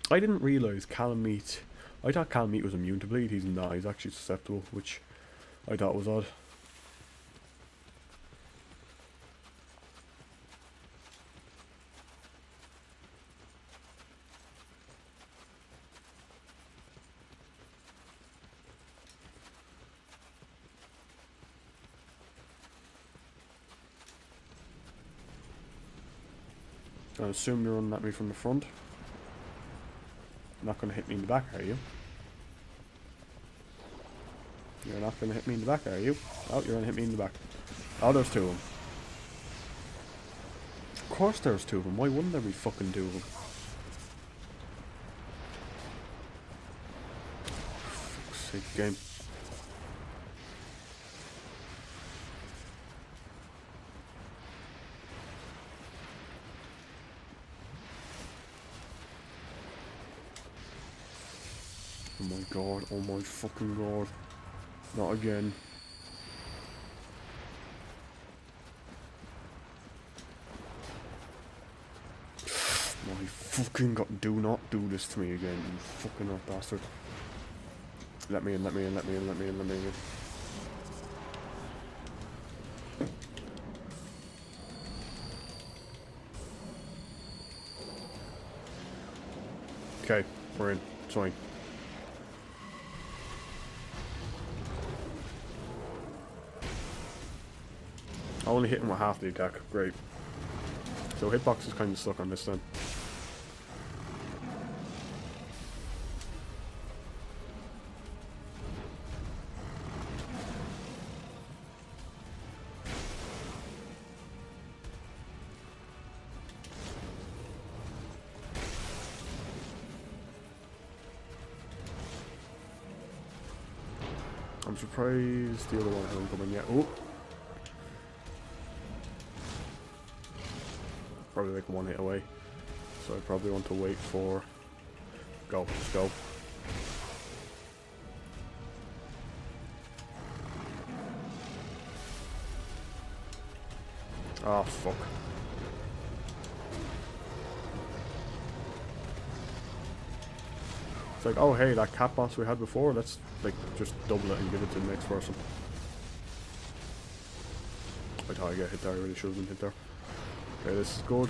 A: I didn't realise Calamite... I thought Calamite was immune to bleed. He's not. He's actually susceptible, which I thought was odd. I assume you're running at me from the front. Not going to hit me in the back, are you? You're not going to hit me in the back, are you? Oh, you're going to hit me in the back. Oh, there's two of them. Of course there's two of them. Why wouldn't there be fucking two of them? Fuck's sake, game. Oh my god, oh my fucking god. Not again. My fucking god, do not do this to me again, you fucking rat bastard. Let me in, let me in, let me in, let me in, let me in. Okay, we're in. It's fine. I only hit him with half the attack. Great. So hitbox is kind of stuck on this then. surprised the other one hasn't come in yet. Oh! Probably like one hit away. So I probably want to wait for... Go, just go. Oh, fuck. It's like, oh hey, that cat boss we had before, let's like just double it and give it to the next person. I thought I got hit there, I really should have been hit there. Okay, this is good.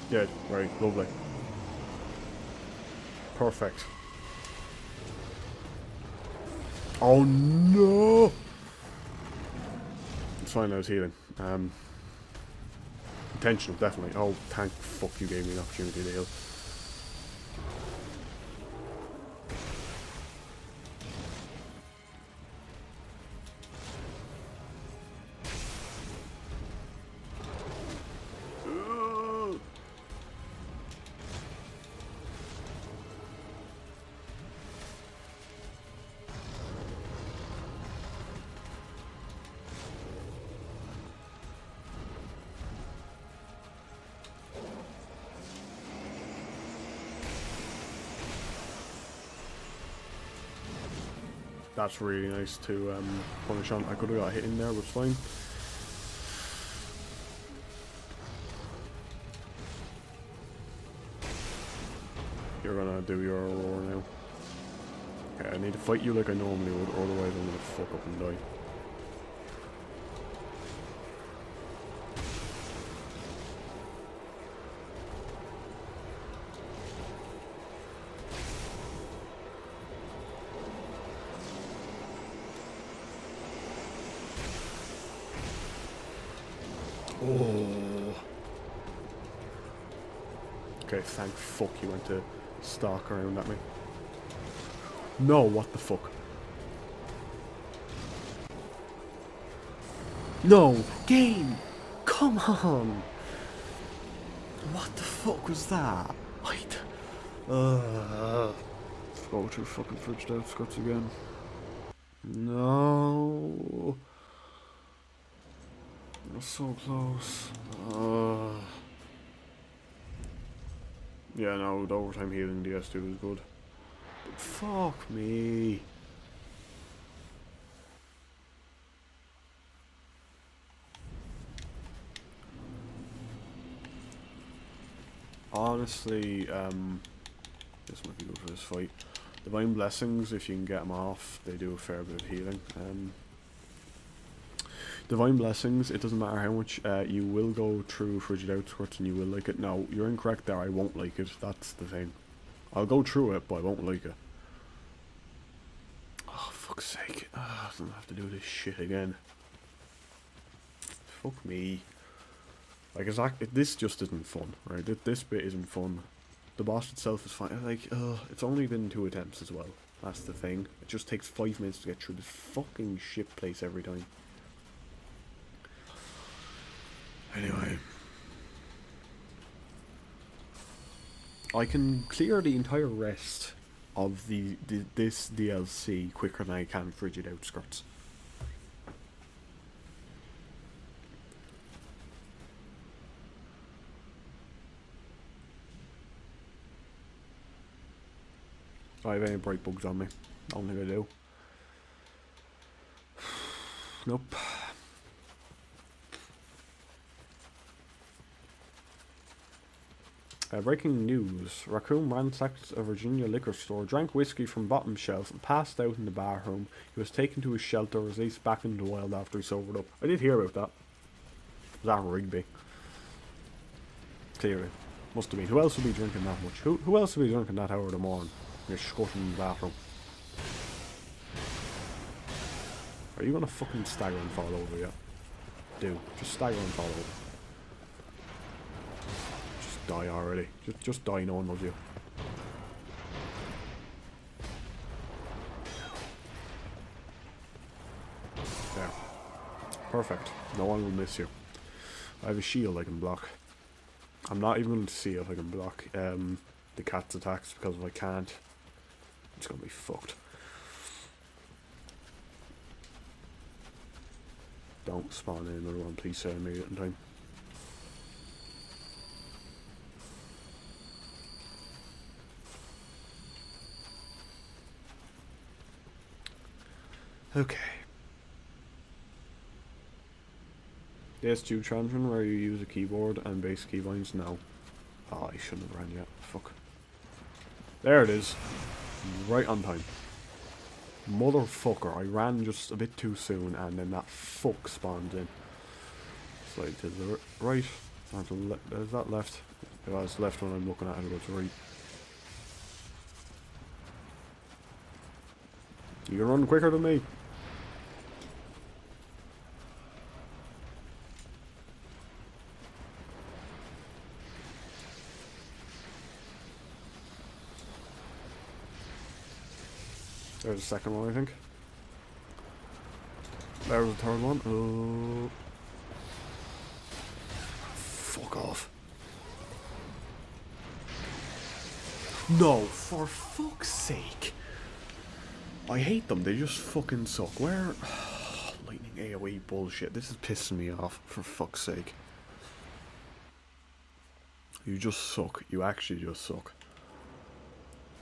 A: Yeah, right, lovely. Perfect. Oh no! It's fine, I was healing. Intentional, definitely. Oh, thank fuck you gave me an opportunity to heal. That's really nice to punish on. I could have got hit in there, but it's fine. You're gonna do your aurora now. Okay, I need to fight you like I normally would, otherwise I'm gonna fuck up and die. Oh. Okay, thank fuck you went to stalk around at me. No, what the fuck? No! Game! Come on! What the fuck was that? Aight. Go to fucking fridge down Scots again. No. We're so close. Yeah, no, the overtime healing DS2 is good. But fuck me. Honestly, this might be good for this fight. Divine Blessings, if you can get them off, they do a fair bit of healing. Divine Blessings, it doesn't matter how much, you will go through Frigid Outskirts and you will like it. No, you're incorrect there, I won't like it, that's the thing. I'll go through it, but I won't like it. Oh, fuck's sake. I don't have to do this shit again. Fuck me. Like, this just isn't fun, right? This bit isn't fun. The boss itself is fine. Like, it's only been 2 attempts as well. That's the thing. It just takes 5 minutes to get through this fucking shit place every time. Anyway. I can clear the entire rest of this DLC quicker than I can Frigid Outskirts. I have any bright bugs on me. I don't think I do. Nope. Breaking news. Raccoon ransacked a Virginia liquor store, drank whiskey from bottom shelf, and passed out in the bar room. He was taken to his shelter, released back into the wild after he sobered up. I did hear about that. Was that Rigby? Clearly. Must have been. Who else would be drinking that much? Who else would be drinking that hour of the morning? You're squatting in the bathroom. Are you gonna fucking stagger and fall over yet? Do. Just stagger and fall over. Just die already. Just die, no one loves you. There. Perfect. No one will miss you. I have a shield I can block. I'm not even going to see if I can block the cat's attacks because if I can't, It's gonna be fucked. Don't spawn in another one, please say I made it in time. Okay. Yes, Dude Transmission, where you use a keyboard and base keybinds now. Oh, I shouldn't have ran yet. Fuck. There it is. Right on time. Motherfucker, I ran just a bit too soon and then that fuck spawned in. Slide to the right. Or to the is that left? Yeah, it's left when I'm looking at it, it's right. You can run quicker than me. There's the second one, I think. There's the third one. Oh. Fuck off. No, for fuck's sake. I hate them, they just fucking suck. Where? Lightning AoE bullshit. This is pissing me off, for fuck's sake. You just suck. You actually just suck.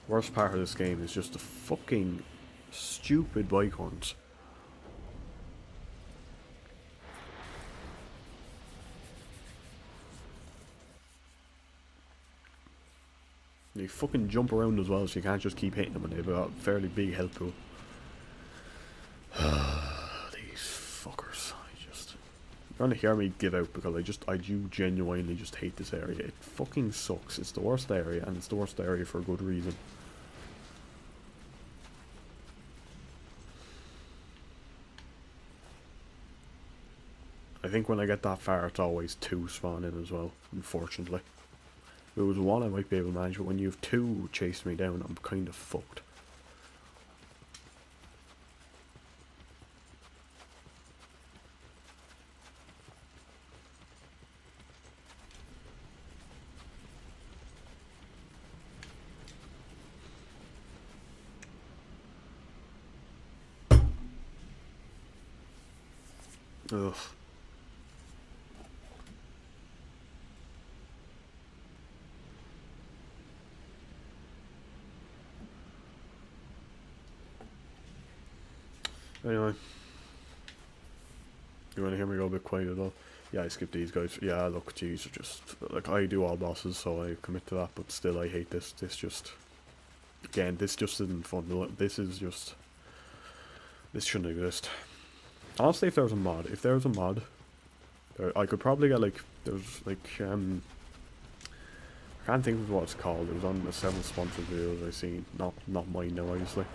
A: Worst part of this game is just the fucking stupid bike horns. They fucking jump around as well, so you can't just keep hitting them, and they've got a fairly big health pool. These fuckers. You're gonna hear me give out because I do genuinely just hate this area. It fucking sucks. It's the worst area, and it's the worst area for a good reason. I think when I get that far, it's always 2 spawn in as well, unfortunately. If it was 1, I might be able to manage, but when you have 2 chase me down, I'm kind of fucked. Ugh. Anyway. You want to hear me go a bit quiet at all? Yeah, I skipped these guys. Yeah, look, geez, just, like, I do all bosses, so I commit to that, but still, I hate this. This just, again, this just isn't fun. This is just, this shouldn't exist. Honestly, if there was a mod, I could probably get, like, there's, like, I can't think of what it's called. It was on the 7 sponsored videos I seen. Not mine now, obviously.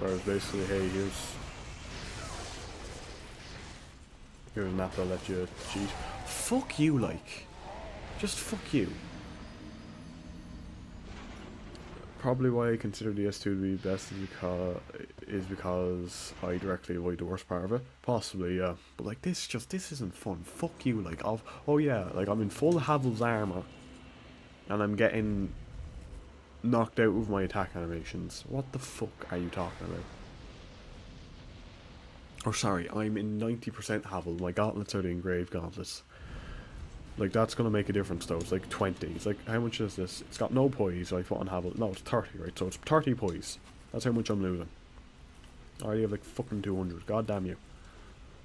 A: Whereas basically, hey, here's an app that'll let you cheat. Fuck you, like. Just fuck you. Probably why I consider the S2 to be best is because I directly avoid the worst part of it. Possibly, yeah. But like this isn't fun. Fuck you, like, oh yeah, like I'm in full Havel's armor and I'm getting knocked out with my attack animations. What the fuck are you talking about? Or sorry, I'm in 90% Havel. My gauntlets are the engraved gauntlets. Like, that's gonna make a difference though. It's like 20. It's like, how much is this? It's got no poise, so I put on Havel. No, it's 30, right? So it's 30 poise. That's how much I'm losing. I already have like fucking 200. God damn you.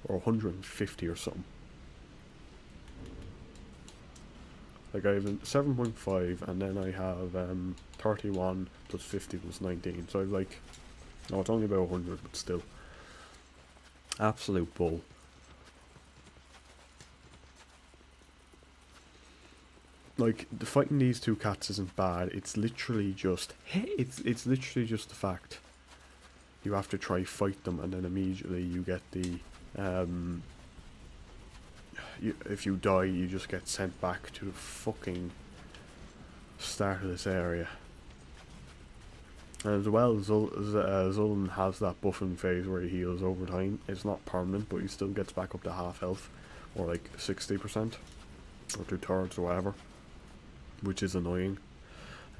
A: Or 150 or something. Like, I have 7.5, and then I have 31 plus 50 plus 19. So I've like, no, it's only about 100, but still. Absolute bull. Like, fighting these 2 cats isn't bad. It's literally just, it's literally just the fact you have to try fight them, and then immediately you get the if you die, you just get sent back to the fucking start of this area. And as well, Zul'In has that buffing phase where he heals over time. It's not permanent, but he still gets back up to half health, or like 60%, or 2/3 or whatever. which is annoying.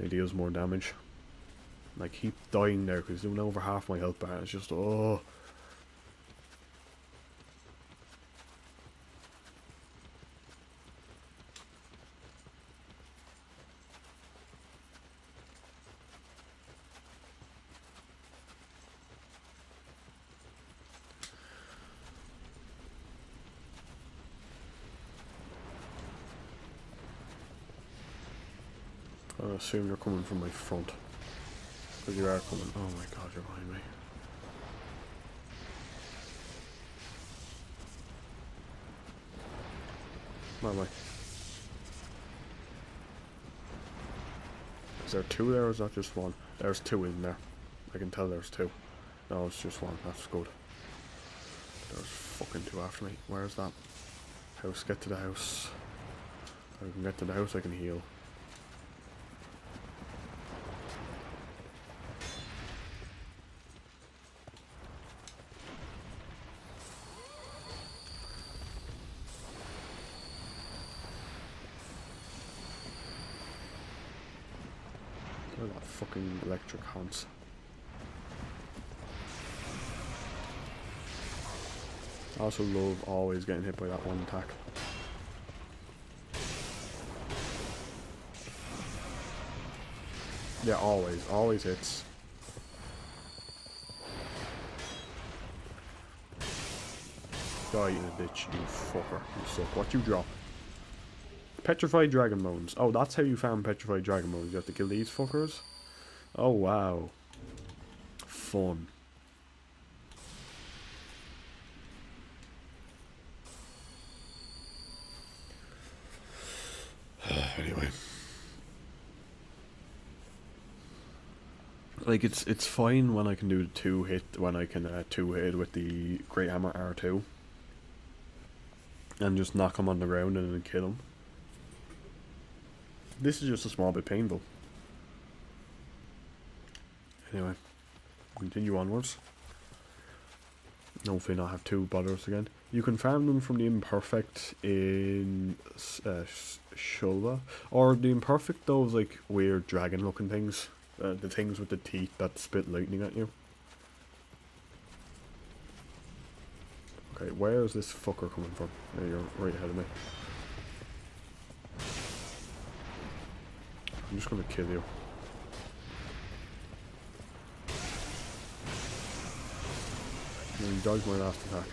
A: He deals more damage. I keep dying there because he's doing over half my health bar. It's just, oh. I assume you're coming from my front. Because you are coming. Oh my god, you're behind me. Where am I? Is there two there or is that just one? There's two in there. I can tell there's two. No, it's just one. That's good. There's fucking two after me. Where's that? House, get to the house. If I can get to the house, I can heal. Look at that fucking electric Hans. I also love always getting hit by that one attack. Yeah, always hits. Die in a ditch, you fucker. You suck. What you drop? Petrified dragon bones. Oh, that's how you farm petrified dragon bones. You have to kill these fuckers? Oh, wow. Fun. Anyway. Like, it's fine when I can do the two hit with the Great Hammer R2. And just knock him on the ground and then kill him. This is just a small bit painful. Anyway, continue onwards. Hopefully not have two bothers again. You can farm them from the imperfect in Shulva. Or the imperfect, those like weird dragon looking things. The things with the teeth that spit lightning at you. Okay, where is this fucker coming from? Yeah, you're right ahead of me. I'm just gonna kill you. And you dodged my last attack.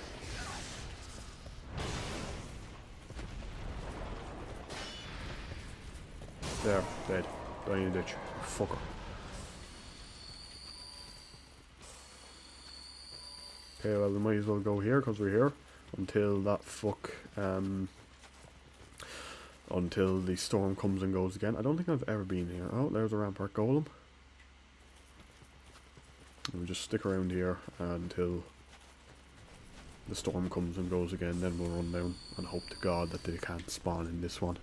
A: There, dead. Die in a ditch. Fucker. Okay, well we might as well go here because we're here. Until that fuck, until the storm comes and goes again. I don't think I've ever been here. Oh, there's a rampart golem. We'll just stick around here until the storm comes and goes again, then we'll run down and hope to God that they can't spawn in this one.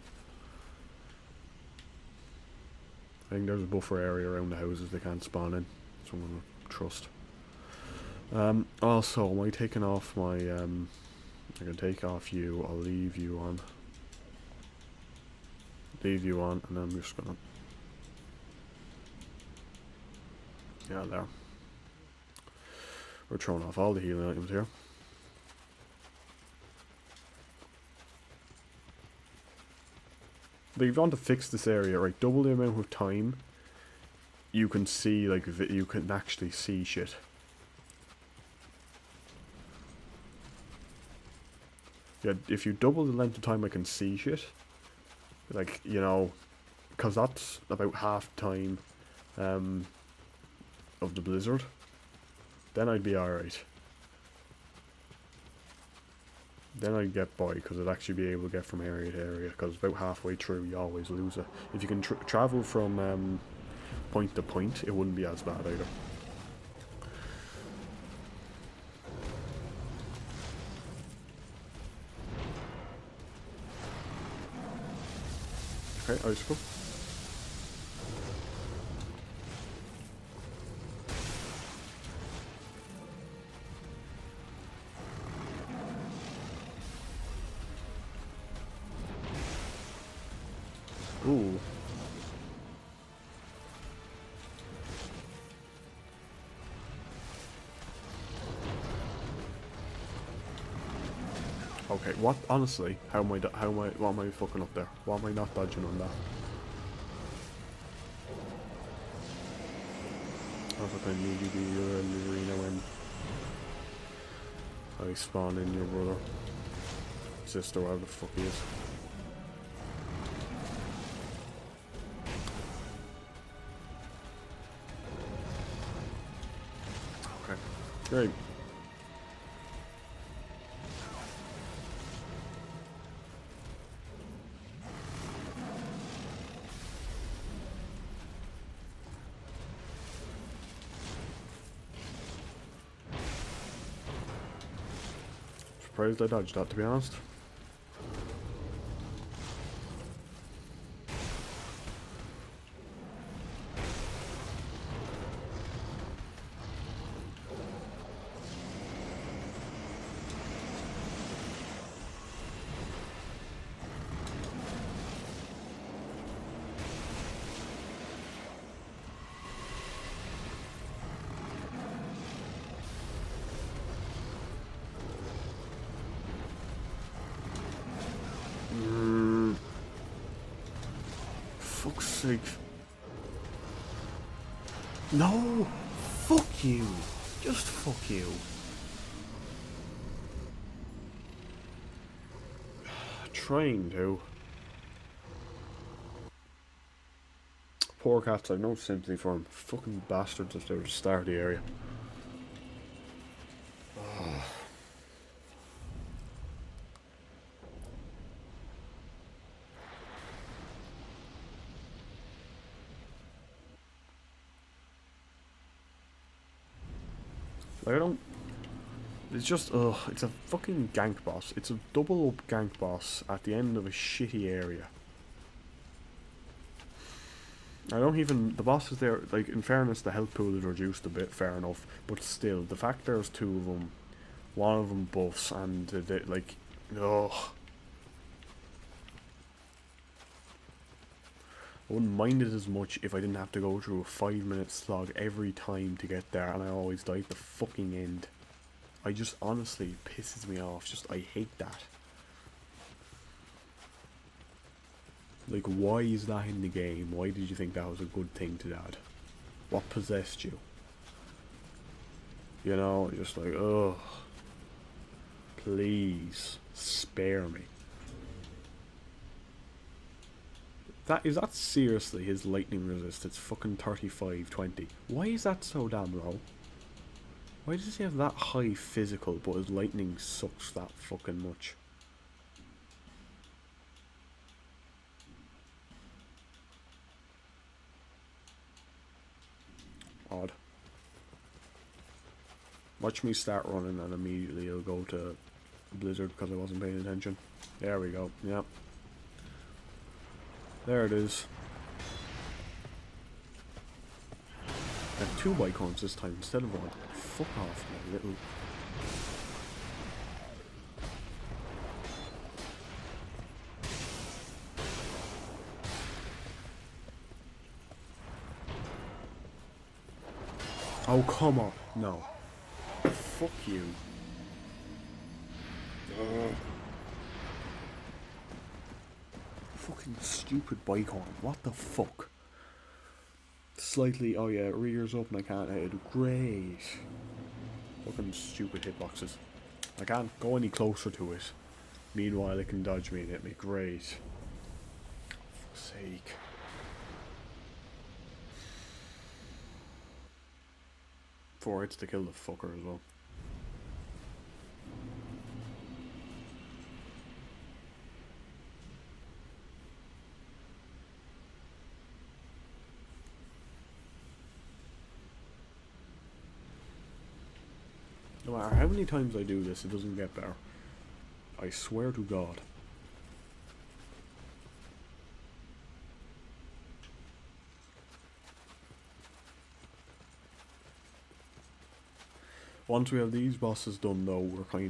A: I think there's a buffer area around the houses they can't spawn in, so I'm gonna trust. Also, am I taking off my, I can take off you, I'll leave you on. Leave you on, and then I'm just gonna... Yeah, there. We're throwing off all the healing items here. But if you want to fix this area, right, double the amount of time you can see, like, you can actually see shit. Yeah, if you double the length of time I can see shit, like, you know, because that's about half time of the blizzard, then I'd be alright. Then I'd get by, because I'd actually be able to get from area to area, because about halfway through you always lose it. If you can travel from point to point, it wouldn't be as bad either. Okay, icicle. Ooh. Okay, what? Honestly, what am I fucking up there? What am I not dodging on that? I was looking need you to your arena when I spawn in your brother, sister, whatever the fuck he is. Okay, great. Surprised I dodged that, to be honest. Fuck's sake. No! Fuck you! Just fuck you. Trying to. Poor cats, I've no sympathy for him. Fucking bastards if they were to start the area. Like, I don't. It's just, it's a fucking gank boss. It's a double up gank boss at the end of a shitty area. I don't even. The boss is there, like, in fairness, the health pool is reduced a bit, fair enough. But still, the fact there's two of them, one of them buffs, and they, like, ugh. I wouldn't mind it as much if I didn't have to go through a 5-minute slog every time to get there, and I always die at the fucking end. I just, honestly, pisses me off. Just, I hate that. Like, why is that in the game? Why did you think that was a good thing to add? What possessed you? You know, just like, ugh. Please, spare me. Is that seriously his lightning resist? It's fucking 35-20. Why is that so damn low? Why does he have that high physical, but his lightning sucks that fucking much? Odd. Watch me start running and immediately it'll go to Blizzard because I wasn't paying attention. There we go. Yep. There it is. I have 2 Bicons this time instead of 1. Fuck off, my little... Oh, come on. No. Fuck you. Fucking stupid Bicon. What the fuck? Slightly, oh yeah, rears up and I can't hit it. Great. Fucking stupid hitboxes. I can't go any closer to it. Meanwhile, it can dodge me and hit me. Great. For fuck's sake. For it's to kill the fucker as well. No matter how many times I do this, it doesn't get better. I swear to God. Once we have these bosses done though,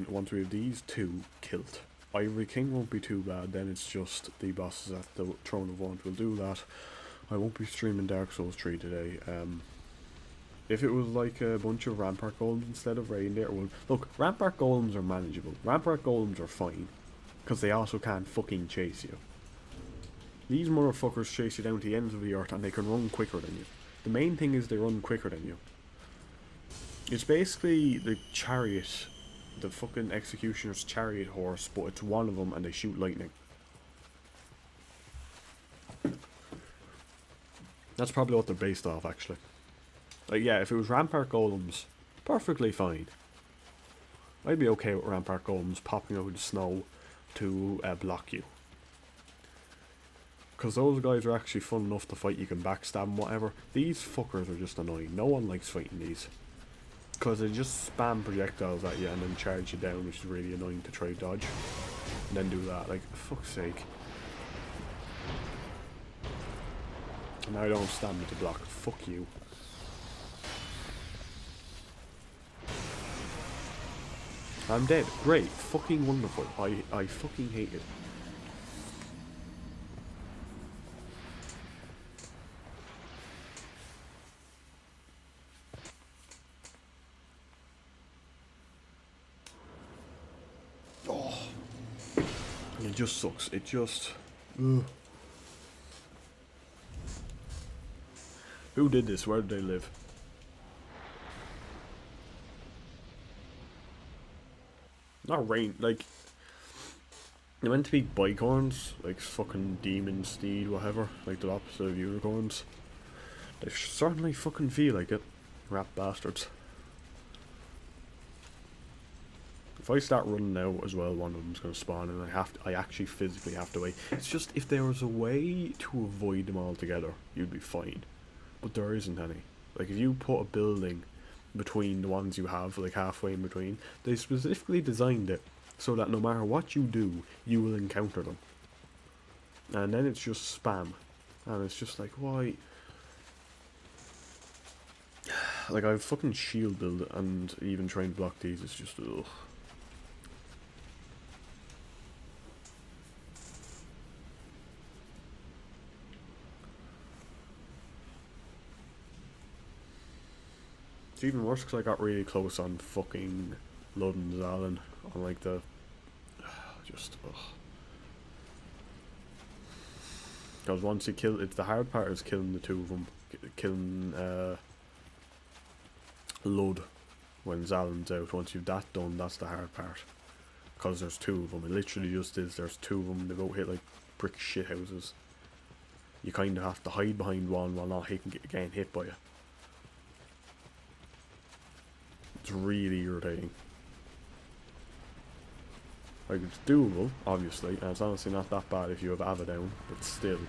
A: once we have these 2 killed. Ivory King won't be too bad, then it's just the bosses at the Throne of Want will do that. I won't be streaming Dark Souls 3 today. If it was like a bunch of Rampart Golems instead of Reindeer, well, look, Rampart Golems are manageable. Rampart Golems are fine. Because they also can't fucking chase you. These motherfuckers chase you down to the ends of the earth and they can run quicker than you. The main thing is they run quicker than you. It's basically the chariot, the fucking executioner's chariot horse, but it's one of them and they shoot lightning. That's probably what they're based off, actually. Like, yeah, if it was Rampart Golems, perfectly fine. I'd be okay with Rampart Golems popping out of the snow to block you. Because those guys are actually fun enough to fight, you can backstab and whatever. These fuckers are just annoying. No one likes fighting these. Because they just spam projectiles at you and then charge you down, which is really annoying to try to dodge. And then do that, like, for fuck's sake. And now I don't have stamina to block. Fuck you. I'm dead. Great. Fucking wonderful. I fucking hate it. Oh. It just sucks. It just... Ugh. Who did this? Where did they live? Not rain, like, they're meant to be bicorns, like fucking demon, steed, whatever, like the opposite of unicorns. They certainly fucking feel like it, rat bastards. If I start running out as well, one of them's gonna spawn, and I actually physically have to wait. It's just, if there was a way to avoid them altogether, you'd be fine. But there isn't any. Like, if you put a building between the ones you have, like halfway in between, they specifically designed it so that no matter what you do, you will encounter them. And then it's just spam. And it's just like, why? Like, I've fucking shield build and even trying to block these, it's just, ugh. It's even worse because I got really close on fucking Ludden Zalin on like the... just, ugh. Because once you kill... It's the hard part is killing the two of them. Killing Lud when Zalin's out. Once you've that done, that's the hard part. Because there's two of them. It literally just is. There's two of them. They both hit like brick shithouses. You kind of have to hide behind one while not getting hit by you. It's really irritating. Like, it's doable, obviously, and it's honestly not that bad if you have Ava down, but still.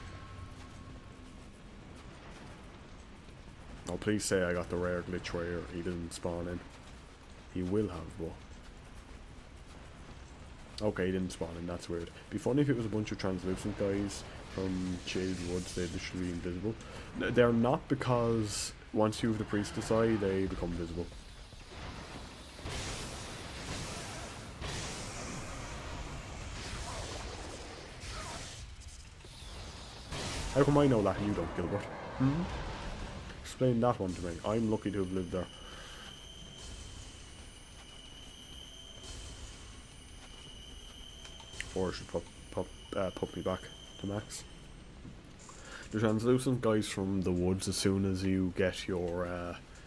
A: Oh, please say I got the rare glitch where he didn't spawn in. He will have, but... Okay, he didn't spawn in, that's weird. It'd be funny if it was a bunch of translucent guys from Shaded Woods, they'd literally be invisible. They're not, because once you have the Priestess Eye, they become visible. How come I know that and you don't, Gilbert? Hmm? Explain that one to me. I'm lucky to have lived there. Or I should put me back to max. The translucent guys from the woods, as soon as you get your,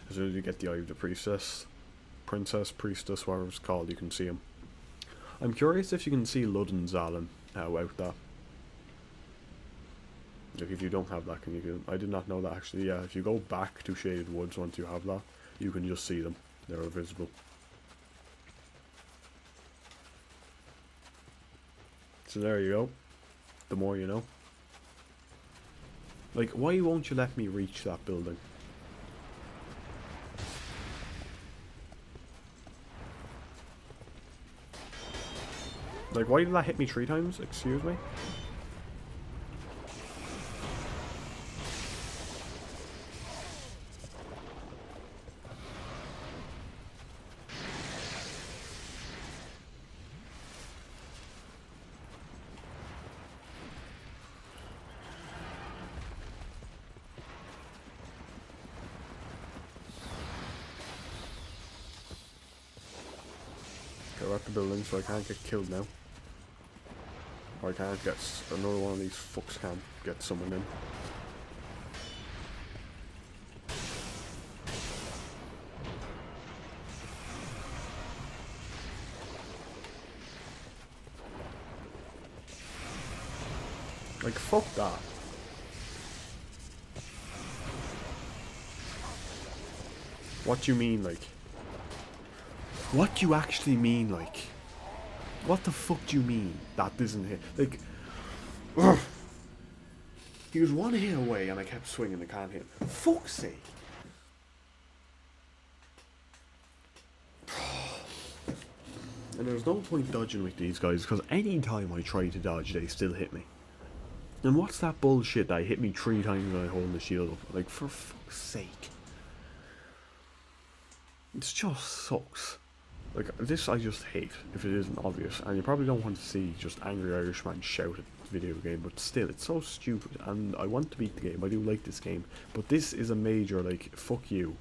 A: as soon as you get the Eye of the Priestess, Priestess, whatever it's called, you can see him. I'm curious if you can see Ludden Zalin out that. Like, if you don't have that, can you? I did not know that actually. Yeah, if you go back to Shaded Woods once you have that, you can just see them. They're invisible. So there you go. The more you know. Like, why won't you let me reach that building? Like, why did that hit me 3 times? Excuse me? They're at the building, so I can't get killed now. Or I can't get another one of these fucks can't get someone in. Like, fuck that. What do you mean, like? What do you actually mean, like? What the fuck do you mean that isn't hit? Like, ugh. He was one hit away and I kept swinging and can't hit. For fuck's sake. And there's no point dodging with these guys because any time I try to dodge, they still hit me. And what's that bullshit that hit me 3 times when I hold the shield up? Like, for fuck's sake. It just sucks. Like, this I just hate, if it isn't obvious. And you probably don't want to see just angry Irishman shout at the video game, but still, it's so stupid. And I want to beat the game, I do like this game. But this is a major, like, fuck you.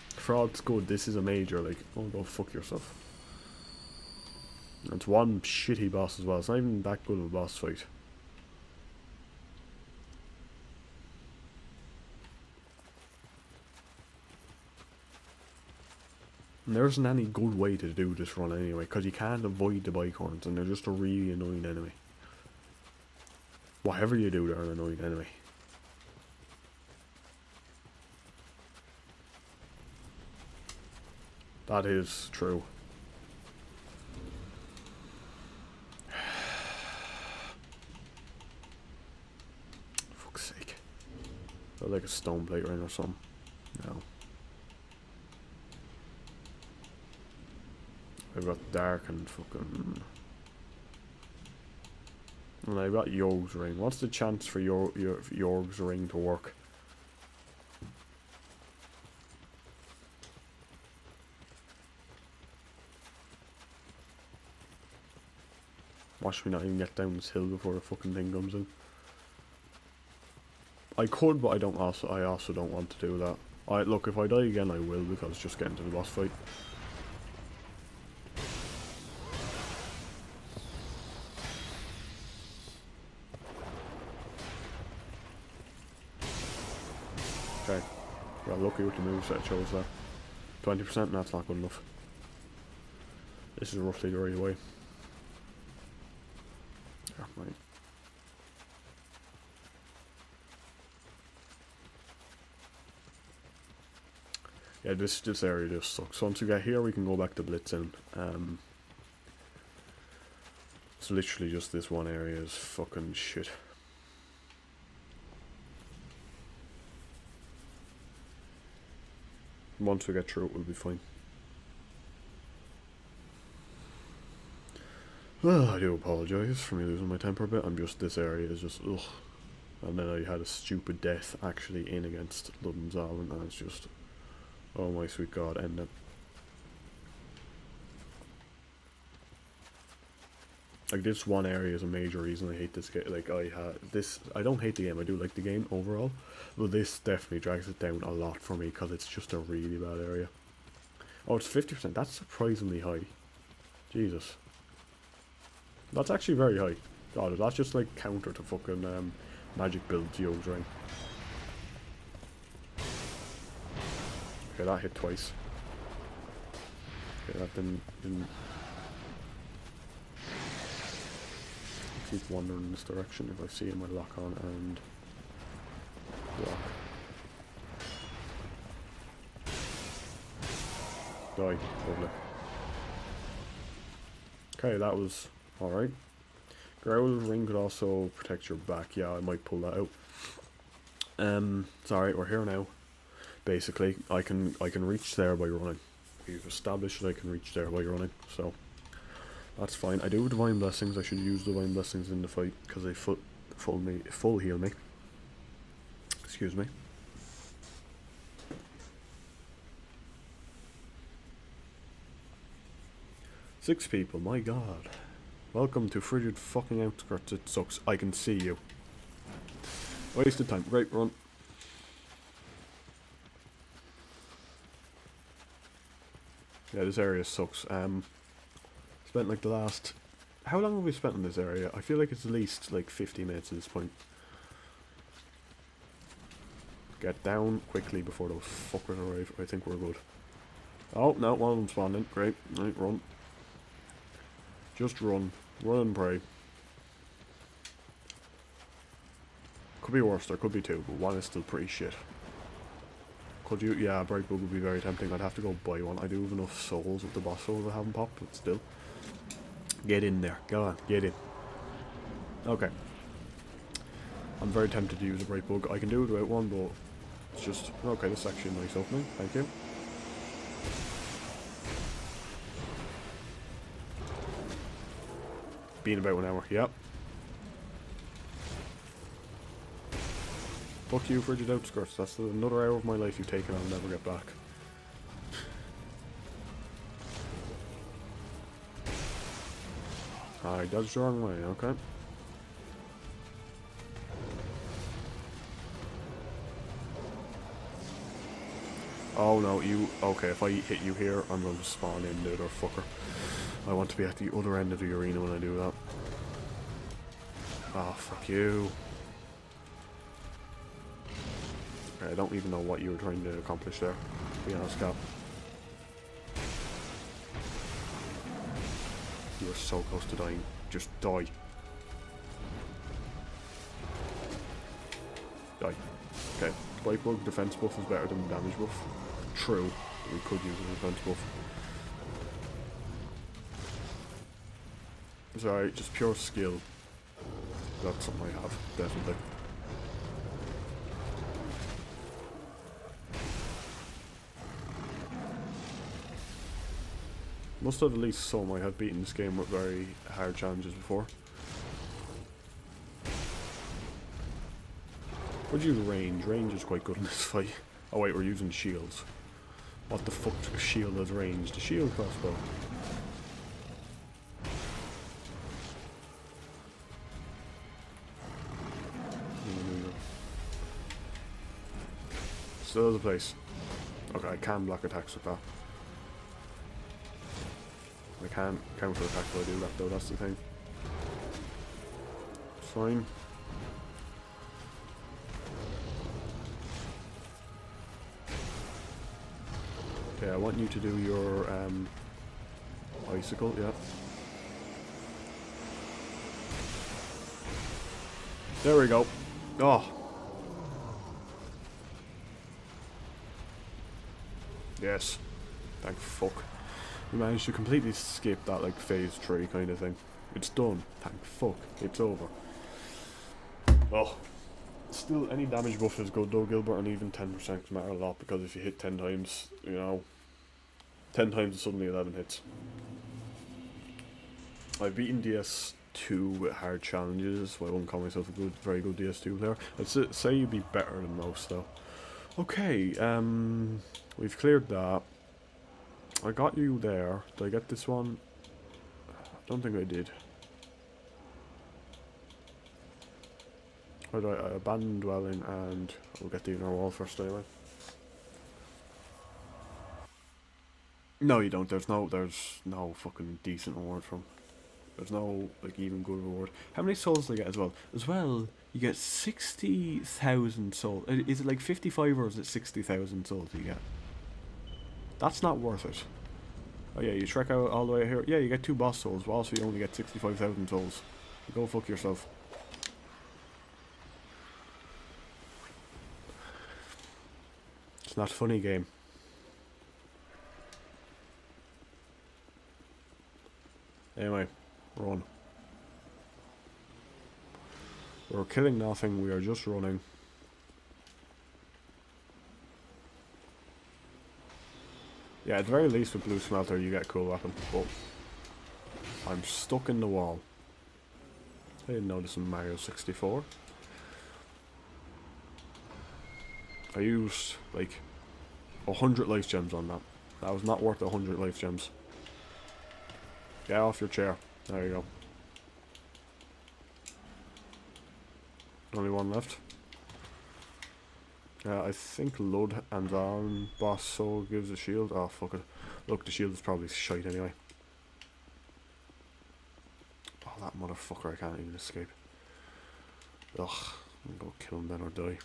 A: For all it's good, this is a major, like, oh, go fuck yourself. And it's one shitty boss as well, it's not even that good of a boss fight. And there isn't any good way to do this run anyway, because you can't avoid the bicorns, and they're just a really annoying enemy. Whatever you do, they're an annoying enemy. That is true. Fuck's sake. Got like a stone plate ring or something. No. I've got dark and fucking... And I've got Yog's ring. What's the chance for Yog's ring to work? Watch me not even get down this hill before the fucking thing comes in. I could, but I also don't want to do that. Look, if I die again I will, because it's just getting to the boss fight. Okay, got lucky with the moveset chose there. 20%, that's not good enough. This is roughly the right way. Yeah, right. Yeah, this area just sucks. So once we get here, we can go back to blitzing. It's literally just this one area is fucking shit. Once we get through it, we'll be fine. Well, I do apologise for me losing my temper a bit. This area is just, ugh. And then I had a stupid death actually in against Luddensalven, and it's just, oh my sweet god, end it. Like, this one area is a major reason I hate this game. Like, I don't hate the game, I do like the game overall, but this definitely drags it down a lot for me, because it's just a really bad area. Oh, it's 50%, that's surprisingly high. Jesus. That's actually very high. God, that's just like counter to fucking magic build Yog's ring. Okay, that hit twice. Okay, that didn't keep wandering in this direction if I see him, I lock on and block. Die. Lovely. Okay, that was alright. Growl's ring could also protect your back. Yeah, I might pull that out. It's alright, we're here now. Basically, I can reach there by running. We've established that I can reach there by running, so that's fine. I do have divine blessings. I should use divine blessings in the fight because they full heal me. Excuse me. Six people, my god. Welcome to frigid fucking outskirts. It sucks. I can see you. Wasted time. Great, run. Yeah, this area sucks. Spent like the last... How long have we spent in this area? I feel like it's at least like 50 minutes at this point. Get down quickly before those fuckers arrive. I think we're good. Oh, no, one of them spawned in. Great. Right, run. Just run. Run and pray. Could be worse, there could be two, but one is still pretty shit. Could you? Yeah, Bright Bug would be very tempting. I'd have to go buy one. I do have enough souls with the boss souls I haven't popped, but still. Get in there. Go on, get in. Okay. I'm very tempted to use a Bright Bug. I can do it without one, but it's just... Okay, this is actually a nice opening. Thank you. Been about an hour. Yep. Fuck you, frigid outskirts. That's another hour of my life you've taken. I'll never get back. I dodged the wrong way, okay. Oh no, you... Okay, if I hit you here, I'm going to spawn in the other fucker. I want to be at the other end of the arena when I do that. Oh, fuck you. I don't even know what you were trying to accomplish there, to be honest, Cap. You were so close to dying. Just die. Die. Okay. Spike Bug defense buff is better than damage buff. True. We could use a defense buff. It's alright, just pure skill. That's something I have, definitely. Must have at least some. I have beaten this game with very hard challenges before. Would you use range? Range is quite good in this fight. Oh wait, we're using shields. What the fuck does shield as range? The shield crossbow. Still has a place. Okay, I can block attacks with that. I can't counter attack while I do that though, that's the thing. It's fine. Okay, I want you to do your icicle, yeah. There we go. Oh. Yes. Thank fuck. We managed to completely skip that like phase 3 kind of thing. It's done. Thank fuck. It's over. Oh. Still, any damage buff is good though, Gilbert, and even 10% can matter a lot, because if you hit 10 times, you know, 10 times is suddenly 11 hits. I've beaten DS2 with hard challenges, so I wouldn't call myself a very good DS2 player. I'd say you'd be better than most though. Okay, we've cleared that. I got you there. Did I get this one? I don't think I did. Or did I abandon dwelling, and we'll get the inner wall first anyway. No, you don't. There's no fucking decent reward from. There's no like even good reward. How many souls do I get as well? As well, you get 60,000 souls. Is it like 55 or is it 60,000 souls you get? That's not worth it. Oh yeah, you trek out all the way here. Yeah, you get 2 boss souls, but also you only get 65,000 souls. Go fuck yourself. It's not funny, game. Anyway, run. We're killing nothing, we are just running. Yeah, at the very least with Blue Smelter you get a cool weapon, but I'm stuck in the wall. I didn't know this in Mario 64. I used like 100 life gems on that. That was not worth 100 life gems. Get off your chair. There you go. Only one left. I think Lud and Zalm boss soul gives a shield. Oh fuck it. Look, the shield is probably shite anyway. Oh, that motherfucker, I can't even escape. Ugh, I'm gonna go kill him then or die.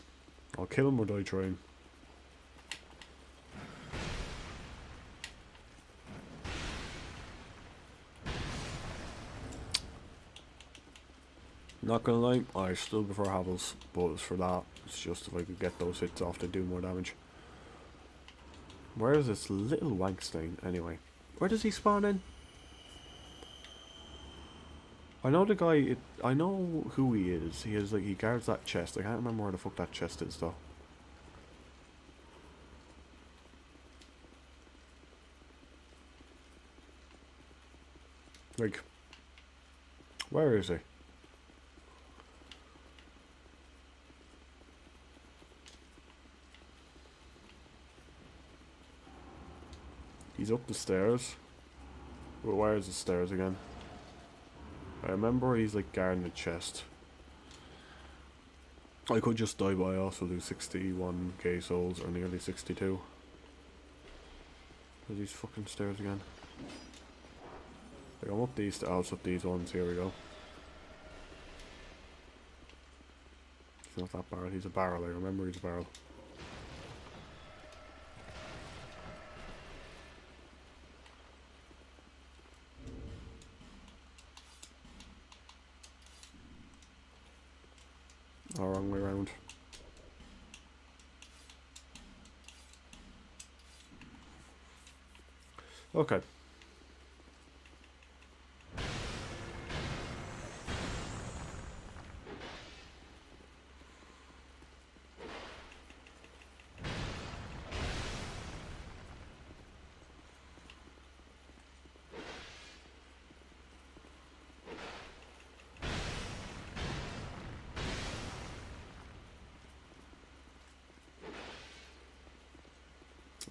A: I'll kill him or die trying. Not gonna lie, I still prefer Havels, but as for that, it's just if I could get those hits off, they do more damage. Where is this little Wankstein anyway? Where does he spawn in? I know the guy, I know who he is. He is like, he guards that chest. I can't remember where the fuck that chest is though. Like, where is he? He's up the stairs. But where is the stairs again? I remember he's like guarding the chest. I could just die, but I also do 61k souls, or nearly 62. Where's these fucking stairs again? Like, I'm up these, it's up these ones, here we go. He's not that barrel, he's a barrel, I remember he's a barrel. Oh, wrong way around. Okay.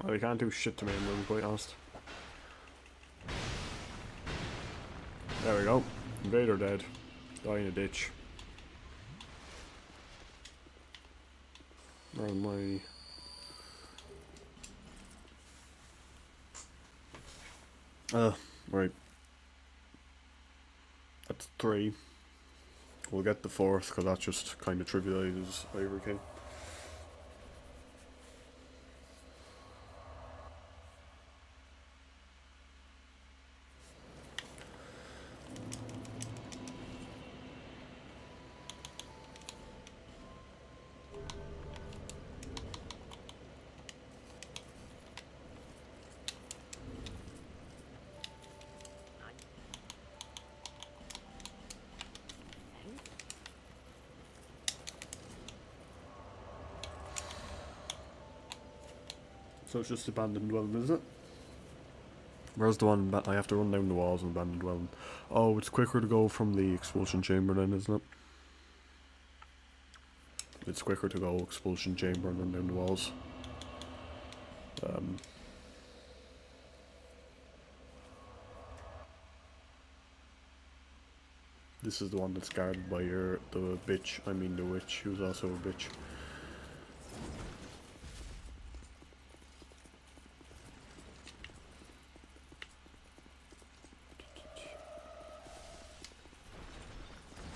A: Well, he can't do shit to me, I'm really quite honest. There we go. Invader dead. Die in a ditch. Where's my... right. That's 3. We'll get the 4th, because that just kind of trivializes Ivory King. So it's just abandoned dwelling, is it? Where's the one that I have to run down the walls and abandoned dwelling? Oh, it's quicker to go from the expulsion chamber then, isn't it? It's quicker to go expulsion chamber and run down the walls. This is the one that's guarded by the bitch, I mean the witch, who's also a bitch.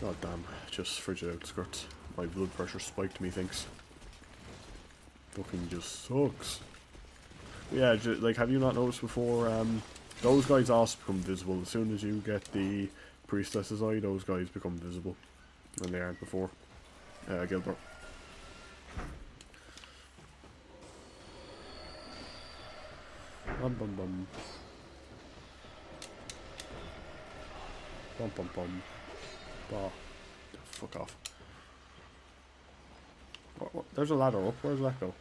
A: God damn, just frigid outskirts. My blood pressure spiked, methinks. Fucking just sucks. Yeah, like, have you not noticed before, those guys also become visible. As soon as you get the Priestess's Eye, those guys become visible. When they aren't before. Gilbert. Bum bum bum. Bum bum bum. Bah. Fuck off. What? There's a ladder up. Where's that go?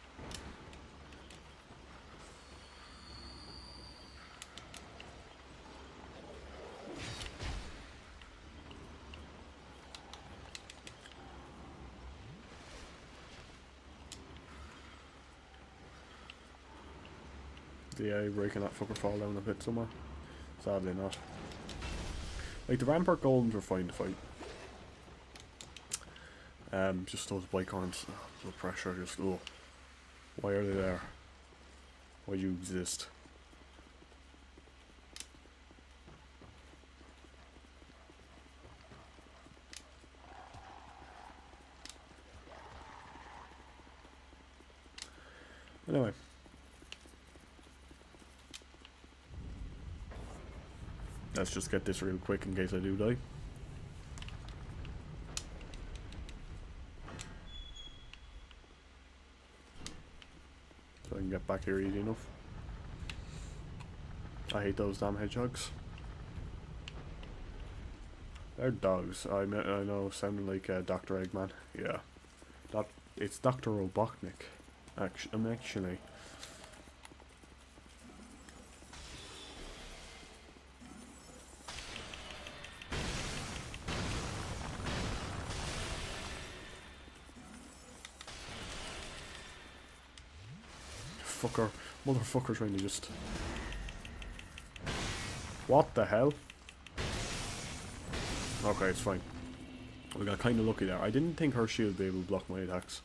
A: Yeah, breaking that fucker fall down a pit somewhere. Sadly not. Like, the Rampart Golems were fine to fight. Just those bike horns, the pressure, just, oh. Why are they there? Why do you exist? Anyway. Let's just get this real quick in case I do die. So I can get back here easy enough. I hate those damn hedgehogs. They're dogs. I know, sounding like Dr. Eggman. Yeah. It's Dr. Robotnik. Actually. Motherfucker trying to just... What the hell? Okay, it's fine. We got kind of lucky there. I didn't think her shield would be able to block my attacks.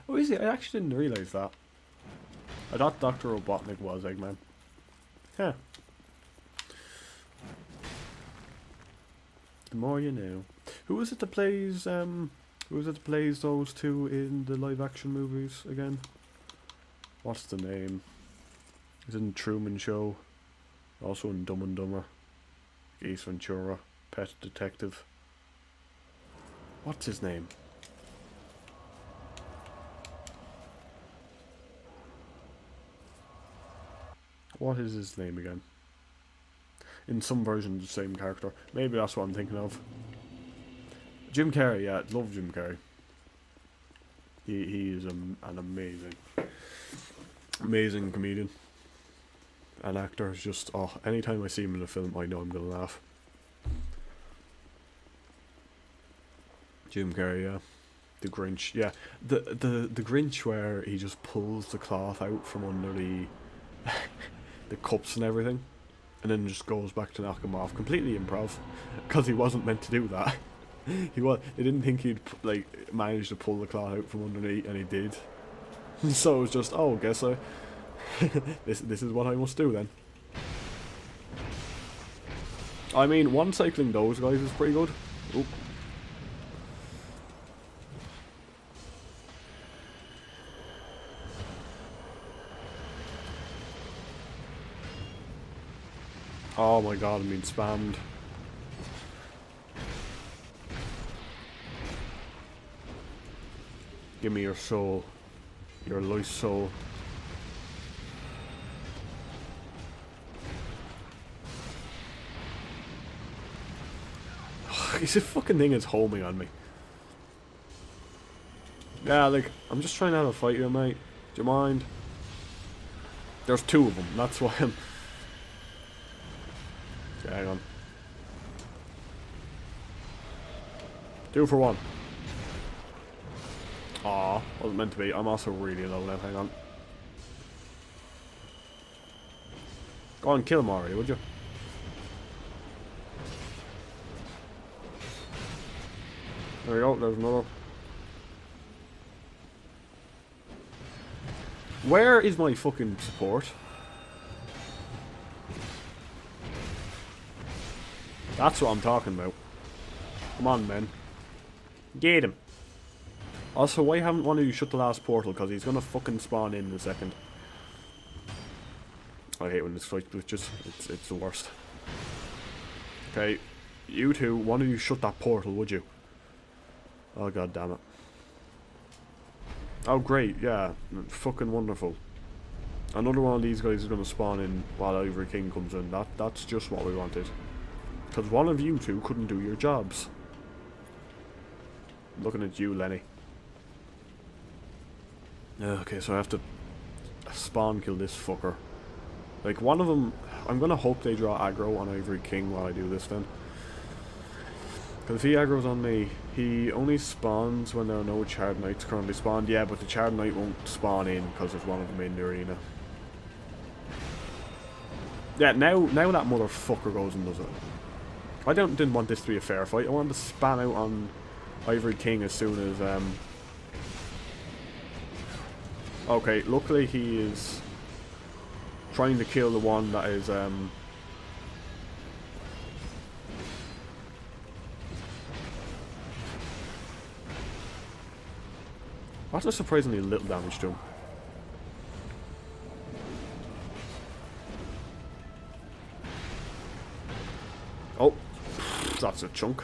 A: Oh, is he? I actually didn't realise that. I thought Dr. Robotnik was Eggman. Huh. The more you know. Who is it that plays those two in the live action movies again? What's the name? He's in Truman Show. Also in Dumb and Dumber. Ace Ventura. Pet Detective. What's his name? What is his name again? In some version, the same character. Maybe that's what I'm thinking of. Jim Carrey, yeah, love Jim Carrey. He is an amazing comedian. An actor. Is just, oh, anytime I see him in a film, I know I'm gonna laugh. Jim Carrey, yeah. The Grinch, yeah. The Grinch where he just pulls the cloth out from under the the cups and everything, and then just goes back to knock him off. Completely improv, because he wasn't meant to do that. They didn't think he'd like manage to pull the cloth out from underneath, and he did. So it was just, oh, guess I this is what I must do then. I mean, one cycling those guys is pretty good. Oop. Oh my god, I'm being spammed. Give me your soul. Your life soul. This fucking thing is homing on me. Yeah, like, I'm just trying to have a fight here, mate. Do you mind? There's two of them, that's why I'm... Okay, hang on. 2 for 1. Aw, wasn't meant to be. I'm also really low now, hang on. Go on, kill Mario, would you? There we go, there's another. Where is my fucking support? That's what I'm talking about. Come on, men. Get him. Also, why haven't one of you shut the last portal? Because he's gonna fucking spawn in a second. I hate when this fight glitches. It's the worst. Okay, you two, one of you shut that portal, would you? Oh, god damn it. Oh, great, yeah. Fucking wonderful. Another one of these guys is gonna spawn in while Ivory King comes in. That's just what we wanted. Because one of you two couldn't do your jobs. I'm looking at you, Lenny. Okay, so I have to spawn kill this fucker. Like, one of them... I'm gonna hope they draw aggro on Ivory King while I do this then. Because if he aggro's on me, he only spawns when there are no Charred Knights currently spawned. Yeah, but the Charred Knight won't spawn in because there's one of them in the arena. Yeah, now that motherfucker goes and does it. I didn't want this to be a fair fight. I wanted to spam out on Ivory King as soon as Okay, luckily he is trying to kill the one that is, That's a surprisingly little damage to him. Oh, that's a chunk.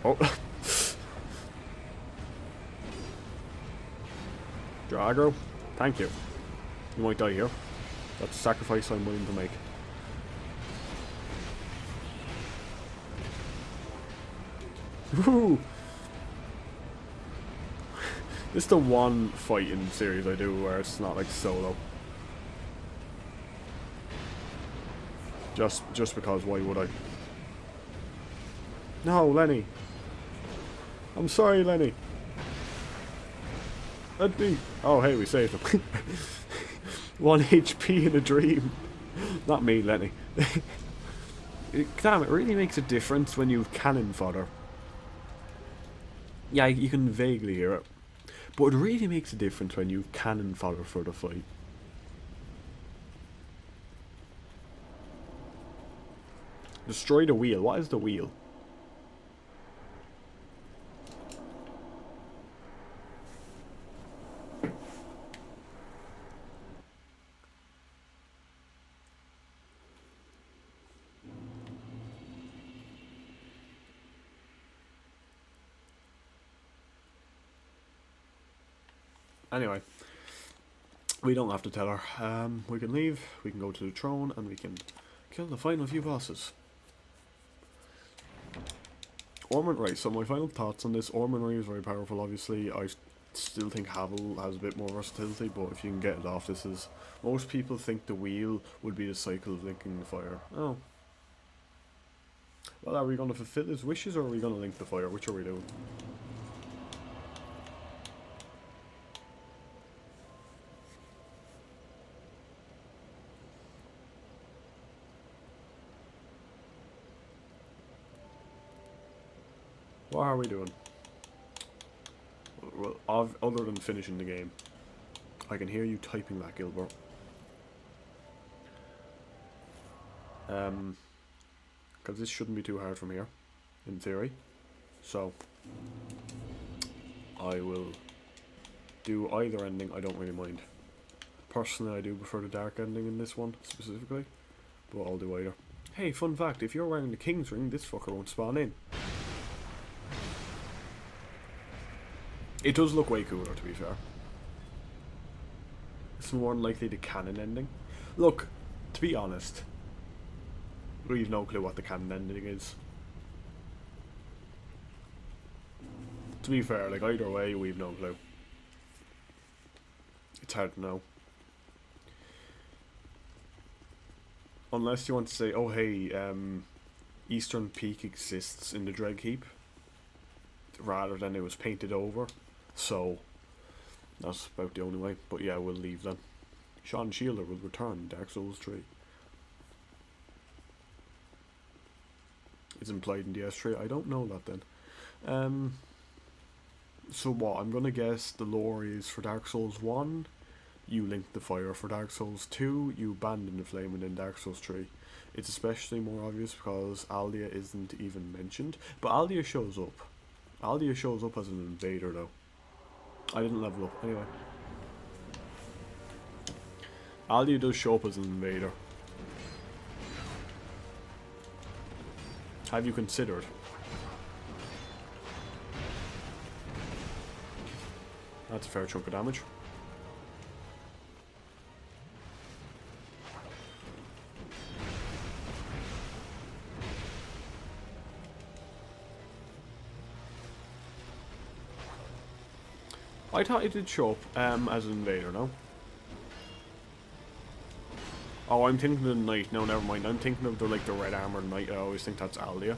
A: Oh. Your aggro? Thank you. You might die here. That's a sacrifice I'm willing to make. Woo! This is the one fighting series I do where it's not like solo. Just because, why would I? No, Lenny. I'm sorry, Lenny. Let me. Oh, hey, we saved him. 1 HP in a dream. Not me, Lenny. Damn, it really makes a difference when you have cannon fodder. Yeah, you can vaguely hear it. But it really makes a difference when you have cannon fodder for the fight. Destroy the wheel. What is the wheel? Anyway, we don't have to tell her. We can leave, we can go to the throne, and we can kill the final few bosses. Ormond, right, so my final thoughts on this. Ormond is very powerful, obviously. I still think Havel has a bit more versatility, but if you can get it off, this is... Most people think the wheel would be the cycle of linking the fire. Oh. Well, are we going to fulfill his wishes, or are we going to link the fire? Which are we doing? What are we doing? Well, other than finishing the game. I can hear you typing that, Gilbert. Because this shouldn't be too hard from here, in theory. So, I will do either ending, I don't really mind. Personally, I do prefer the dark ending in this one, specifically. But I'll do either. Hey, fun fact, if you're wearing the King's Ring, this fucker won't spawn in. It does look way cooler, to be fair. It's more than likely the canon ending. Look, to be honest, we've no clue what the canon ending is. To be fair, like, either way, we've no clue. It's hard to know. Unless you want to say, oh hey, Eastern Peak exists in the Dread Keep, rather than it was painted over. So, that's about the only way. But yeah, we'll leave then. Sean Shielder will return in Dark Souls 3. It's implied in the S3. I don't know that then. So what? I'm gonna guess the lore is for Dark Souls 1, you link the fire. For Dark Souls 2, you abandon the flame, and in Dark Souls 3. It's especially more obvious because Aldia isn't even mentioned. But Aldia shows up. Aldia shows up as an invader though. I didn't level up, anyway. Aldia does show up as an invader. Have you considered? That's a fair chunk of damage. I thought it did show up as an invader, no? Oh, I'm thinking of the knight. No, never mind. I'm thinking of the like the red armored knight. I always think that's Aldia.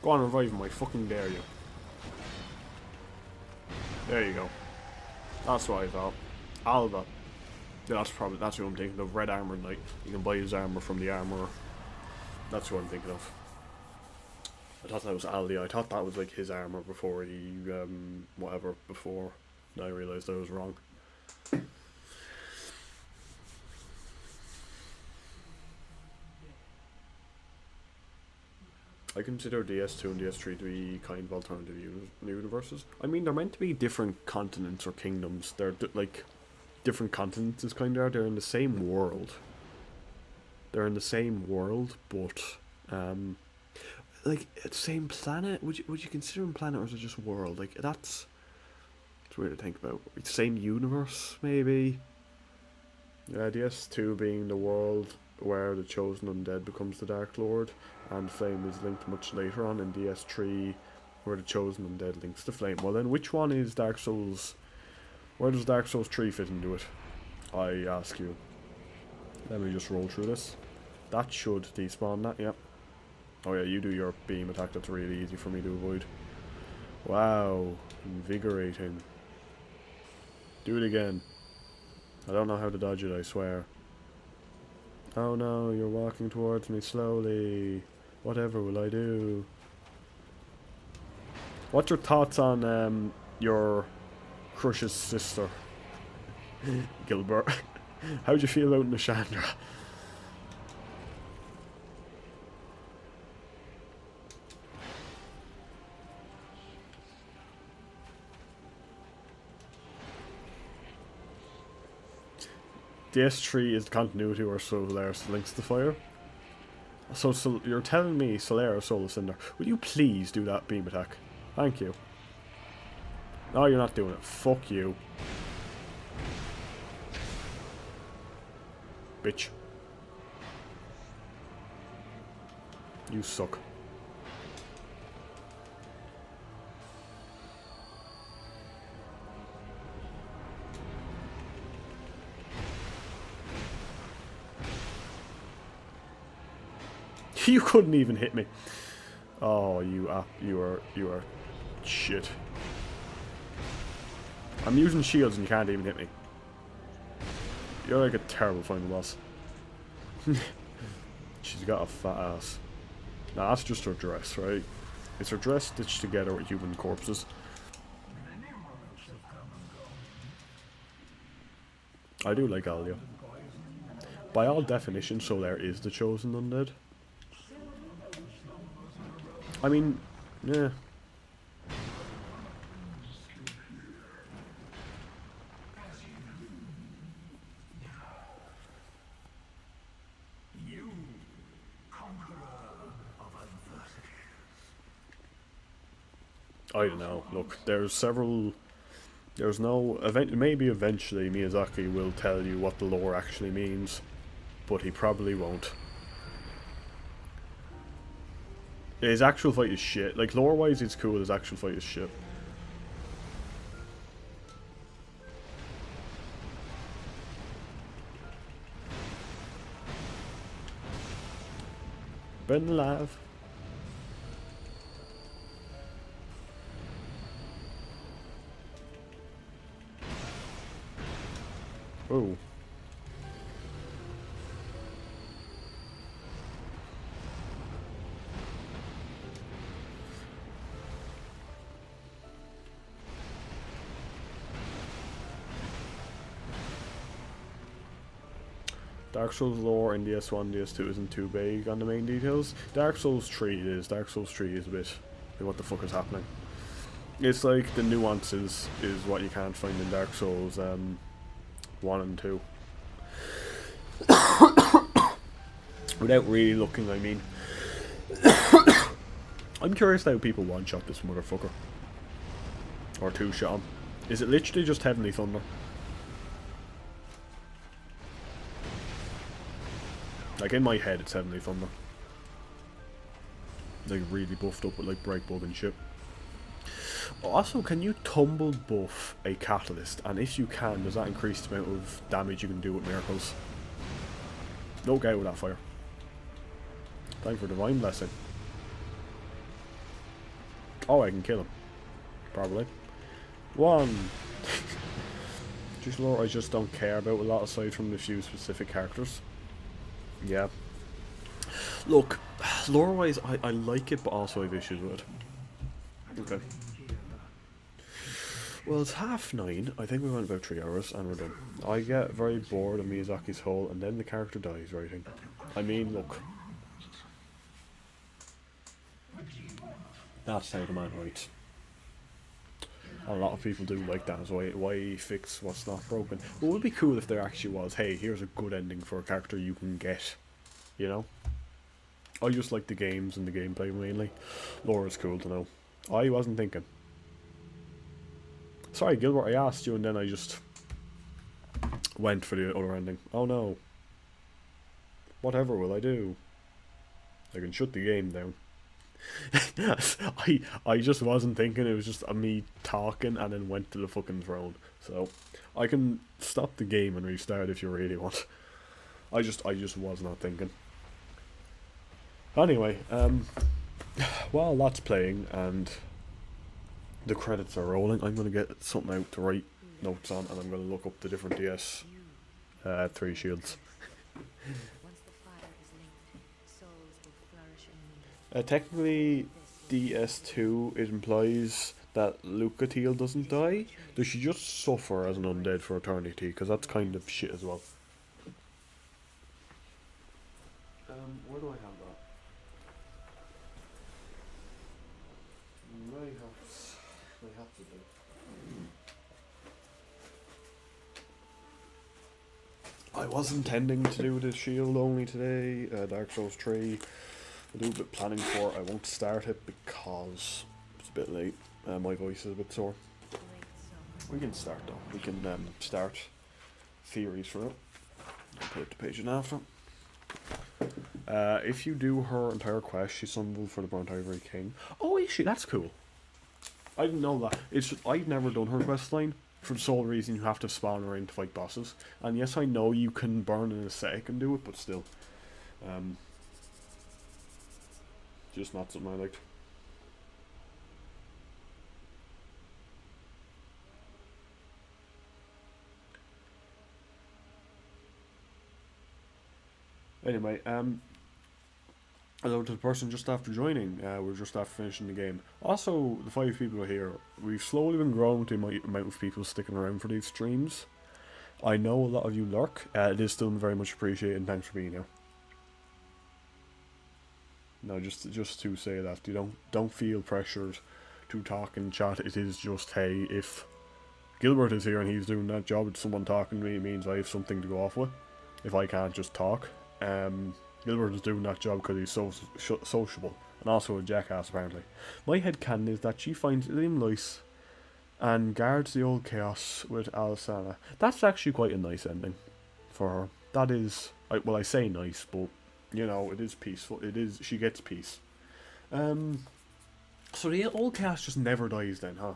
A: Go on, revive him, I fucking dare you. There you go. That's what I thought. Alva. Yeah, that's who I'm thinking of. Red Armor Knight. You can buy his armor from the armorer. That's who I'm thinking of. I thought that was Aldi. I thought that was like his armor before he whatever before. Now I realised I was wrong. I consider DS2 and DS3 to be kind of alternative universes. I mean, they're meant to be different continents or kingdoms. They're like different continents is kind of. They're in the same world. They're in the same world, but like same planet. Would you consider them planet or is it just world? Like that's weird to think about. Same universe, maybe. Yeah, DS2 being the world where the chosen undead becomes the Dark Lord, and Flame is linked much later on in DS3, where the chosen undead links to Flame. Well then, which one is Dark Souls? Where does Dark Souls 3 fit into it? I ask you. Let me just roll through this. That should despawn that, yep. Oh yeah, you do your beam attack, that's really easy for me to avoid. Wow, invigorating. Do it again. I don't know how to dodge it, I swear. Oh no, you're walking towards me slowly. Whatever will I do? What's your thoughts on your crush's sister? Gilbert. How'd you feel about Nishandra? DS3 is the continuity where Solaris links the fire. So you're telling me Solaris Soul Cinder. Will you please do that beam attack? Thank you. No, you're not doing it. Fuck you. Bitch. You suck. You couldn't even hit me. Oh, you are shit. I'm using shields and you can't even hit me. You're like a terrible final boss. She's got a fat ass. Now that's just her dress, right? It's her dress stitched together with human corpses. I do like Alia. By all definitions, Solaire is the chosen undead. I mean, yeah. I don't know. Look, there's several. There's no event. Maybe eventually Miyazaki will tell you what the lore actually means, but he probably won't. His actual fight is shit. Like, lore-wise, it's cool. His actual fight is shit. Been alive. Oh. Dark Souls lore in DS1, DS2 isn't too big on the main details. Dark Souls 3 is. Dark Souls 3 is a bit like, what the fuck is happening? It's like the nuances is what you can't find in Dark Souls 1 and 2. Without really looking, I mean. I'm curious how people one-shot this motherfucker. Or two-shot him. Is it literally just Heavenly Thunder? Like, in my head, it's Heavenly Thunder. Like, really buffed up with, like, Breakbug and shit. Also, can you tumble buff a Catalyst? And if you can, does that increase the amount of damage you can do with Miracles? No go with that fire. Thank you for Divine Blessing. Oh, I can kill him. Probably. One. Just lore I just don't care about a lot aside from the few specific characters. Yeah. Look, lore-wise, I like it, but also I have issues with it. Okay. Well, it's 9:30. I think we went about 3 hours, and we're done. I get very bored of Miyazaki's whole, and then the character dies writing. I mean, look. That's how the man writes. A lot of people do like that, so why fix what's not broken? But it would be cool if there actually was, hey, here's a good ending for a character you can get. You know? I just like the games and the gameplay mainly. Lore is cool to know. I wasn't thinking. Sorry, Gilbert, I asked you and then I just went for the other ending. Oh no. Whatever will I do? I can shut the game down. I just wasn't thinking, it was just me talking and then went to the fucking throne. So I can stop the game and restart if you really want. I just was not thinking. Anyway, while that's playing and the credits are rolling, I'm going to get something out to write notes on, and I'm going to look up the different DS3 shields. Technically, DS2, it implies that Lucatiel doesn't die. Does she just suffer as an undead for eternity? Because that's kind of shit as well. Where do I have that? I have to do. I was intending to do the shield only today, Dark Souls 3. I'll do a bit of planning for it. I won't start it because it's a bit late. My voice is a bit sore. We can start though. We can start theories for it. I'll put up the page in after. If you do her entire quest, she's summonable for the Burnt Ivory King. Oh, is she? That's cool. I didn't know that. It's just, I've never done her quest line. For the sole reason you have to spawn her in to fight bosses. And yes, I know you can burn in a sec and do it, but still. Just not something I liked. Anyway, hello to the person just after joining. We're just after finishing the game. Also, the 5 people here, we've slowly been growing to the amount of people sticking around for these streams. I know a lot of you lurk. It is still very much appreciated, and thanks for being here. No, just to say that you don't feel pressured to talk and chat. It is just, hey, if Gilbert is here and he's doing that job, it's someone talking to me, it means I have something to go off with. If I can't just talk. Gilbert is doing that job because he's so sociable and also a jackass apparently. My headcanon is that she finds Ilium Lois and guards the old chaos with Alisana. That's actually quite a nice ending for her. That is, well, I say nice, but you know, it is peaceful. It is, she gets peace. So the old chaos just never dies then, huh?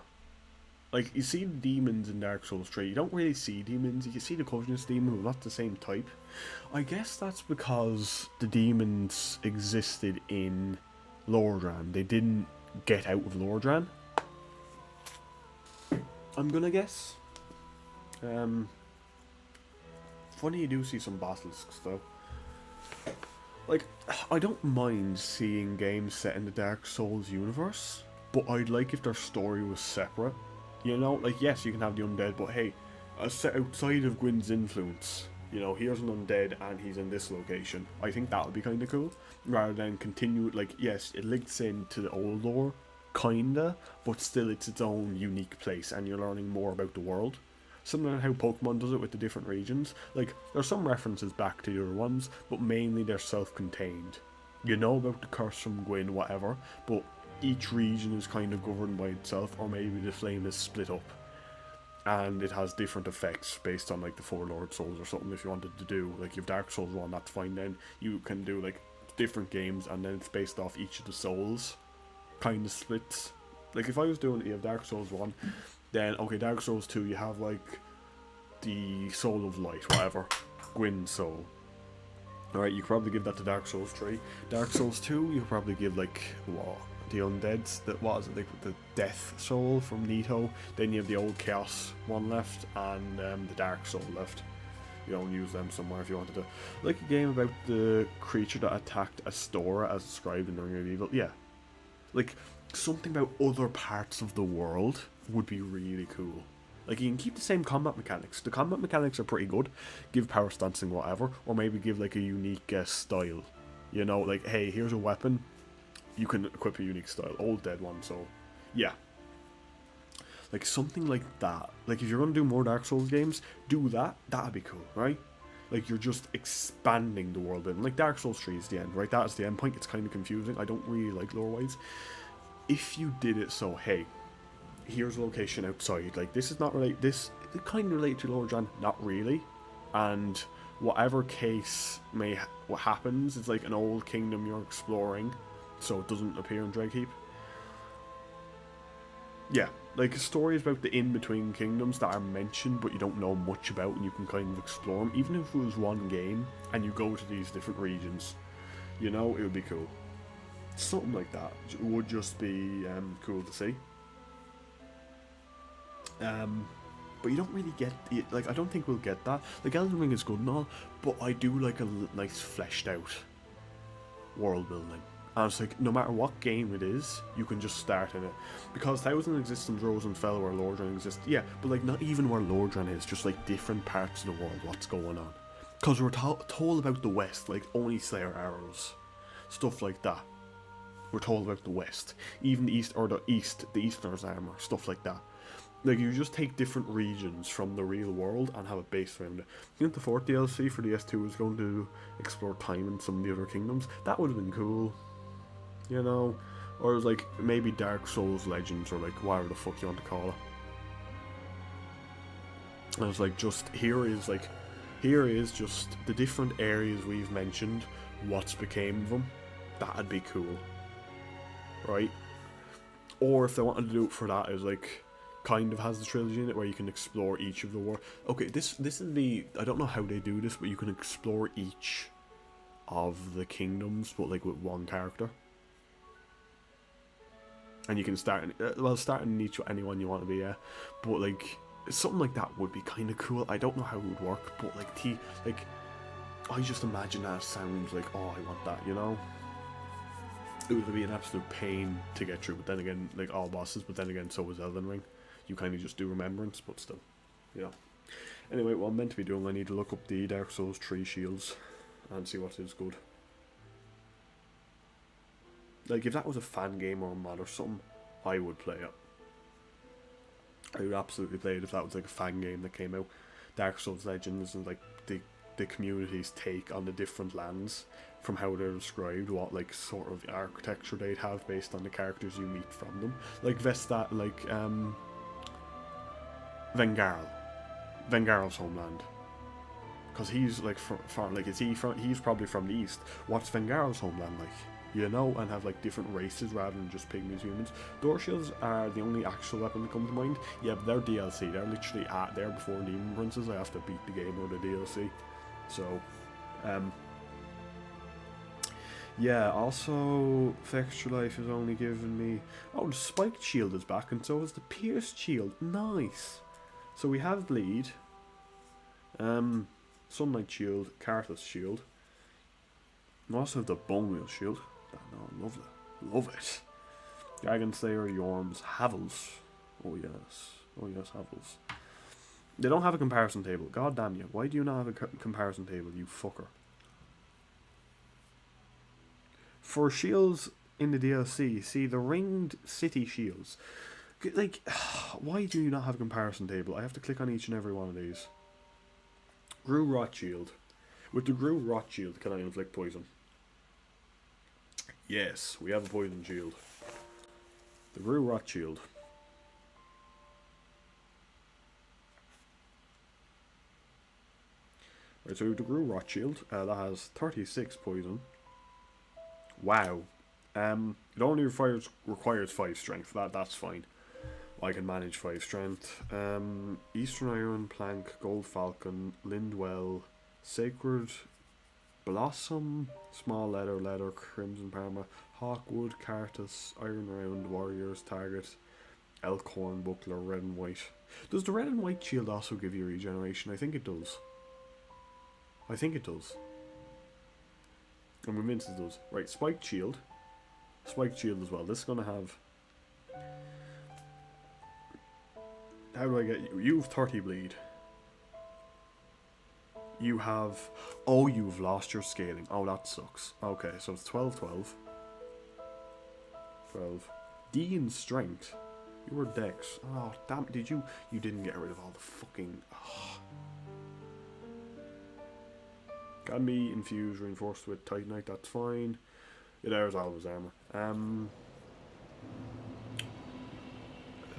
A: Like, you see demons in Dark Souls 3. You don't really see demons. You see the Covenant's demon, but not the same type. I guess that's because the demons existed in Lordran. They didn't get out of Lordran. I'm gonna guess. Funny you do see some basilisks, though. Like, I don't mind seeing games set in the Dark Souls universe, but I'd like if their story was separate. You know, like, yes, you can have the undead, but hey, set outside of Gwyn's influence, you know, here's an undead and he's in this location. I think that would be kind of cool, rather than continue, like, yes, it links into the old lore, kinda, but still it's its own unique place and you're learning more about the world. Similar to how Pokemon does it with the different regions. Like, there's some references back to the other ones, but mainly they're self-contained. You know about the curse from Gwyn, whatever, but each region is kind of governed by itself, or maybe the flame is split up. And it has different effects based on, like, the 4 Lord Souls or something if you wanted to do. Like, if Dark Souls 1, that's fine then. You can do, like, different games, and then it's based off each of the souls. Kind of splits. Like, if I was doing, you have Dark Souls 1, then, okay, Dark Souls 2, you have, like, the Soul of Light, whatever. Gwyn's Soul. Alright, you could probably give that to Dark Souls 3. Dark Souls 2, you could probably give, like, what? the undeads. That was it, like the Death Soul from Nito. Then you have the old Chaos one left, and the Dark Soul left. You don't use them somewhere if you wanted to. Like a game about the creature that attacked Astora as described in Ring of Evil. Yeah, like something about other parts of the world would be really cool. Like, you can keep the same combat mechanics. The combat mechanics are pretty good. Give power stancing, whatever. Or maybe give, like, a unique style. You know, like, hey, here's a weapon. You can equip a unique style. Old dead one, so... yeah. Like, something like that. Like, if you're going to do more Dark Souls games, do that. That'd be cool, right? Like, you're just expanding the world. And, like, Dark Souls 3 is the end, right? That is the end point. It's kind of confusing. I don't really like lore-wise. If you did it so, hey... here's a location outside, like this is not related, this it kind of related to Lord John, not really, and whatever case what happens, it's like an old kingdom you're exploring, so it doesn't appear in Dragheap. Yeah, like stories about the in-between kingdoms that are mentioned but you don't know much about, and you can kind of explore them, even if it was one game, and you go to these different regions, you know, it would be cool. Something like that would just be cool to see. But you don't really get it, like I don't think we'll get that. Like Elden Ring is good and all, but I do like a nice fleshed out world building. And it's like no matter what game it is, you can just start in it. Because Thousand Existence Rosenfell where Lordran exists, yeah, but like not even where Lordran is, just like different parts of the world, what's going on. Because we're told about the West, like only Slayer arrows, stuff like that. We're told about the West, even the East, or the Easterners armor, stuff like that. Like, you just take different regions from the real world and have a base around it. You think the 4th DLC for the S2 was going to explore time in some of the other kingdoms? That would have been cool. You know? Or it was like, maybe Dark Souls Legends, or like, whatever the fuck you want to call it. And it's like, here is just the different areas we've mentioned, what's became of them. That'd be cool. Right? Or if they wanted to do it for that, is like... kind of has the trilogy in it where you can explore each of the world. Okay, this is the... I don't know how they do this, but you can explore each of the kingdoms, but like with one character. And you can start in each anyone you want to be, yeah. But like something like that would be kind of cool. I don't know how it would work, but like I just imagine that sounds like, oh, I want that, you know. It would be an absolute pain to get through, but then again, like all bosses, but then again, so was Elden Ring. You kind of just do remembrance, but still, you know. Anyway, what I'm meant to be doing, I need to look up the Dark Souls 3 shields and see what is good. Like, if that was a fan game or a mod or something, I would play it. I would absolutely play it if that was like a fan game that came out. Dark Souls Legends and like the community's take on the different lands from how they're described, what like sort of architecture they'd have based on the characters you meet from them. Like Vestat, like Vengarl's homeland, because he's like he's probably from the east. What's Vengarl's homeland like, you know? And have like different races rather than just pygmies, humans. Door shields are the only actual weapon that comes to mind. Yeah, but they're DLC, they're literally there before Demon Princes. I have to beat the game or the DLC, so yeah. Also, Extra Life is only giving me, oh, the spiked shield is back, and so is the pierced shield. Nice. So we have Bleed, Sunlight Shield, Carthus Shield. We also have the Bone Wheel Shield. No, lovely. Love it. Dragon Slayer, Yorms, Havels. Oh yes. Oh yes, Havels. They don't have a comparison table. God damn you. Why do you not have a comparison table, you fucker? For shields in the DLC, see the ringed city shields. Like, why do you not have a comparison table? I have to click on each and every one of these. Grew Rot Shield. With the Grew Rot Shield, can I inflict poison? Yes, we have a poison shield. The Grew Rot Shield. Right, so we have the Grew Rot Shield. That has 36 poison. Wow. It only requires 5 strength. That's fine. I can manage 5 strength. Eastern Iron, Plank, Gold Falcon, Lindwell, Sacred Blossom, Small Leather, Crimson Parma, Hawkwood, Cartus, Iron Round, Warriors, Target, Elkhorn, Buckler, Red and White. Does the Red and White shield also give you regeneration? I think it does. I think it does. I'm convinced it does. Right, Spiked Shield. Spiked Shield as well. This is going to have... How do I get you? You have 30 bleed. You have... Oh, you've lost your scaling. Oh, that sucks. Okay, so it's 12, 12. 12. D in strength. You were Dex. Oh, damn. Did you... You didn't get rid of all the fucking... Oh. Can be infused, reinforced with Titanite. That's fine. There's always armor.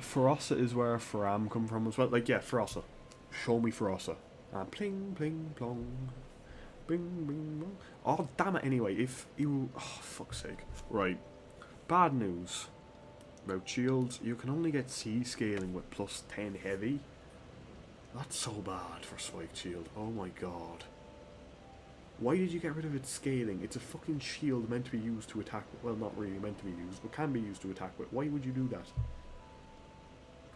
A: Ferossa is where Faram come from as well. Like, yeah, Ferossa. Show me Ferossa. Pling, pling, plong. Bing, bing, bong. Oh, damn it, anyway. If you... Oh, fuck's sake. Right. Bad news. About shields. You can only get C scaling with plus 10 heavy. That's so bad for Spiked Shield. Oh my god. Why did you get rid of its scaling? It's a fucking shield meant to be used to attack with. Well, not really meant to be used, but can be used to attack with. Why would you do that?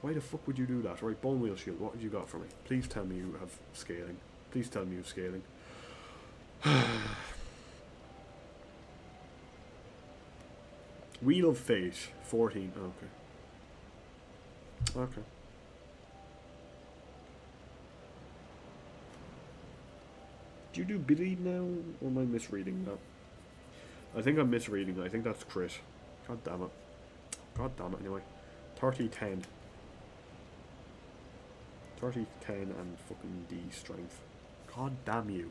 A: Why the fuck would you do that? Right, Bone Wheel Shield, what have you got for me? Please tell me you have scaling. Please tell me you have scaling. Wheel of Fate, 14. Okay. Okay. Do you do bleed now, or am I misreading that? I think I'm misreading. I think that's crit. God damn it. God damn it, anyway. 30, 10. 30, 10, and fucking D strength. God damn you.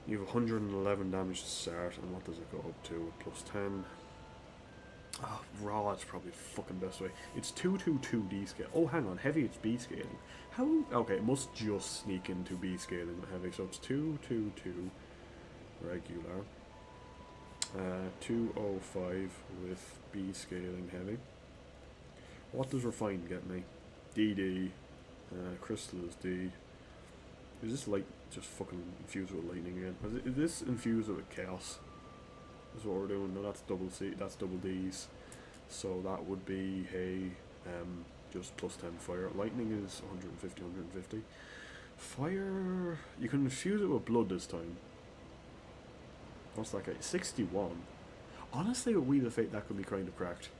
A: You have 111 damage to start, and what does it go up to? Plus 10. Oh, raw is probably the fucking best way. It's 222 D scale. Oh, hang on. Heavy, it's B scaling. How? Okay, it must just sneak into B scaling with heavy. So it's 222 regular. 205 with B scaling heavy. What does refined get me? DD. Crystal is D. Is this like just fucking infused with lightning again? Is this infused with chaos? Is what we're doing. No, that's double C. That's double D's. So that would be just plus 10 fire. Lightning is 150, 150. Fire. You can infuse it with blood this time. What's that guy? 61. Honestly, with Wheel of Fate, that could be kind of cracked.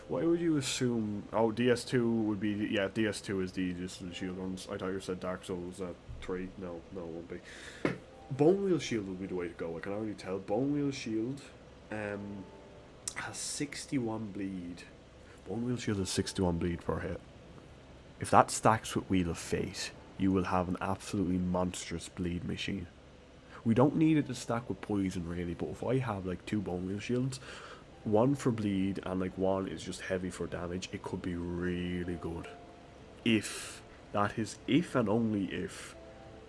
A: Why would you assume... Oh, DS2 would be... Yeah, DS2 is the easiest of the shield ones. I thought you said Dark Souls 3. No, it won't be. Bone Wheel Shield would be the way to go. I can already tell. Bone Wheel Shield has 61 bleed. Bone Wheel Shield has 61 bleed per hit. If that stacks with Wheel of Fate, you will have an absolutely monstrous bleed machine. We don't need it to stack with poison, really, but if I have like 2 Bone Wheel Shields... One for bleed and like one is just heavy for damage, it could be really good. If that is, if and only if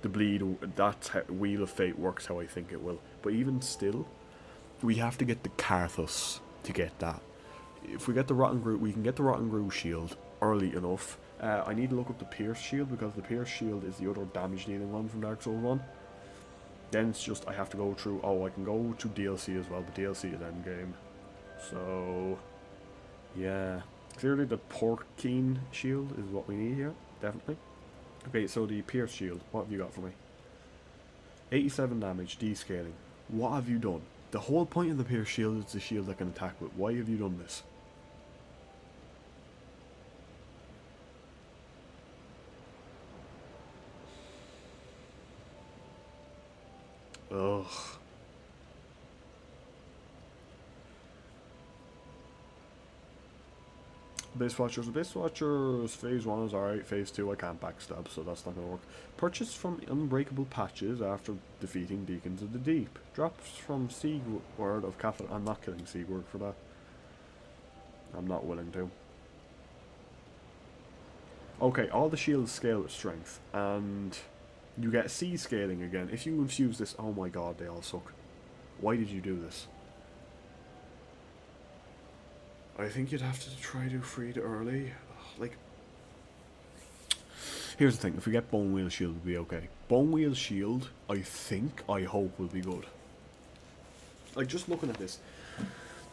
A: the bleed, that Wheel of Fate works how I think it will. But even still, we have to get the Karthus to get that. If we get the Rotten Groove, we can get the Rotten Groove shield early enough. I need to look up the Pierce shield because the Pierce shield is the other damage dealing one from Dark Souls 1. Then it's just I have to go through, oh I can go to DLC as well, but DLC is endgame. So, yeah, clearly the Porkine shield is what we need here, definitely. Okay, so the Pierce shield, what have you got for me? 87 damage, descaling. What have you done? The whole point of the Pierce shield is the shield that can attack with. Why have you done this? Ugh. Base Watchers, phase 1 is alright, phase 2 I can't backstab, so that's not gonna work. Purchased from Unbreakable Patches after defeating Deacons of the Deep. Drops from Seaward of Catholic. I'm not killing Seaward for that. I'm not willing to. Okay, all the shields scale with strength, and you get C scaling again. If you infuse this, oh my god, they all suck. Why did you do this? I think you'd have to try to free it early. Like, Here's the thing, if we get Bone Wheel Shield, it'll be okay. Bone Wheel Shield, I hope will be good. Like, just looking at this,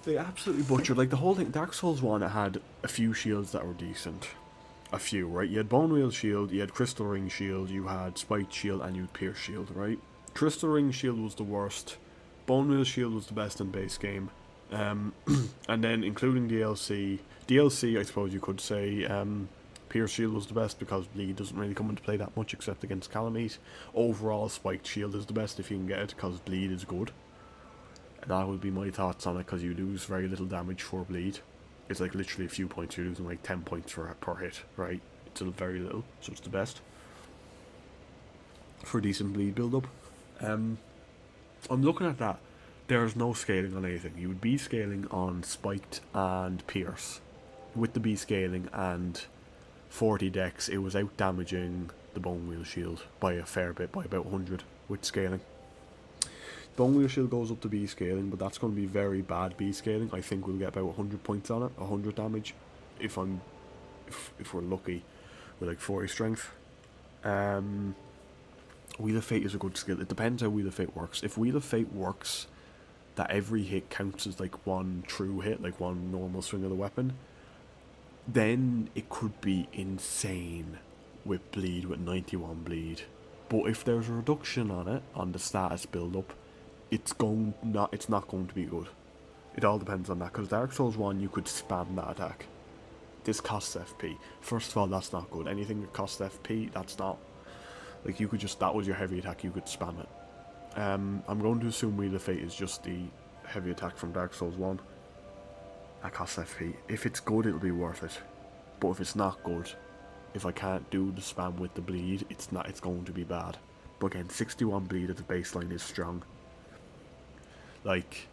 A: they absolutely butchered, like, the whole thing. Dark Souls 1, it had a few shields that were decent. A few, right? You had Bone Wheel Shield, you had Crystal Ring Shield, you had Spiked Shield, and you had Pierce Shield, right? Crystal Ring Shield was the worst. Bone Wheel Shield was the best in base game. And then, including DLC, I suppose you could say, Pierce Shield was the best because Bleed doesn't really come into play that much except against Calamite. Overall, Spiked Shield is the best if you can get it because Bleed is good. And that would be my thoughts on it because you lose very little damage for Bleed. It's like literally a few points, you're losing like 10 points per hit, right? It's very little, so it's the best. For decent Bleed build up. I'm looking at that. There's no scaling on anything. You would be scaling on Spiked and Pierce. With the B scaling and 40 dex, it was out damaging the Bone Wheel Shield by a fair bit, by about 100 with scaling. Bone Wheel Shield goes up to B scaling, but that's going to be very bad B scaling. I think we'll get about 100 points on it, 100 damage, if we're lucky, with like 40 strength. Wheel of Fate is a good skill. It depends how Wheel of Fate works. If Wheel of Fate works, that every hit counts as like one true hit, like one normal swing of the weapon, then it could be insane with Bleed, with 91 Bleed. But if there's a reduction on it, on the status build up, it's not going to be good. It all depends on that, because Dark Souls 1 you could spam that attack. This costs FP. First of all, that's not good. Anything that costs FP, that's not. Like, you could just, that was your heavy attack, you could spam it. I'm going to assume Wheel of Fate is just the heavy attack from Dark Souls 1. That costs FP. If it's good, it'll be worth it. But if it's not good, if I can't do the spam with the Bleed, it's going to be bad. But again, 61 Bleed at the baseline is strong. Like,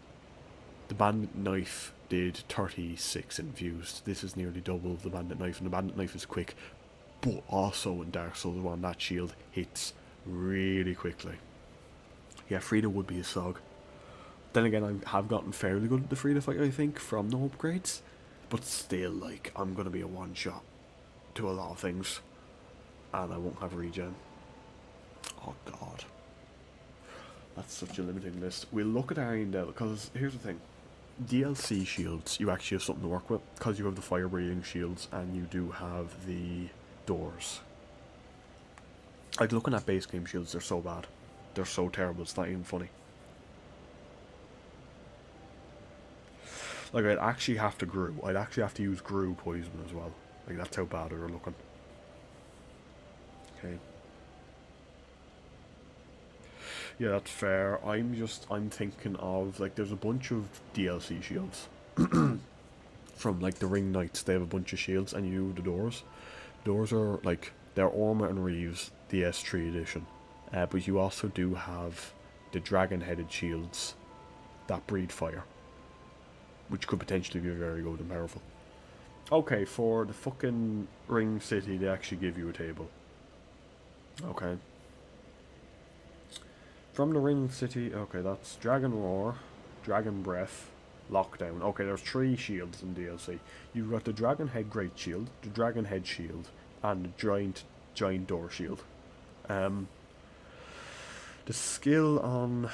A: the Bandit Knife did 36 infused. This is nearly double the Bandit Knife, and the Bandit Knife is quick. But also in Dark Souls 1, that shield hits really quickly. Yeah, Frida would be a slog. Then again, I have gotten fairly good at the Frida fight, I think, from the upgrades. But still, like, I'm going to be a one-shot to a lot of things. And I won't have regen. Oh, God. That's such a limiting list. We'll look at Ariandel, because here's the thing. DLC shields, you actually have something to work with, because you have the fire-breathing shields, and you do have the doors. Like, looking at base game shields, they're so bad. They're so terrible, it's not even funny. Like, I'd actually have to Gru. I'd actually have to use Gru poison as well. Like, that's how bad they're looking. Okay. Yeah, that's fair. I'm thinking of, like, there's a bunch of DLC shields. From, like, the Ring Knights, they have a bunch of shields, and you the doors. Doors are, like, they're Orma and Reeves, the S3 edition. But you also do have the dragon-headed shields that breathe fire, which could potentially be very good and powerful. Okay, for the fucking Ring City, they actually give you a table. Okay. From the Ring City, okay, that's Dragon Roar, Dragon Breath, Lockdown. Okay, there's 3 shields in DLC. You've got the Dragon Head Great Shield, the Dragon Head Shield, and the Giant Door Shield. The skill on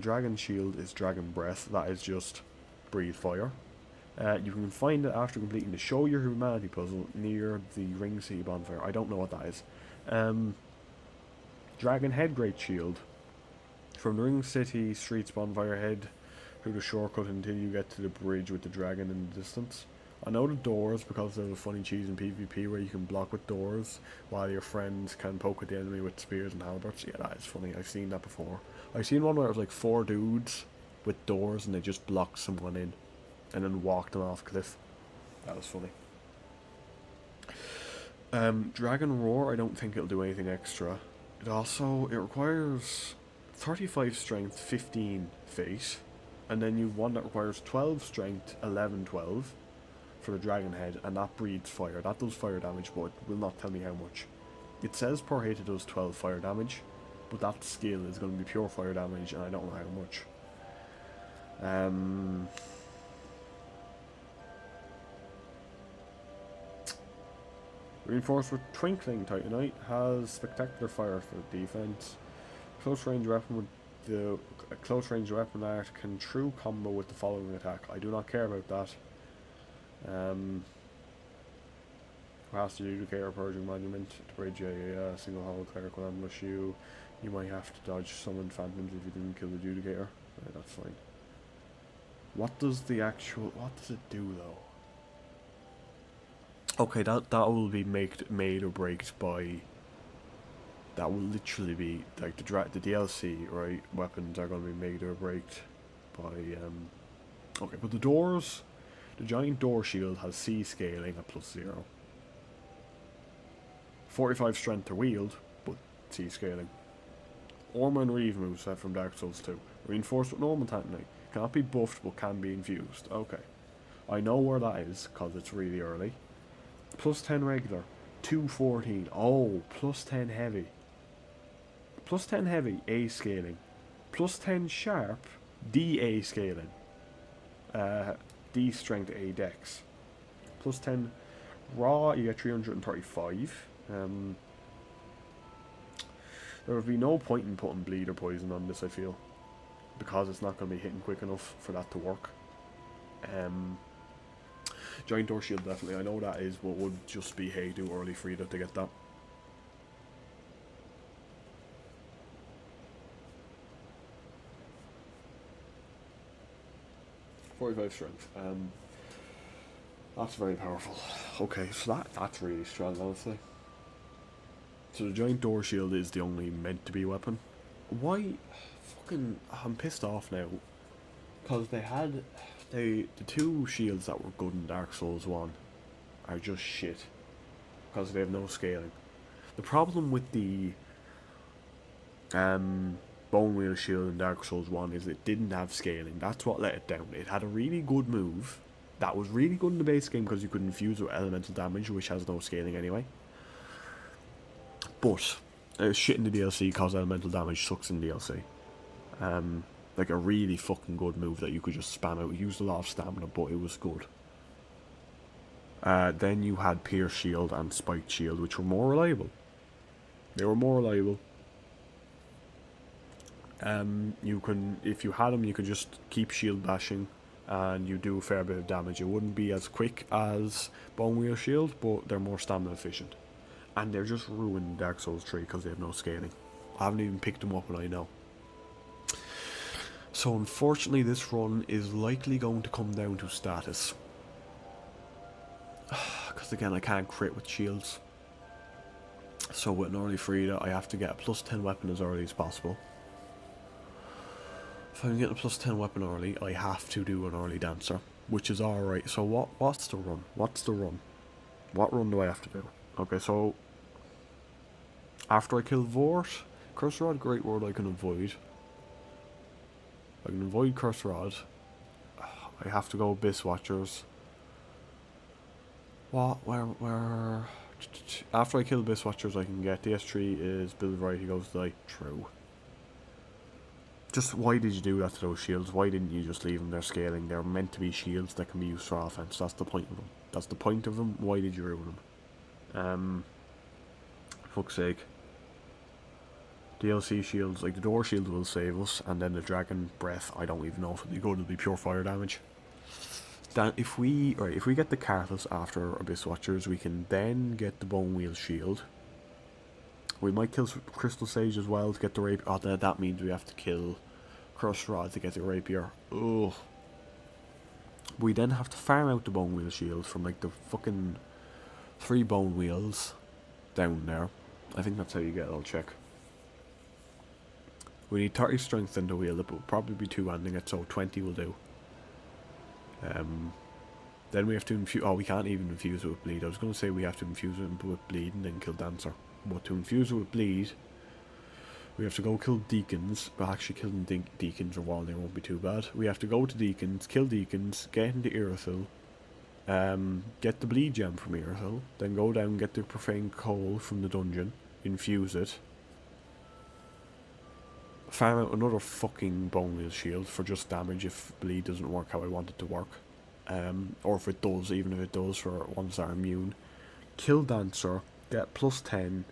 A: Dragon Shield is Dragon Breath. That is just breathe fire. You can find it after completing the Show Your Humanity puzzle near the Ring City bonfire. I don't know what that is. Dragon Head Great Shield. From the Ring City streets bonfire, head through the shortcut until you get to the bridge with the dragon in the distance. I know the doors because there's a funny cheese in PvP where you can block with doors while your friends can poke at the enemy with spears and halberds. Yeah, that is funny. I've seen that before. I've seen one where it was like 4 dudes with doors and they just blocked someone in and then walked them off a cliff. That was funny. Dragon Roar, I don't think it'll do anything extra. It requires 35 strength, 15 fate, and then you've one that requires 12 strength, 11, 12 for the dragon head, and that breathes fire. That does fire damage, but it will not tell me how much. It says per hit it does 12 fire damage, but that skill is going to be pure fire damage, and I don't know how much. Reinforced with Twinkling Titanite has spectacular fire for defense. Close range weapon with the a close range weapon art can true combo with the following attack. I do not care about that. Has to Adjudicator Purging Monument to bridge a single hollow cleric will ambush you. You might have to dodge summon phantoms if you didn't kill the Adjudicator. Right, that's fine. What does the actual... What does it do though? Okay, that will be made or breaked by... That will literally be... Like the DLC, right? Weapons are going to be made or breaked by... Okay, but the doors... The giant door shield has C scaling at +0. 45 strength to wield, but C scaling. Orma and Reeve moveset from Dark Souls 2. Reinforced with normal Titanite. Cannot be buffed, but can be infused. Okay. I know where that is, because it's really early. +10 regular. 214. Oh, +10 heavy. +10 heavy, A scaling. +10 sharp, D A scaling. D strength, A dex. +10 raw, you get 335. There would be no point in putting bleed or poison on this, I feel, because it's not going to be hitting quick enough for that to work. Giant door shield, definitely. I know that is what would just be hey too early for you to get that. .45 strength. That's very powerful. Okay, so that's really strong, honestly. So the giant door shield is the only meant to be weapon. Why? Fucking, I'm pissed off now. Because they had, the two shields that were good in Dark Souls 1 are just shit. Because they have no scaling. The problem with the Bone Wheel shield in Dark Souls 1 is it didn't have scaling. That's what let it down. It had a really good move that was really good in the base game because you could infuse with elemental damage, which has no scaling anyway. But it's shit in the DLC because elemental damage sucks in DLC. Like a really fucking good move that you could just spam out. It used a lot of stamina, but it was good. Then you had Pierce Shield and Spiked Shield, which were more reliable. They were more reliable. You can, if you had them, you could just keep shield bashing, and you do a fair bit of damage. It wouldn't be as quick as Bone Wheel Shield, but they're more stamina efficient. And they're just ruined Dark Souls 3 because they have no scaling. I haven't even picked them up, and I know. So unfortunately, this run is likely going to come down to status. Because again, I can't crit with shields. So with an early Frida, I have to get a +10 weapon as early as possible. If I'm getting a +10 weapon early, I have to do an early dancer, which is alright. So what's the run? What's the run? What run do I have to do? Okay, so after I kill Vort, Curse Rod, Great Word I can avoid. I can avoid Curse Rod. I have to go Abyss Watchers. What? Where? After I kill Abyss Watchers, I can get DS3 is Build Variety Goes to Die. True. Just why did you do that to those shields? Why didn't you just leave them there scaling? They're meant to be shields that can be used for offense. That's the point of them. That's the point of them. Why did you ruin them? Fuck's sake. DLC shields, like the door shield will save us, and then the dragon breath, I don't even know if it'll be good. It'll be pure fire damage. Then if we get the Carthus after Abyss Watchers, we can then get the Bone Wheel shield. We might kill Crystal Sage as well to get the rapier. Oh, that means we have to kill Crushed Rod to get the rapier. Ugh. We then have to farm out the Bone Wheel shield from like the fucking 3 bone wheels down there. I think that's how you get it, I'll check. We need 30 strength in the wheel, but we'll probably be two-handing it, so 20 will do. Then we have to infuse... Oh, we can't even infuse it with bleed. I was going to say we have to infuse it with bleed and then kill Dancer. But to infuse it with bleed, we have to go kill Deacons. But actually killing Deacons or Walney won't be too bad. We have to go to Deacons, kill Deacons, get into Irithyll, get the bleed gem from Irithyll, then go down, get the Profane Coal from the dungeon, infuse it, farm out another fucking Bone Wheel shield for just damage if bleed doesn't work how I want it to work. Or if it does, even if it does for ones that are immune. kill Dancer, get plus 10,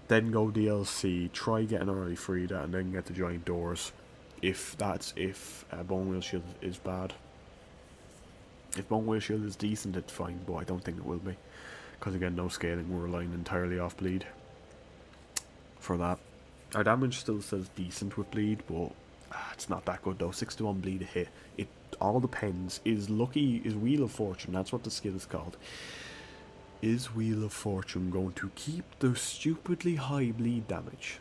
A: then go DLC, try getting early Frida, and then get the giant doors. If Bone Wheel Shield is bad. If Bone Wheel Shield is decent, it's fine, but I don't think it will be. Because again, no scaling, we're relying entirely off bleed for that. Our damage still says decent with bleed, but it's not that good though. 6 to 1 bleed a hit. It all depends. Is Wheel of Fortune, that's what the skill is called. Is Wheel of Fortune going to keep the stupidly high bleed damage?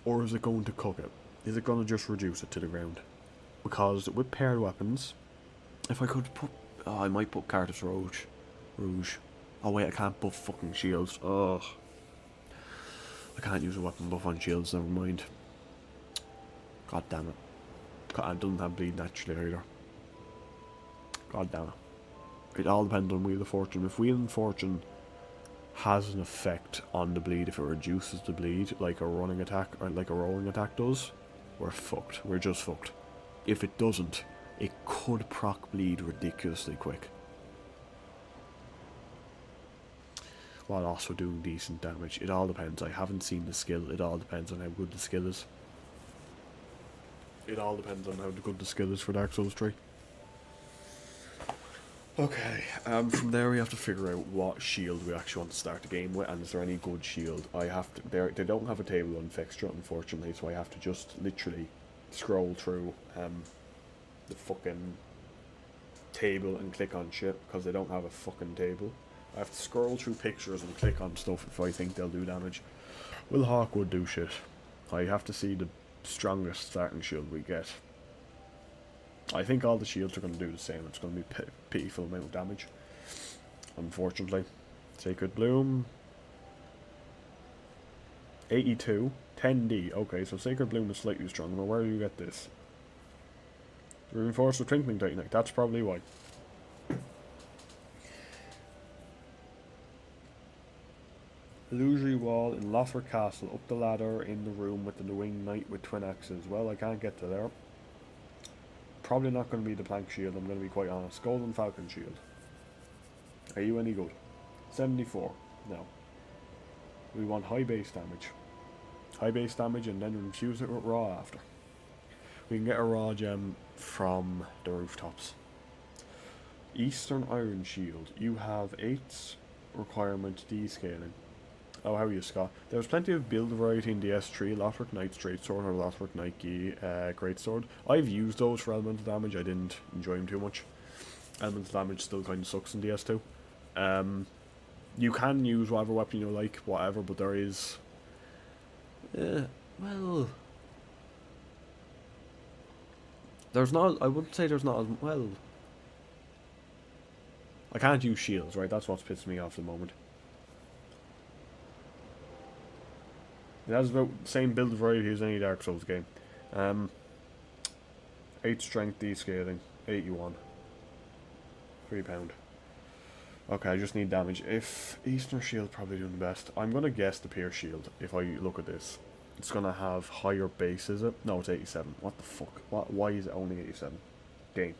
A: Or is it going to cook it? Is it going to just reduce it to the ground? Because with paired weapons, if I could put... Oh, I might put Cartus Rouge. Oh wait, I can't buff fucking shields. Ugh. I can't use a weapon buff on shields, never mind. God damn it. It doesn't have bleed naturally either. God damn it. It all depends on Wheel of Fortune. If Wheel of Fortune has an effect on the bleed, if it reduces the bleed, like a running attack, or like a rolling attack does, we're fucked. We're just fucked. If it doesn't, it could proc bleed ridiculously quick, while also doing decent damage. It all depends. I haven't seen the skill. It all depends on how good the skill is. It all depends on how good the skill is for Dark Souls 3. Okay, from there we have to figure out what shield we actually want to start the game with, and is there any good shield. They don't have a table on Fextra, unfortunately, so I have to just literally scroll through the fucking table and click on shit, because they don't have a fucking table. I have to scroll through pictures and click on stuff if I think they'll do damage. Will Hawkwood do shit? I have to see the strongest starting shield we get. I think all the shields are going to do the same. It's going to be pitiful amount of damage, unfortunately. Sacred Bloom, 82, 10D. Okay, so Sacred Bloom is slightly stronger. Where do you get this? Reinforced with Twinkling Titanite. That's probably why. Illusory Wall in Lothric Castle. Up the ladder in the room with the winged knight with twin axes. Well, I can't get to there. Probably not going to be the plank shield, I'm going to be quite honest. Golden Falcon shield. Are you any good? 74. No. We want high base damage. High base damage and then infuse it with raw after. We can get a raw gem from the rooftops. Eastern Iron Shield. You have 8's requirement descaling. Oh, how are you, Scott? There was plenty of build variety in DS3, Lothric Knight Straight Sword or Lothric Knight Great Sword. I've used those for elemental damage, I didn't enjoy them too much. Elemental damage still kind of sucks in DS2. You can use whatever weapon you like, whatever, but there is... well... There's not... I wouldn't say there's not as... Well... I can't use shields, right? That's what's pissing me off at the moment. It has about the same build variety as any Dark Souls game. 8 strength descaling, 81. £3. Okay, I just need damage. If Eastern Shield probably doing the best, I'm gonna guess the Pierce Shield. If I look at this, it's gonna have higher base, is it? No, it's 87. What the fuck? Why is it only 87? Game.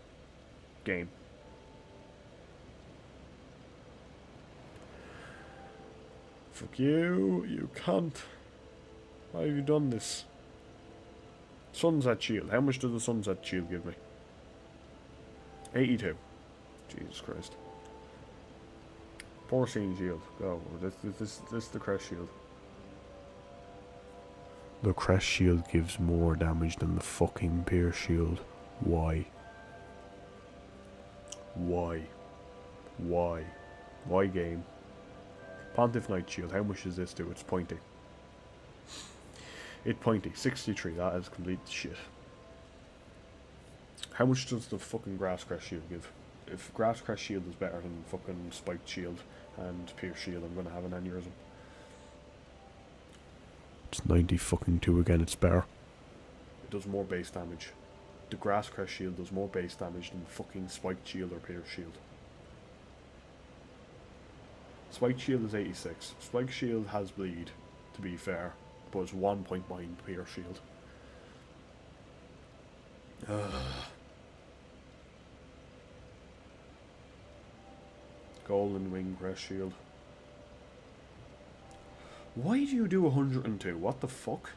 A: Fuck you! You can't. Why have you done this? Sunset Shield. How much does the Sunset Shield give me? 82. Jesus Christ. Porcine Shield. Go. This is the Crest Shield. The Crest Shield gives more damage than the fucking Pierce Shield. Why? Why game? Pontiff Knight Shield. How much does this do? It's pointy. It's pointy. 63. That is complete shit. How much does the fucking Grass Crest Shield give? If Grass Crest Shield is better than fucking Spiked Shield and Pierce Shield, I'm gonna have an aneurysm. It's 90 fucking 2 again. It's better. It does more base damage. The Grass Crest Shield does more base damage than fucking Spiked Shield or Pierce Shield. Spiked Shield is 86. Spiked Shield has bleed, to be fair, but it's 1 point behind Pierce Shield. Golden Wing Crest Shield. Why do you do 102? What the fuck?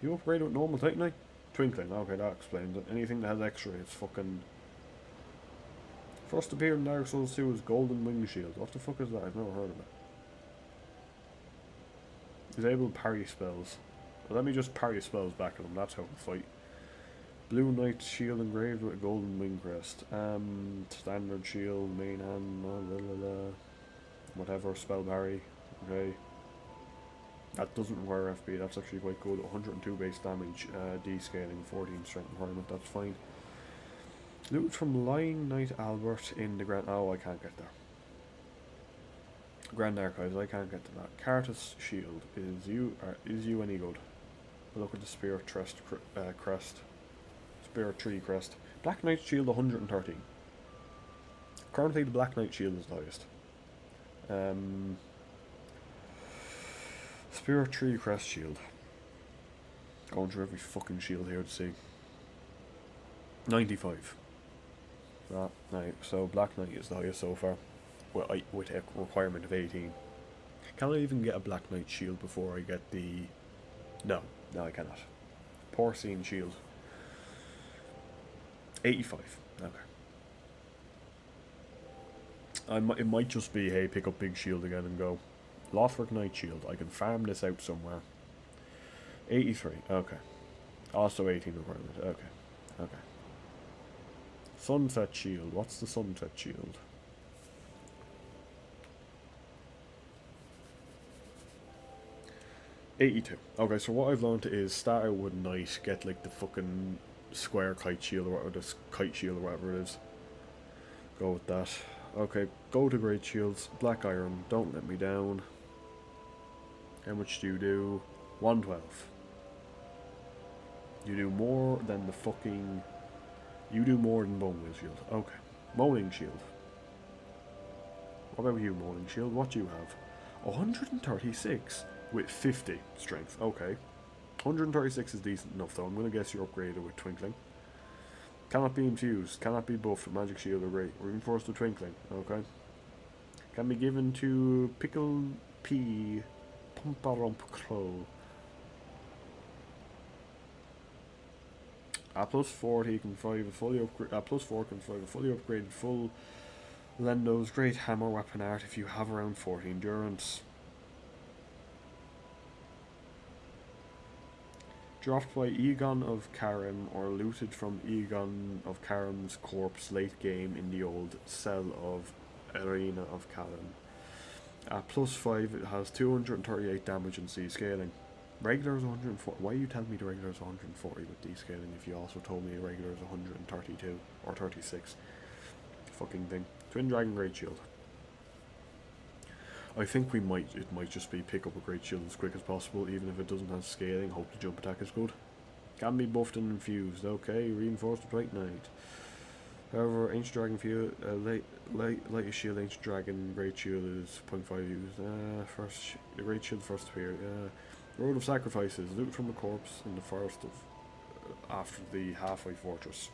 A: You upgrade with normal Titanite? Twinkling, okay, that explains it. Anything that has X-ray, it's fucking... First appeared in Dark Souls 2 is Golden Wing Shield. What the fuck is that? I've never heard of it. Disable parry spells. Well, let me just parry spells back at them, that's how we fight. Blue Knight Shield engraved with a Golden Wing Crest. Standard Shield, main hand, whatever, spell parry. Okay. That doesn't require FP, that's actually quite good. 102 base damage, D-scaling, 14 strength environment, that's fine. Loot from Lying Knight Albert in the Grand... Oh, I can't get there. Grand Archives, I can't get to that. Cartus Shield, is you any good? Look at the Spear Crest. Spear Tree Crest. Black Knight Shield 113. Currently the Black Knight Shield is the highest. Spear Tree Crest Shield. Going through every fucking shield here to see. 95. Right, so Black Knight is the highest so far. With a requirement of 18. Can I even get a Black Knight Shield before I get the... No, I cannot. Porcine Shield. 85. Okay. It might just be, hey, pick up Big Shield again and go. Lothric Knight Shield. I can farm this out somewhere. 83. Okay. Also 18 requirement. Okay. Sunset Shield. What's the Sunset Shield? $82. Okay, so what I've learned is start out with Knight, get like the fucking square kite shield or the kite shield or whatever it is. Go with that. Okay, go to Great Shields. Black Iron, don't let me down. How much do you do? 112. You do more than the fucking... You do more than Bone Wheel Shield. Okay. Moaning Shield. What about you, Moaning Shield? What do you have? 136 with 50 strength. Okay. 136 is decent enough though. I'm going to guess you're upgraded with Twinkling. Cannot be infused. Cannot be buffed with Magic Shield or Great. Reinforced with Twinkling. Okay. Can be given to Pickle P. Pumparump Crow. Plus 40 can five a fully upgraded. Plus 4 can five a fully upgraded full Lendo's Great Hammer Weapon Art if you have around 40 endurance. Dropped by Egon of Karim or looted from Egon of Karim's corpse late game in the old cell of Arena of Karim. Plus 5, it has 238 damage and C scaling. Regular is 140. Why are you telling me the regular is 140 with D scaling if you also told me the regular is 132 or 36? Fucking thing. Twin Dragon Great Shield. I think it might just be pick up a Great Shield as quick as possible, even if it doesn't have scaling. Hope the jump attack is good. Can be buffed and infused. Okay, reinforced with White Knight. However, Ancient Dragon Field, Lightest Shield, Ancient Dragon, Great Shield is 0.5 used. The Great Shield first appeared. Road of Sacrifices, loot from a corpse in the forest of after the halfway fortress.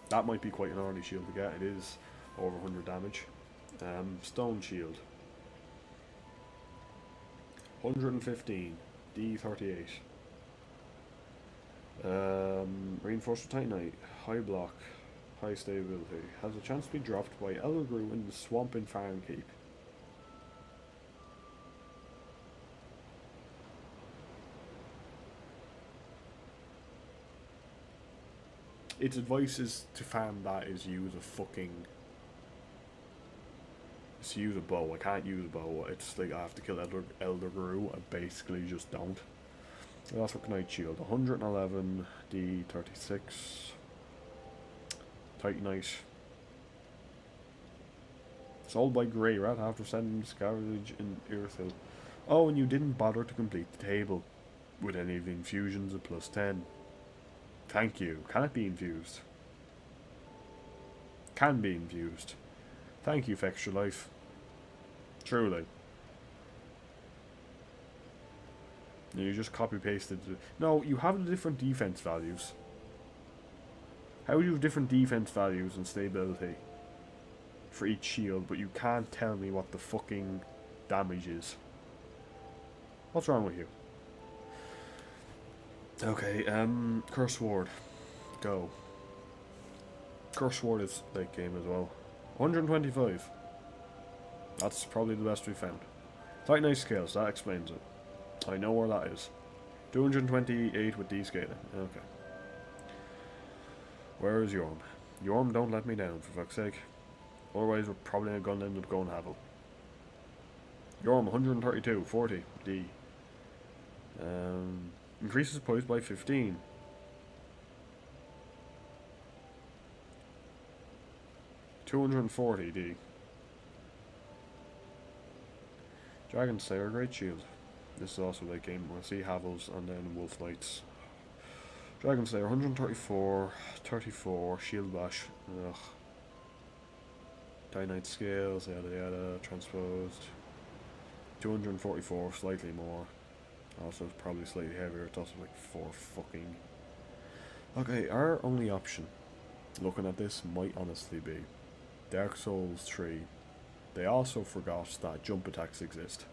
A: That might be quite an early shield to get. It is over 100 damage. Stone Shield. 115. D38. Reinforced with Titanite. High block. High stability. Has a chance to be dropped by Eldergrew in the swamp in Farmkeep. Its advice is to farm that is use a fucking... is to use a bow. I can't use a bow. It's like I have to kill Eldergrew. I basically just don't. That's what Knight Shield. 111. D36. Titanite. Sold by Grey Rat after sending Scavenge in Earthhill. Oh, and you didn't bother to complete the table with any of the infusions at plus 10. Thank you. Can it be infused? Can be infused. Thank you for extra life. Truly. You just copy pasted. No, you have the different defense values. How do you have different defense values and stability for each shield, but you can't tell me what the fucking damage is. What's wrong with you? Okay, Curse Ward. Go. Curse Ward is late game as well. 125. That's probably the best we found. Titanite scales, that explains it. I know where that is. 228 with descaling. Okay. Where is Yorm? Yorm, don't let me down, for fuck's sake. Otherwise, we're probably going to end up going Havel. Yorm, 132, 40, D. Increases poise by 15. $240 D. Dragon Slayer, Great Shield. This is also late game. We'll see Havels and then Wolf Knights. Dragon Slayer, 134, 34, Shield Bash. Ugh. Titanite Scales, yada yada, transposed. 244, slightly more. Also, it's probably slightly heavier. It's also like 4 fucking. Okay, our only option, looking at this, might honestly be Dark Souls 3. They also forgot that jump attacks exist.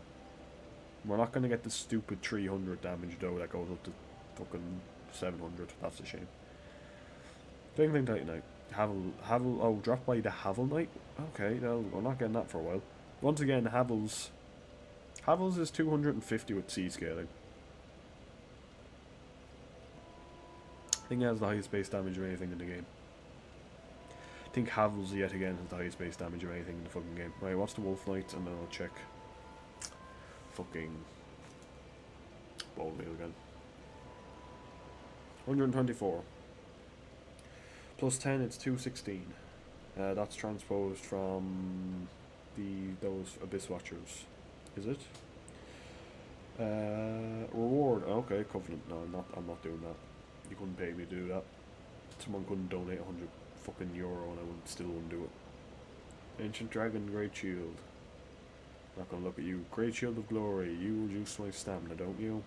A: We're not going to get the stupid 300 damage though that goes up to fucking 700. That's a shame. Twinkling Titanite. Havel, oh, dropped by the Havel Knight? Okay, no, we're not getting that for a while. Once again, Havels is 250 with C scaling. I think it has the highest base damage of anything in the game. I think Havels yet again has the highest base damage of anything in the fucking game. Right, what's the Wolf Knight? And then I'll check fucking Bold Wheel again. 124. Plus 10, it's 216. That's transposed from those Abyss Watchers. Is it? Reward. Okay, Covenant. No, I'm not doing that. You couldn't pay me to do that. Someone couldn't donate 100 fucking euro and I still wouldn't do it. Ancient Dragon, Great Shield. Not gonna look at you. Great Shield of Glory. You reduce my stamina, don't you?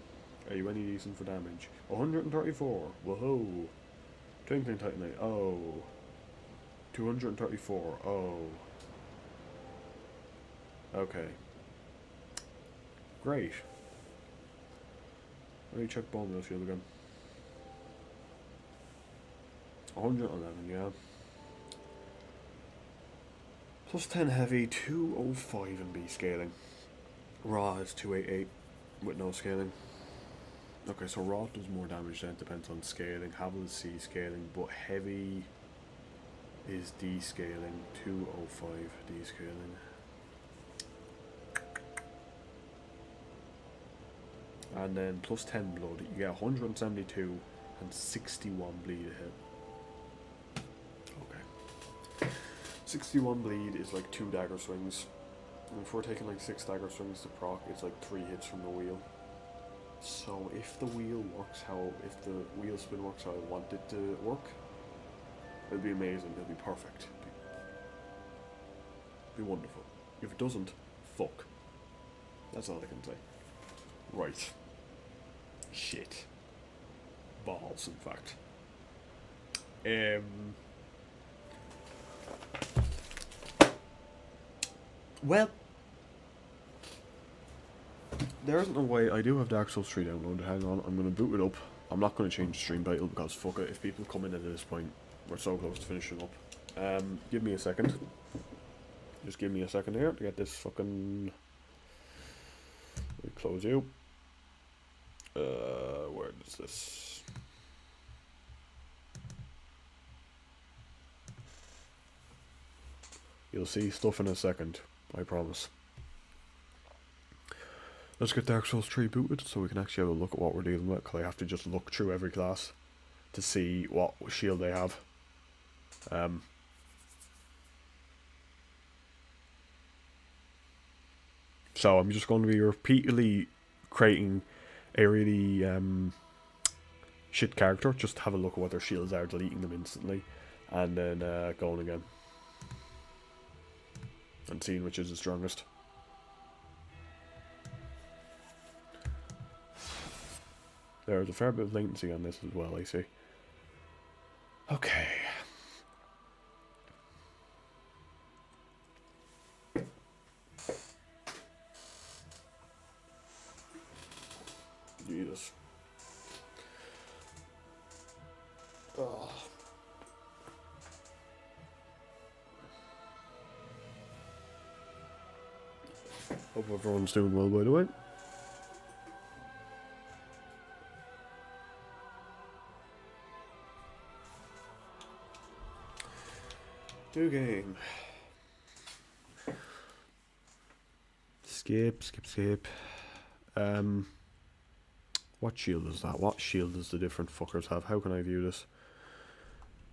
A: Are you any decent for damage? 134. Whoa. Twinkling Titanite. Oh. 234. Oh. Okay. Great. Let me check Bone Wheel Shield again. 111, yeah. Plus 10 heavy, 205 in B scaling. Raw is 288 with no scaling. Okay, so raw does more damage then, depends on scaling. Havel is C scaling, but heavy is D scaling. 205 D scaling. And then plus 10 blood, you get 172 and 61 bleed a hit. 61 bleed is like 2 dagger swings. And if we're taking like 6 dagger swings to proc, it's like 3 hits from the wheel. So if the wheel works if the wheel spin works how I want it to work, it'll be amazing, it'll be perfect. It'll be wonderful. If it doesn't, fuck. That's all I can say. Right. Shit. Balls, in fact. Well, there isn't a way. I do have Dark Souls 3 downloaded. Hang on, I'm going to boot it up. I'm not going to change the stream title because fuck it. If people come in at this point, we're so close to finishing up. Give me a second. Just give me a second here to get this fucking. Let me close you. Where is this? You'll see stuff in a second. I promise. Let's get Dark Souls 3 booted so we can actually have a look at what we're dealing with, because I have to just look through every class to see what shield they have. So I'm just going to be repeatedly creating a really shit character, just to have a look at what their shields are, deleting them instantly, and then going again. And seeing which is the strongest. There's a fair bit of latency on this as well, I see. Okay. Jesus. Oh. Hope everyone's doing well, by the way. New game. Skip. What shield is that? What shield does the different fuckers have? How can I view this?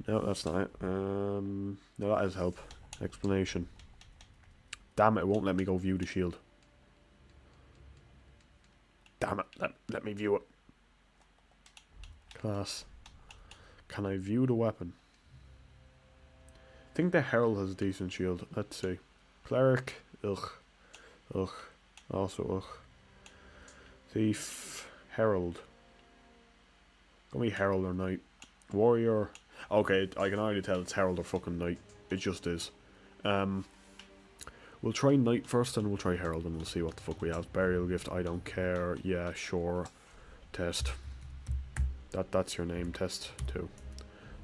A: No, that's not it. No, that is help. Explanation. Damn it, it won't let me go view the shield. Damn it, let me view it. Class. Can I view the weapon? I think the Herald has a decent shield. Let's see. Cleric. Ugh. Also ugh. Thief. Herald. Can be Herald or Knight. Warrior. Okay, I can already tell it's Herald or fucking Knight. It just is. We'll try Knight first, and we'll try Herald, and we'll see what the fuck we have. Burial Gift, I don't care. Yeah, sure. Test. That's your name, Test 2.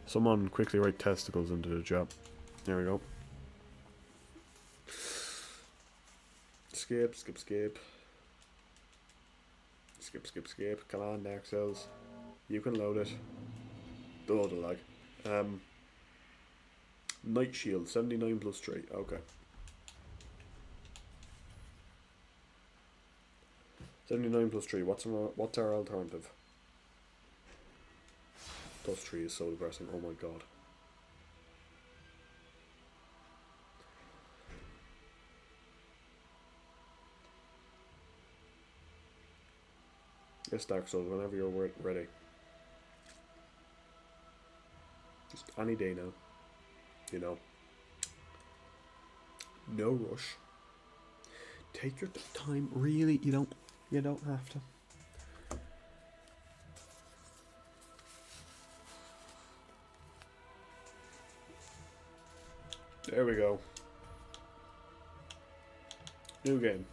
A: Someone quickly write testicles into the chat. There we go. Skip. Come on, Dark Souls. You can load it. Oh, the lag. Night Shield, 79 plus 3. Okay. 79 plus 3. What's our alternative? Plus 3 is so depressing. Oh my god. Yes, Dark Souls, whenever you're ready. Just any day now. You know. No rush. Take your time. Really, you don't have to. There we go. New game.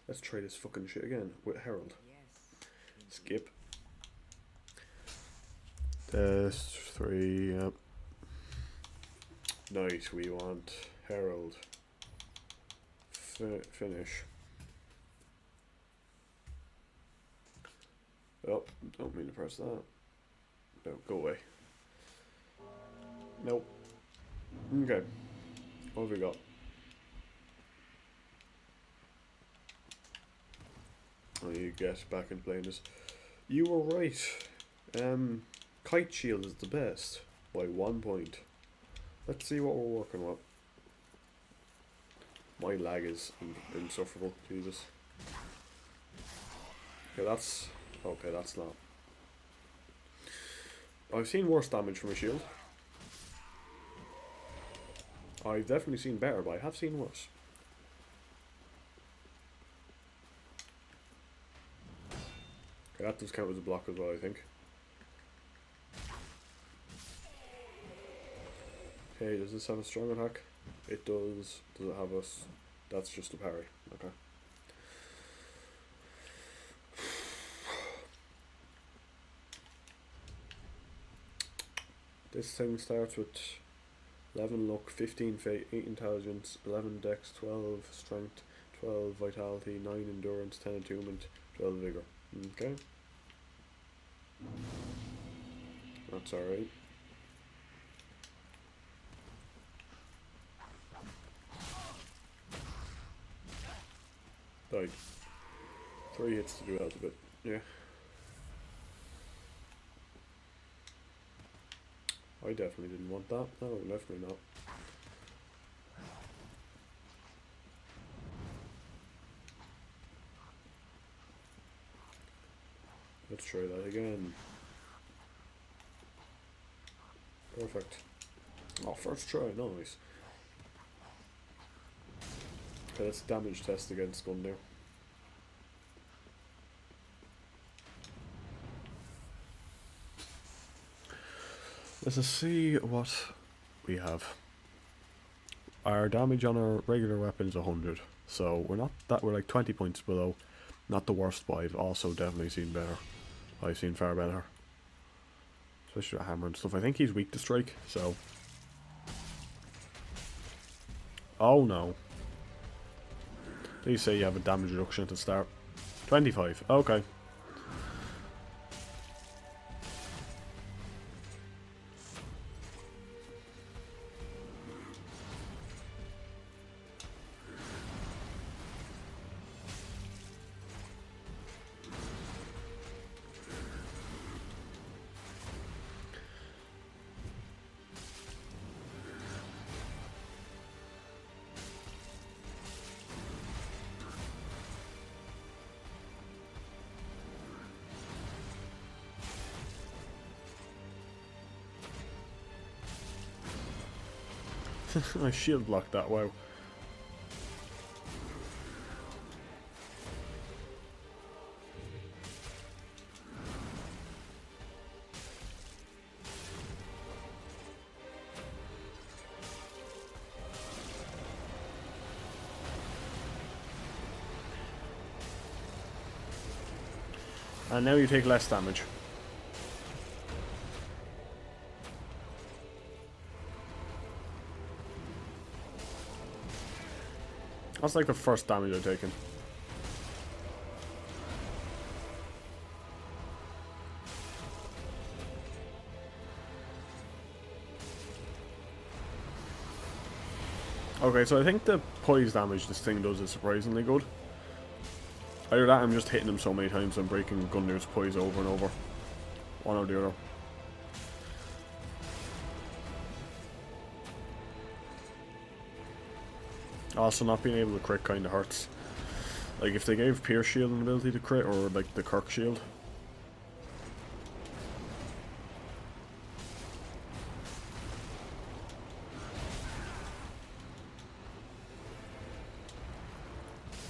A: Let's try this fucking shit again with Herald. Skip. Test 3, yep. Nice, we want Herald. Finish. Oh, don't mean to press that. No, go away. Nope. Okay. What have we got? Oh, you get back into playing this. You were right. Kite Shield is the best by 1 point. Let's see what we're working with. My lag is insufferable. Jesus. Okay, that's not. I've seen worse damage from a shield. I've definitely seen better, but I have seen worse. Okay, that does count as a block as well, I think. Okay, does this have a strong attack? It does. Does it have a... That's just a parry. Okay. This thing starts with 11 luck, 15 fate, 8 intelligence, 11 dex, 12 strength, 12 vitality, 9 endurance, 10 attunement, 12 vigor. Okay. That's alright. Died. 3 hits to do out of it. Yeah. I definitely didn't want that. No, definitely not. Let's try that again. Perfect. Oh, first try, nice. Okay, let's damage test against Gundir. Let's see what we have. Our damage on our regular weapon is 100, so we're not that, we're like 20 points below. Not the worst, but I've also definitely seen better. I've seen far better. Especially with hammer and stuff. I think he's weak to strike, so... Oh no. Please say you have a damage reduction at the start. 25, okay. I shield blocked that, wow. And now you take less damage. That's like the first damage I've taken. Okay, so I think the poise damage this thing does is surprisingly good. Either that, I'm just hitting him so many times I'm breaking Gundir's poise over and over. One or the other. Also, not being able to crit kind of hurts. Like, if they gave Pierce Shield an ability to crit, or like the Kirk Shield.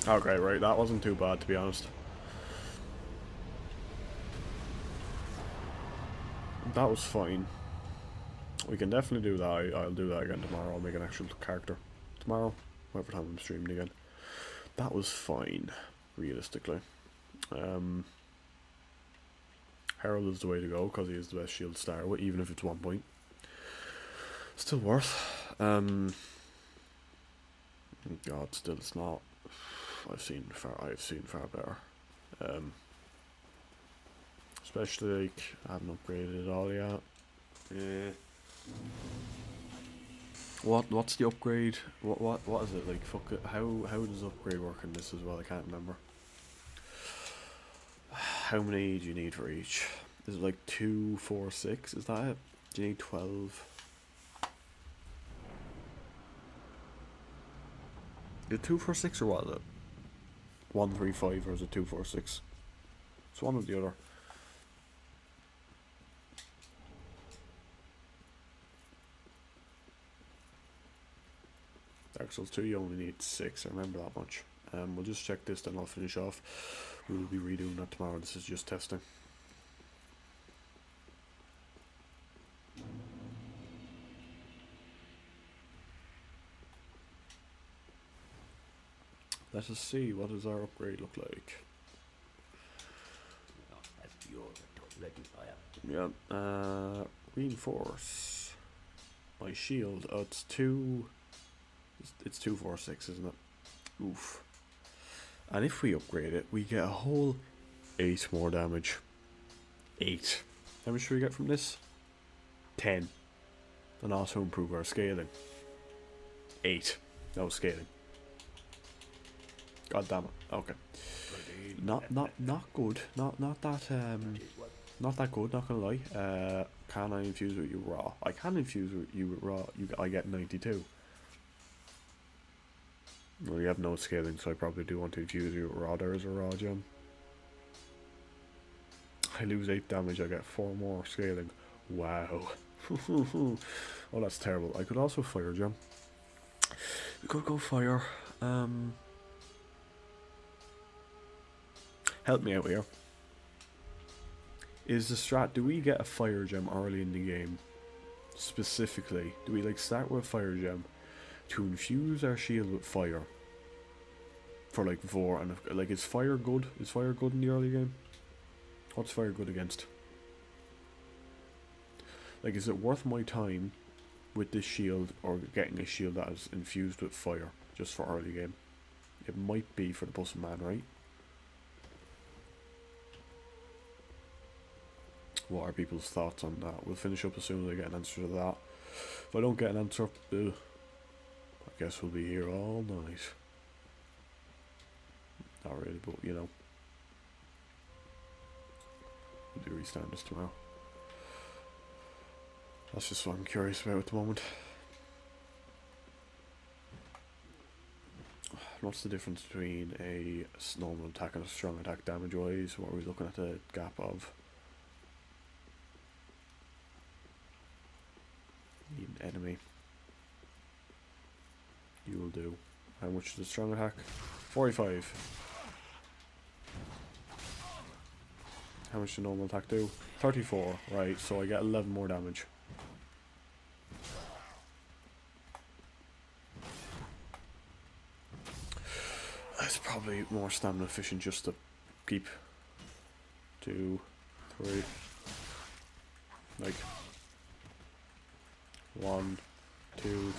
A: Okay, right, that wasn't too bad, to be honest. That was fine. We can definitely do that. I'll do that again tomorrow. I'll make an actual character tomorrow. Whatever time I'm streaming again. That was fine, realistically. Herald is the way to go, because he is the best shield to start with, even if it's 1 point. Still worth. God, still it's not. I've seen far better. Especially, like, I haven't upgraded it all yet. Yeah. What's the upgrade? What is it like? Fuck it. How does upgrade work in this as well? I can't remember. How many do you need for each? Is it like 2, 4, 6? Is that it? Do you need 12? Is it 2, 4, 6 or what is it? 1, 3, 5 or is it 2, 4, 6? It's one or the other. Dark Souls 2, you only need 6, I remember that much. We'll just check this, then I'll finish off. We'll be redoing that tomorrow, this is just testing. Let us see, what does our upgrade look like? Yeah, reinforce. My shield, oh, it's 2... It's 2, 4, 6, isn't it? Oof. And if we upgrade it, we get a whole 8 more damage. 8. How much do we get from this? 10. And also improve our scaling. 8. No scaling. God damn it. Okay. Not good. Not that not that good, not gonna lie. Can I infuse with you raw? I can infuse with you raw. I get 92. Well, you have no scaling, so I probably do want to infuse you with raw. There is a raw gem. I lose 8 damage, I get 4 more scaling. Wow. Oh, that's terrible. I could also fire gem. We could go fire. Help me out here. Is the strat, do we get a fire gem early in the game? Specifically, do we like start with a fire gem to infuse our shield with fire? for like 4, and like, is fire good? Is fire good in the early game? What's fire good against? Like, is it worth my time with this shield, or getting a shield that is infused with fire just for early game? It might be for the boss man, right? What are people's thoughts on that? We'll finish up as soon as I get an answer to that. If I don't get an answer, I guess we'll be here all night. Not really, but you know. We'll do restart this tomorrow. That's just what I'm curious about at the moment. What's the difference between a normal attack and a strong attack damage wise? What are we looking at the gap of? Need an enemy. You will do. How much is the strong attack? 45. How much does the normal attack do? 34. Right, so I get 11 more damage. It's probably more stamina efficient just to keep 2, 3, like 1, 2.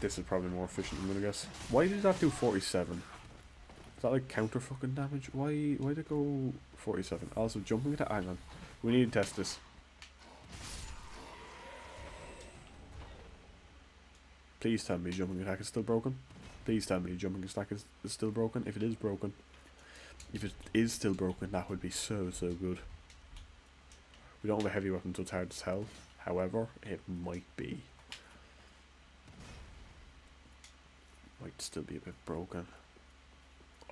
A: This is probably more efficient, I'm gonna guess. Why did that do 47? Is that like counter fucking damage? Why did it go 47? Also, jumping attack. Hang on, we need to test this. Please tell me jumping attack is still broken. Please tell me jumping attack is still broken. If it is broken, that would be so good. We don't have a heavy weapon, so it's hard to tell. However, it might be. Might still be a bit broken.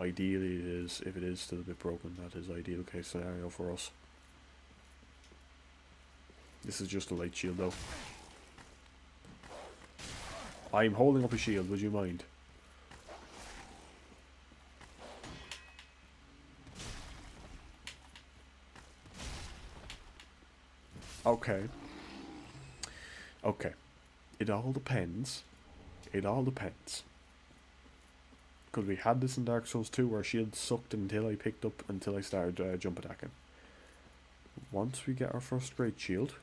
A: Ideally it is. If it is still a bit broken, that is ideal case scenario for us. This is just a light shield though. I'm holding up a shield, would you mind? Okay. Okay. It all depends. It all depends. Because we had this in Dark Souls 2 where shield sucked until I started jump attacking. Once we get our first great shield,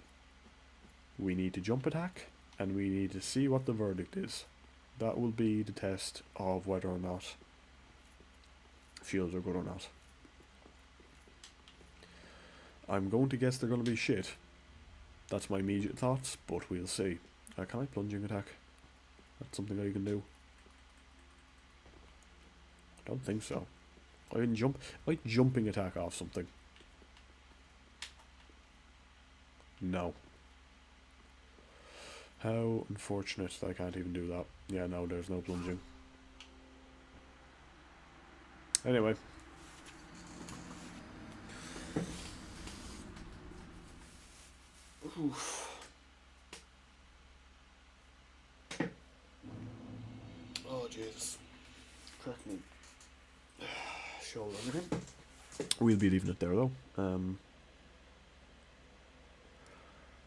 A: we need to jump attack, and we need to see what the verdict is. That will be the test of whether or not shields are good or not. I'm going to guess they're going to be shit. That's my immediate thoughts, but we'll see. Can I plunging attack? That's something I can do. I don't think so. I can jump. Like jumping attack off something. No. How unfortunate that I can't even do that. Yeah, no, there's no plunging. Anyway. Oof. Oh, Jesus. Crack me. Shoulder again. We'll be leaving it there though.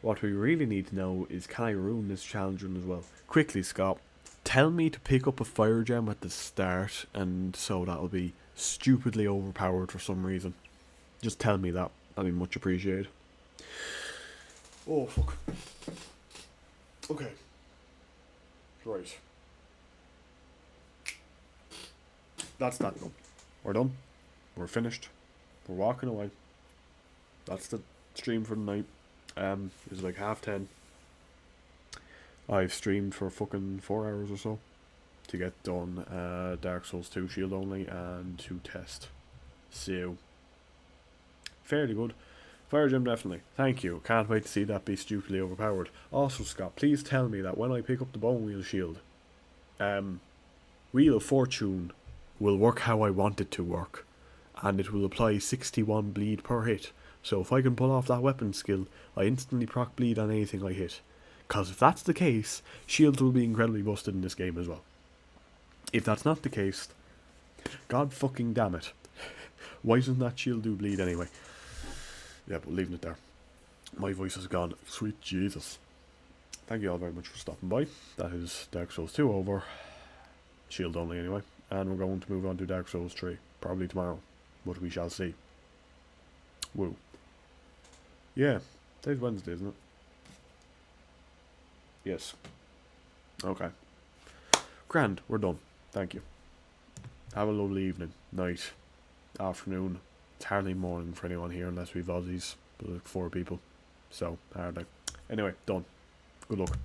A: What we really need to know is, can I ruin this challenge run as well? Quickly, Scott, tell me to pick up a fire gem at the start, and so that'll be stupidly overpowered for some reason. Just tell me that. That'd be much appreciated. Oh, fuck. Okay. Right. That's that done. We're done. We're finished. We're walking away. That's the stream for the night. It's like 10:30. I've streamed for fucking 4 hours or so to get done Dark Souls 2 shield only and to test. So, fairly good. Fire gem definitely. Thank you. Can't wait to see that be stupidly overpowered. Also, Scott, please tell me that when I pick up the bone wheel shield, Wheel of Fortune will work how I want it to work, and it will apply 61 bleed per hit. So if I can pull off that weapon skill, I instantly proc bleed on anything I hit. Because if that's the case, shields will be incredibly busted in this game as well. If that's not the case, god fucking damn it. Why doesn't that shield do bleed anyway? Yeah, but leaving it there. My voice has gone. Sweet Jesus. thank you all very much for stopping by. That is Dark Souls 2 over. Shield only anyway. And we're going to move on to Dark Souls 3. Probably tomorrow. But we shall see. Woo. Yeah. Today's Wednesday, isn't it? Yes. Okay. Grand. We're done. Thank you. Have a lovely evening, night, afternoon. It's hardly morning for anyone here unless we've Aussies. But like 4 people. So, hardly. Anyway, done. Good luck.